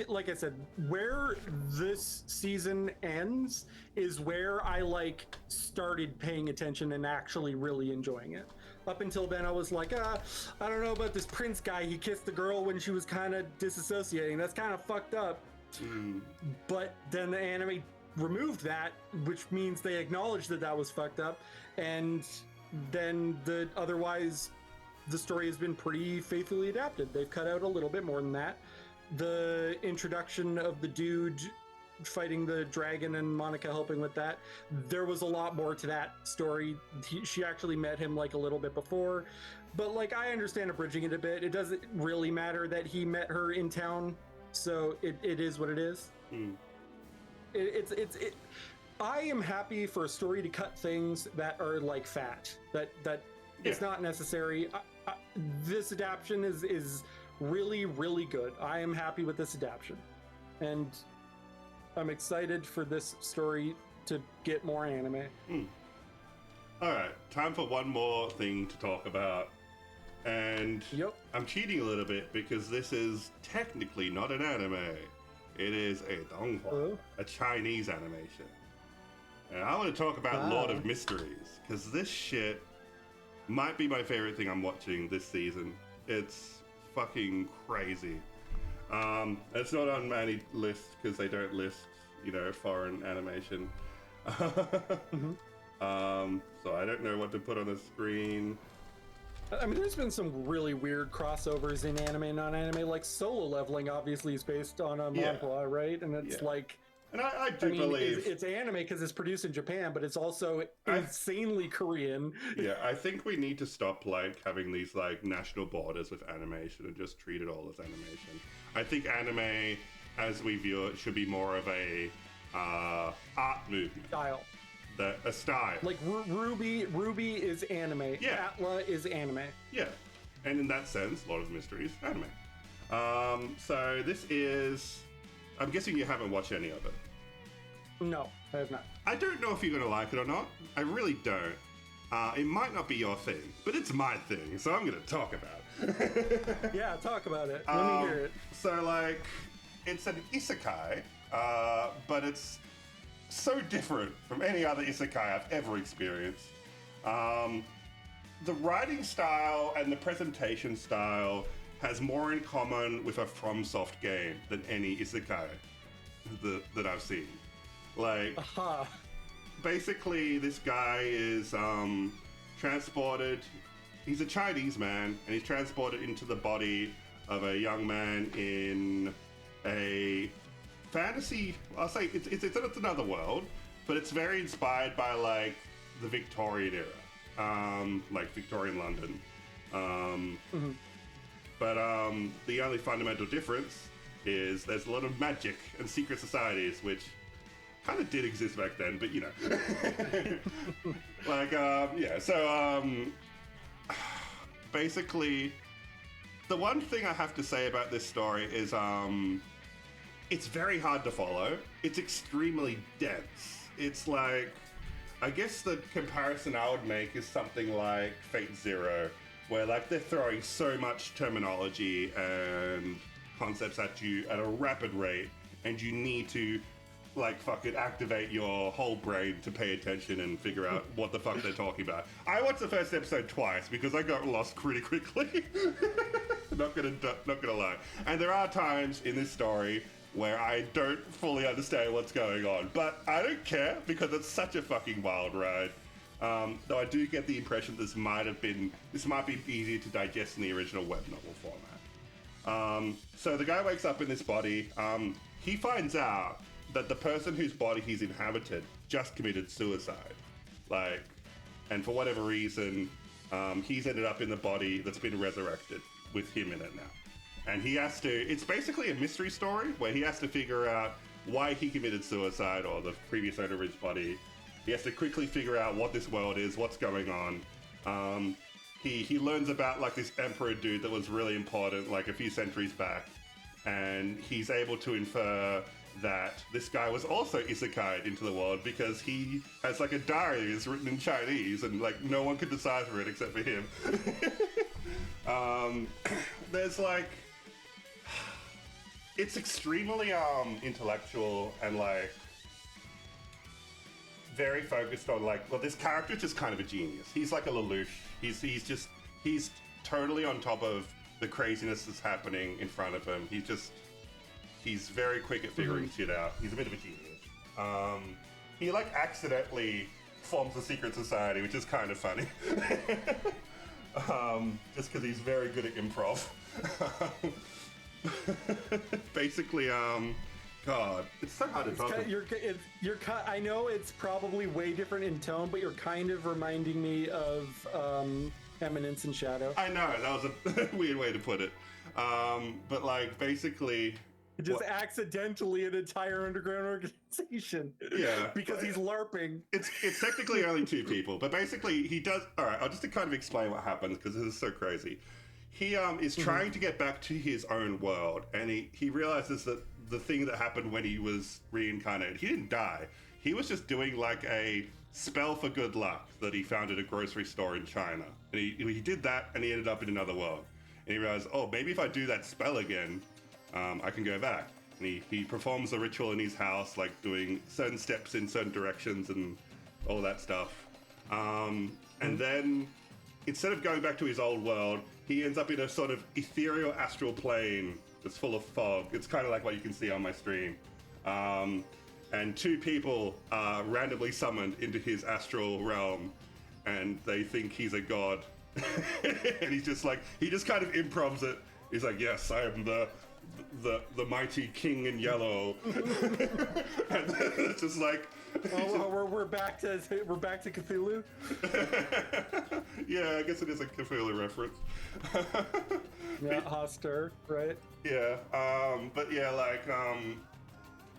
like I said, where this season ends is where I like started paying attention and actually really enjoying it. Up until then, I was like, I don't know about this Prince guy. He kissed the girl when she was kind of disassociating. That's kind of fucked up. But then the anime removed that, which means they acknowledged that was fucked up. And then otherwise, the story has been pretty faithfully adapted. They've cut out a little bit more than that. The introduction of the dude fighting the dragon and Monica helping with that, there was a lot more to that story. She actually met him like a little bit before, but like I understand abridging it a bit. It doesn't really matter that he met her in town, so it is what it is. I am happy for a story to cut things that are like fat, that it's not necessary. This adaptation is really, really good. I am happy with this adaptation, and I'm excited for this story to get more anime. All right, time for one more thing to talk about. And I'm cheating a little bit because this is technically not an anime. It is a donghua, a Chinese animation. And I want to talk about Lord of Mysteries, because this shit might be my favorite thing I'm watching this season. It's fucking crazy. It's not on any list because they don't list, foreign animation. So I don't know what to put on the screen. I mean, there's been some really weird crossovers in anime and non-anime, like Solo Leveling obviously is based on a manhwa, right? And it's like... And I do believe... It's anime because it's produced in Japan, but it's also insanely Korean. Yeah, I think we need to stop, having these, national borders with animation and just treat it all as animation. I think anime, as we view it, should be more of a art movement. Style. A style. Like Ruby is anime. Yeah. Atla is anime. Yeah. And in that sense, Lord of the Mysteries, anime. So this is... I'm guessing you haven't watched any of it. No, I have not. I don't know if you're going to like it or not. I really don't. It might not be your thing, but it's my thing, so I'm going to talk about it. Yeah, talk about it. Let me hear it. So, it's an isekai, but it's so different from any other isekai I've ever experienced. The writing style and the presentation style has more in common with a FromSoft game than any isekai that I've seen. Basically, this guy is transported. He's a Chinese man, and he's transported into the body of a young man in a fantasy. I'll say it's another world, but it's very inspired by the Victorian era, Victorian London. But the only fundamental difference is there's a lot of magic and secret societies, which kind of did exist back then, but So basically, the one thing I have to say about this story is it's very hard to follow. It's extremely dense. It's I guess the comparison I would make is something like Fate Zero, where they're throwing so much terminology and concepts at you at a rapid rate, and you need to fucking activate your whole brain to pay attention and figure out what the fuck they're talking about. I watched the first episode twice because I got lost pretty quickly. not gonna lie. And there are times in this story where I don't fully understand what's going on, but I don't care because it's such a fucking wild ride. Though I do get the impression this might be easier to digest in the original web novel format. So the guy wakes up in this body. He finds out that the person whose body he's inhabited just committed suicide. And for whatever reason, he's ended up in the body that's been resurrected with him in it now. And he has to, it's basically a mystery story where he has to figure out why he committed suicide, or the previous owner of his body. He has to quickly figure out what this world is, what's going on. He learns about this emperor dude that was really important a few centuries back. And he's able to infer that this guy was also isekai'd into the world because he has a diary that's written in Chinese, and no one could decipher it except for him. There's it's extremely intellectual and very focused on this character's just kind of a genius. He's like a Lelouch. He's totally on top of the craziness that's happening in front of him. He's very quick at figuring shit out. He's a bit of a genius. He accidentally forms a secret society, which is kind of funny. Just because he's very good at improv. Basically, God, it's so hard to talk about. I know it's probably way different in tone, but you're kind of reminding me of Eminence and Shadow. I know, that was a weird way to put it. But basically... Just accidentally an entire underground organization. Yeah. Because he's LARPing. It's technically only two people, but basically he does... Alright, I'll just kind of explain what happens, because this is so crazy. He is trying to get back to his own world, and he realizes that the thing that happened when he was reincarnated, he didn't die. He was just doing a spell for good luck that he found at a grocery store in China. And he did that, and he ended up in another world. And he realized, oh, maybe if I do that spell again, I can go back. And he performs the ritual in his house, doing certain steps in certain directions and all that stuff. And then, instead of going back to his old world, he ends up in a sort of ethereal astral plane that's full of fog. It's kind of like what you can see on my stream. And two people are randomly summoned into his astral realm, and they think he's a god. And he's just like, he just kind of improvs it. He's like, yes, I am the mighty king in yellow. And it's just like, we're back to Cthulhu. Yeah, I guess it is a Cthulhu reference. Yeah, Hoster, right? Yeah, but yeah, like,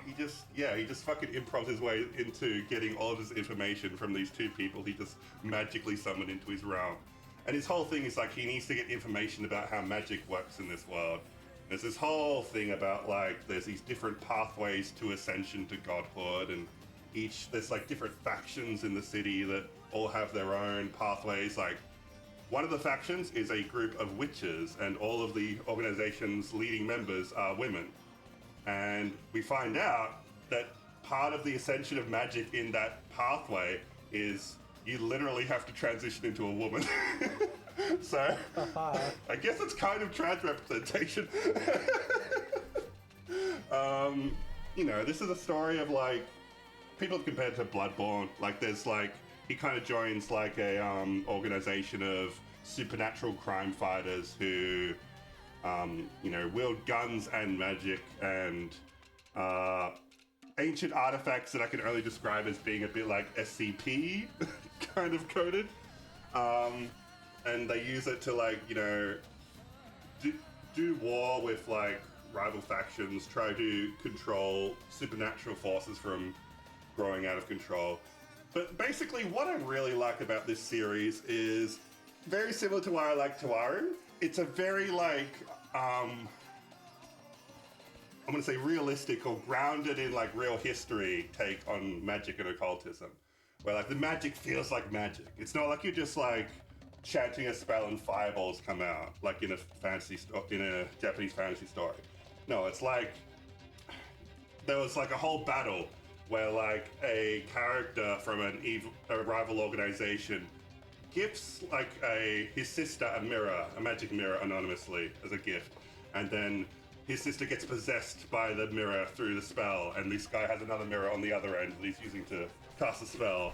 he just fucking improvs his way into getting all of his information from these two people he just magically summoned into his realm. And his whole thing is like, he needs to get information about how magic works in this world. There's this whole thing about like, there's these different pathways to ascension to godhood, and there's like different factions in the city that all have their own pathways. Like, one of the factions is a group of witches, and all of the organization's leading members are women. And we find out that part of the ascension of magic in that pathway is you literally have to transition into a woman. So, I guess it's kind of trans representation. You know, this is a story of like, people compare it to Bloodborne. Like, there's like, he kind of joins like a organization of supernatural crime fighters who, you know, wield guns and magic and ancient artifacts that I can only describe as being a bit like SCP kind of coded. And they use it to like, you know, do war with like rival factions, try to control supernatural forces from growing out of control. But basically what I really like about this series is very similar to why I like Tawaru. It's a very like, I'm gonna say realistic or grounded in like real history take on magic and occultism. Where like the magic feels like magic. It's not like you're just like chanting a spell and fireballs come out like in a Japanese fantasy story. No, it's like there was like a whole battle where like a character from a rival organization gives like his sister a mirror, a magic mirror, anonymously as a gift, and then his sister gets possessed by the mirror through the spell, and this guy has another mirror on the other end that he's using to cast a spell,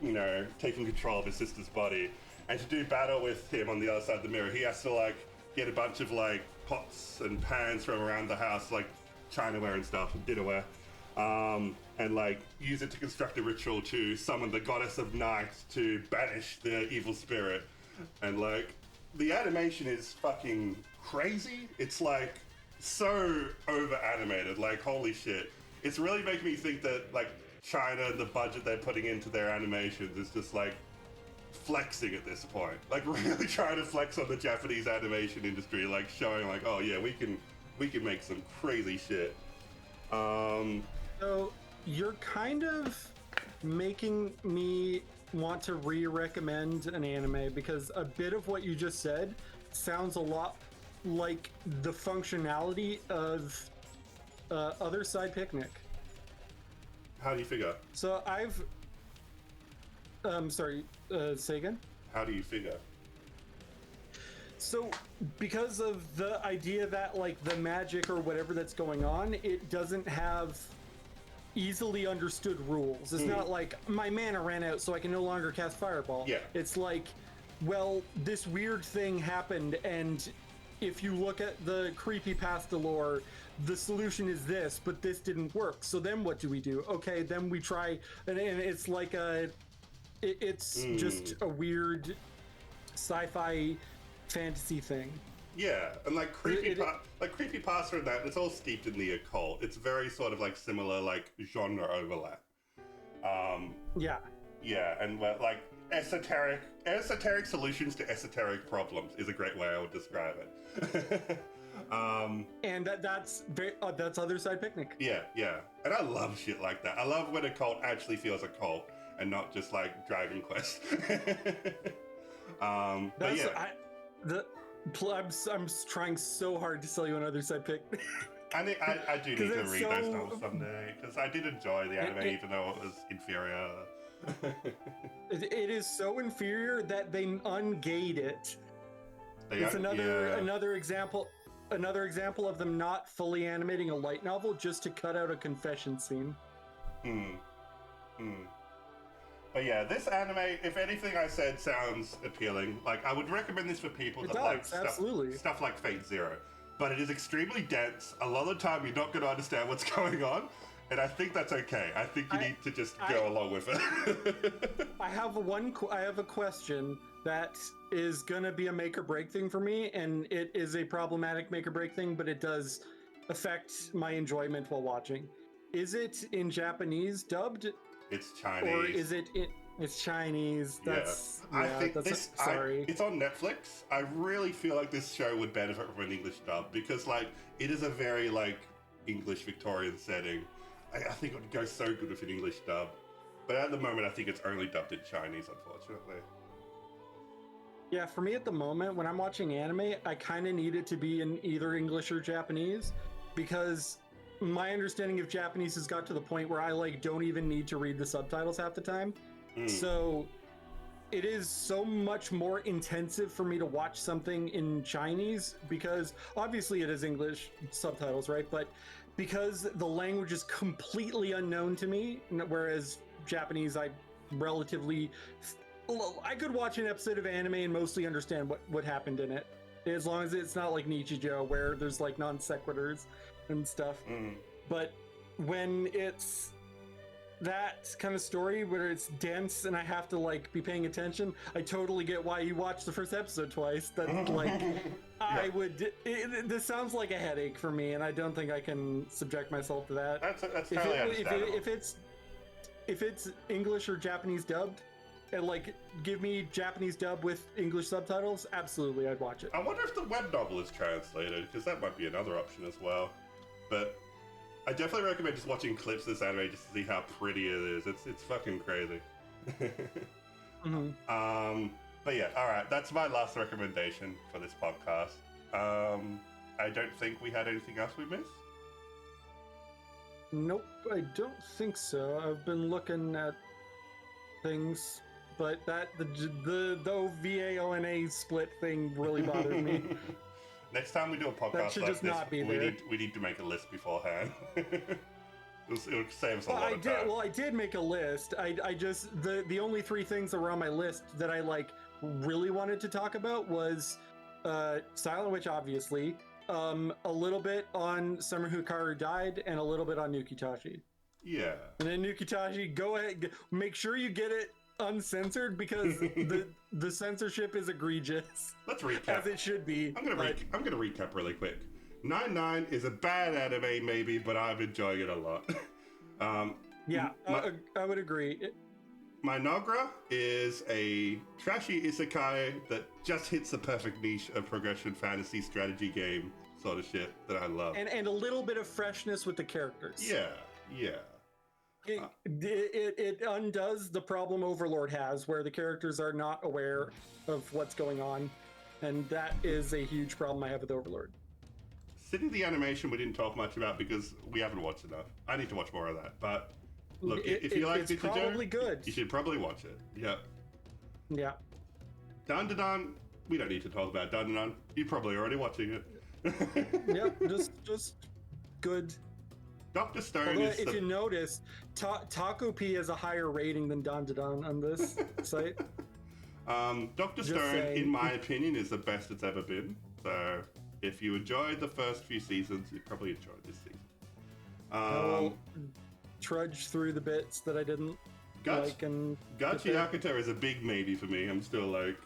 you know, taking control of his sister's body. And to do battle with him on the other side of the mirror, he has to like get a bunch of like pots and pans from around the house, like chinaware and stuff, and dinnerware, and like use it to construct a ritual to summon the goddess of night to banish the evil spirit. And like, the animation is fucking crazy. It's like so over animated, like holy shit. It's really making me think that like China, the budget they're putting into their animations is just like flexing at this point, like really trying to flex on the Japanese animation industry, like showing like, oh yeah, we can make some crazy shit. So you're kind of making me want to re-recommend an anime, because a bit of what you just said sounds a lot like the functionality of Other Side Picnic. How do you figure? So I've sorry, say again? How do you figure? So, because of the idea that, like, the magic or whatever that's going on, it doesn't have easily understood rules. It's not like, my mana ran out, so I can no longer cast Fireball. Yeah. It's like, well, this weird thing happened, and if you look at the creepypasta lore, the solution is this, but this didn't work. So then what do we do? Okay, then we try, and it's like it's just a weird sci-fi fantasy thing. Yeah, and like creepypasta and that, it's all steeped in the occult. It's very sort of like similar, like genre overlap. Yeah. Yeah, and like esoteric solutions to esoteric problems is a great way I would describe it. And that's Other Side Picnic. Yeah, and I love shit like that. I love when a cult actually feels a cult and not just like Dragon Quest. But yeah. I'm trying so hard to sell you Another Side Picnic. I do need to read those novels someday, because I did enjoy the anime even though it was inferior. It is so inferior that they ungate it. It's Yeah. another example of them not fully animating a light novel just to cut out a confession scene. Hmm. Hmm. But yeah, this anime, if anything I said sounds appealing, like I would recommend this for people that like stuff like Fate Zero. But it is extremely dense. A lot of the time you're not going to understand what's going on. And I think that's okay. I think you need to just go along with it. I have a question that is gonna be a make or break thing for me, and it is a problematic make or break thing, but it does affect my enjoyment while watching. Is it in Japanese dubbed? It's Chinese. Or is it? It's Chinese. I think sorry. It's on Netflix. I really feel like this show would benefit from an English dub because, like, it is a very like English Victorian setting. I think it would go so good with an English dub. But at the moment, I think it's only dubbed in Chinese, unfortunately. Yeah, for me at the moment, when I'm watching anime, I kind of need it to be in either English or Japanese, because my understanding of Japanese has got to the point where I like don't even need to read the subtitles half the time. So it is so much more intensive for me to watch something in Chinese, because obviously it is English subtitles, right? But because the language is completely unknown to me, whereas Japanese, I could watch an episode of anime and mostly understand what happened in it, as long as it's not like Nichijou where there's like non sequiturs and stuff. But when it's that kind of story where it's dense and I have to like be paying attention, I totally get why you watched the first episode twice. That like this sounds like a headache for me, and I don't think I can subject myself to that. That's totally understandable. If it's English or Japanese dubbed, and like give me Japanese dub with English subtitles, absolutely I'd watch it. I wonder if the web novel is translated, because that might be another option as well. But I definitely recommend just watching clips of this anime just to see how pretty it is. It's fucking crazy. But yeah, all right. That's my last recommendation for this podcast. I don't think we had anything else we missed. Nope, I don't think so. I've been looking at things, but that the OVA-ONA split thing really bothered me. Next time we do a podcast like this, we need to make a list beforehand. It'll save us a lot of time. Well, I did make a list. I just the only three things that were on my list that I like really wanted to talk about was Silent Witch, obviously, a little bit on Summer Hikaru Died, and a little bit on Nukitashi. Yeah. And then Nukitashi, go ahead, make sure you get it uncensored, because the censorship is egregious. Let's recap. As it should be. I'm gonna recap really quick. 9-9 is a bad anime, maybe, but I'm enjoying it a lot. I would agree. My Nagra is a trashy isekai that just hits the perfect niche of progression fantasy strategy game sort of shit that I love. And a little bit of freshness with the characters. Yeah. It undoes the problem Overlord has, where the characters are not aware of what's going on, and that is a huge problem I have with Overlord. City the Animation we didn't talk much about because we haven't watched enough. I need to watch more of that, but look, if you like it's probably good. You should probably watch it. Yeah. Dandadan, we don't need to talk about Dandadan. You're probably already watching it. Yep, just good. Dr. Stone Although, if you notice, Taco P has a higher rating than Dandadan on this site. Dr. Stone, in my opinion, is the best it's ever been. So, if you enjoyed the first few seasons, you probably enjoyed this season. I'll trudge through the bits that I didn't like. And Gachi Yakuta is a big maybe for me. I'm still like...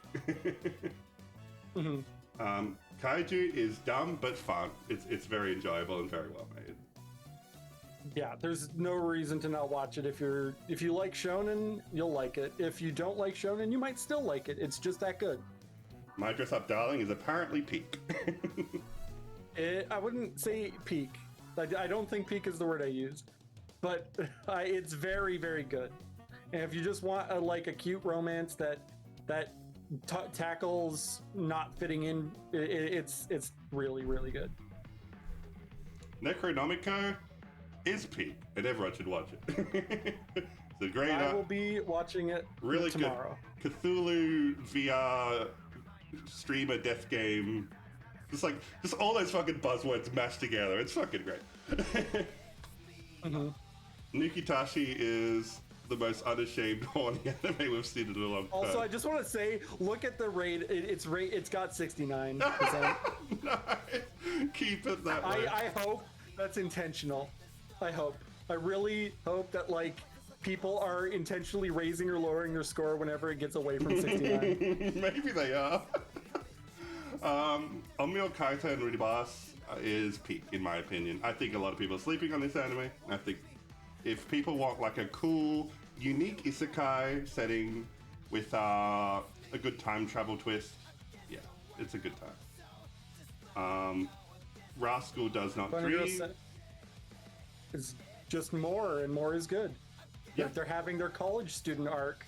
Kaiju is dumb but fun. It's very enjoyable and very well made. Yeah, there's no reason to not watch it. If you like shonen, you'll like it. If you don't like shonen, you might still like it. It's just that good. My Dress Up Darling is apparently peak. I wouldn't say peak. I don't think peak is the word I used, but it's very, very good. And if you just want a cute romance that tackles not fitting in, it's really, really good. Necronomicon is peak, and everyone should watch it. It's a great. I will be watching it really tomorrow. Good Cthulhu VR streamer, death game. Just all those fucking buzzwords mashed together. It's fucking great. Nukitashi is the most unashamed horny anime we've seen in a long time. Also, I just want to say, look at the rate. It's got 69%. Nice. Keep it that way. I hope that's intentional. I really hope that like people are intentionally raising or lowering their score whenever it gets away from 69. Maybe they are. Onmyo Kaita and Rudibas is peak, in my opinion. I think a lot of people are sleeping on this anime. I think if people want like a cool, unique isekai setting with a good time travel twist, yeah, it's a good time. Rascal Does Not Dream. It's just more, and more is good. Yeah. They're having their college student arc.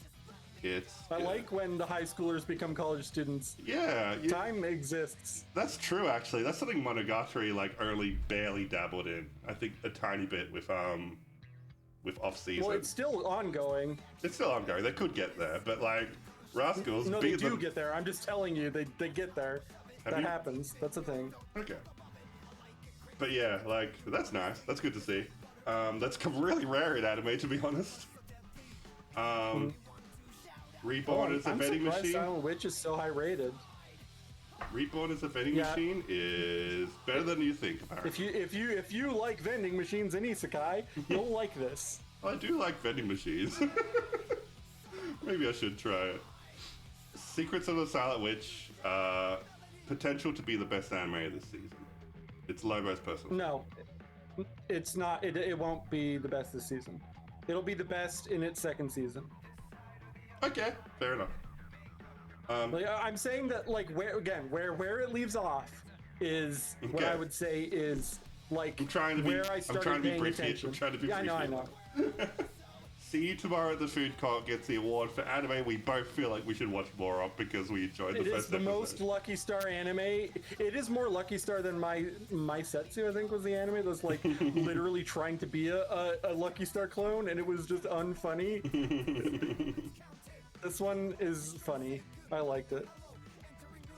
I like when the high schoolers become college students. Yeah. Time exists. That's true, actually. That's something Monogatari like only barely dabbled in. I think a tiny bit with off season. Well, it's still ongoing. It's still ongoing. They could get there, but like Rascals. No, they do get there. I'm just telling you, they get there. That happens. That's a thing. Okay. But yeah, like that's nice. That's good to see. That's really rare in anime, to be honest. Reborn as a vending machine. Silent Witch is so high rated. Reborn as a vending machine is better than you think. Apparently. If you like vending machines in isekai, you'll like this. I do like vending machines. Maybe I should try it. Secrets of the Silent Witch. Potential to be the best anime of this season. It's Lobo's personal. No, it's not. It won't be the best this season. It'll be the best in its second season. Okay, fair enough. I'm saying that like where it leaves off is what I would say is like where I started paying attention. I'm trying to be I know. See You Tomorrow at the Food Court gets the award for anime we both feel like we should watch more of because we enjoyed the first episode. It is the most Lucky Star anime. It is more Lucky Star than my Setsu, I think, was the anime that was like literally trying to be a Lucky Star clone, and it was just unfunny. This one is funny. I liked it.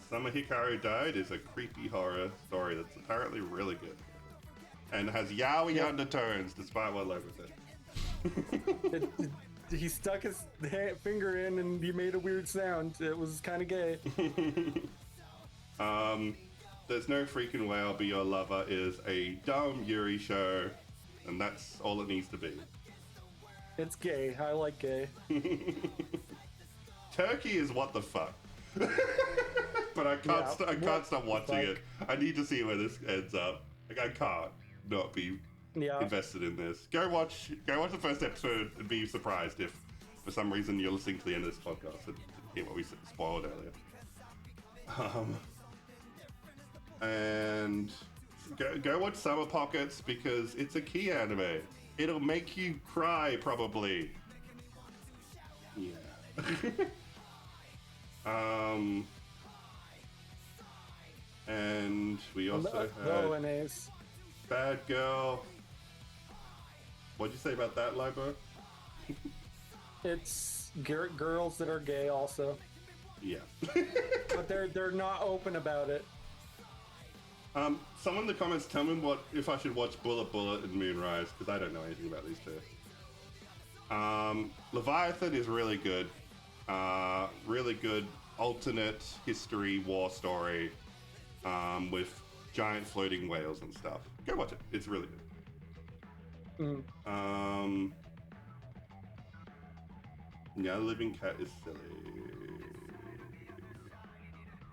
Summer Hikaru Died is a creepy horror story that's apparently really good. And has yaoi undertones, despite what Lobo said. He stuck his finger in and he made a weird sound. It was kind of gay. There's No Freaking Way I'll Be Your Lover is a dumb Yuri show, and that's all it needs to be. It's gay. I like gay. Turkey is what the fuck. But I can't stop watching it. I need to see where this ends up. Like I can't not be invested in this. Go watch the first episode and be surprised if for some reason you're listening to the end of this podcast and hear what we spoiled earlier. And go watch Summer Pockets because it's a key anime. It'll make you cry probably. Yeah. And we also had Bad Girl. What'd you say about that, Lobo? It's girls that are gay also. Yeah. But they're not open about it. Someone in the comments tell me if I should watch Bullet and Moonrise, because I don't know anything about these two. Leviathan is really good. Really good alternate history war story with giant floating whales and stuff. Go watch it. It's really good. Yeah, Living Cat is silly.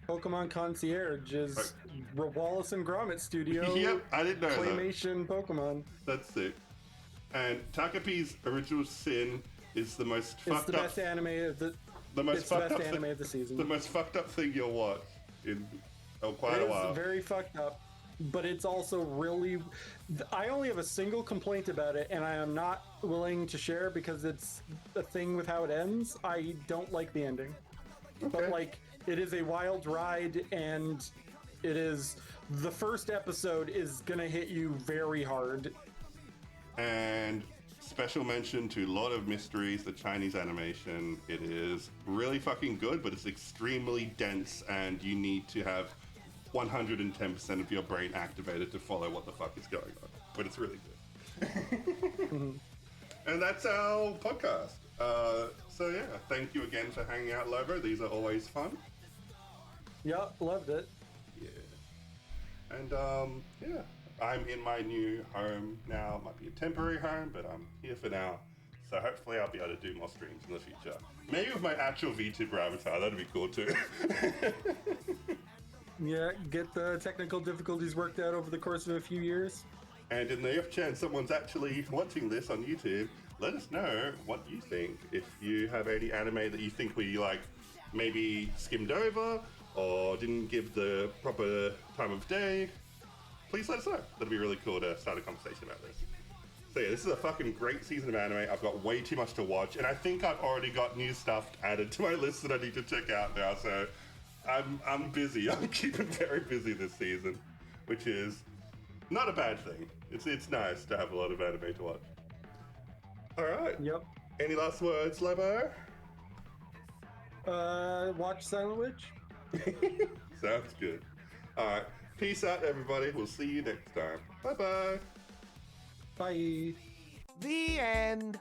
Pokemon Concierge is Wallace and Gromit Studio. Yep, I didn't know Claymation Pokemon. That's sick. And Takapi's Original Sin is the most fucked up. It's the best anime of the. It's the best anime of the season. The most fucked up thing you'll watch in quite a while. It's very fucked up, but it's also really. I only have a single complaint about it, and I am not willing to share because it's a thing with how it ends. I don't like the ending, but like it is a wild ride, and it is the first episode is gonna hit you very hard. And special mention to Lord of Mysteries, the Chinese animation. It is really fucking good, but it's extremely dense, and you need to have 110% of your brain activated to follow what the fuck is going on. But it's really good. And that's our podcast. So yeah, thank you again for hanging out, Lobo. These are always fun. Yeah, loved it. Yeah. And yeah, I'm in my new home now. It might be a temporary home, but I'm here for now. So hopefully I'll be able to do more streams in the future. Maybe with my actual VTuber avatar, that'd be cool too. Yeah, get the technical difficulties worked out over the course of a few years. And in the off chance someone's actually watching this on YouTube, let us know what you think. If you have any anime that you think we like maybe skimmed over or didn't give the proper time of day, please let us know. That'd be really cool to start a conversation about this. So yeah, this is a fucking great season of anime. I've got way too much to watch, and I think I've already got new stuff added to my list that I need to check out now. So I'm busy. I'm keeping very busy this season, which is not a bad thing. It's nice to have a lot of anime to watch. All right. Yep. Any last words, Lobo? Watch Silent Witch. Sounds good. All right. Peace out, everybody. We'll see you next time. Bye-bye. Bye. The end.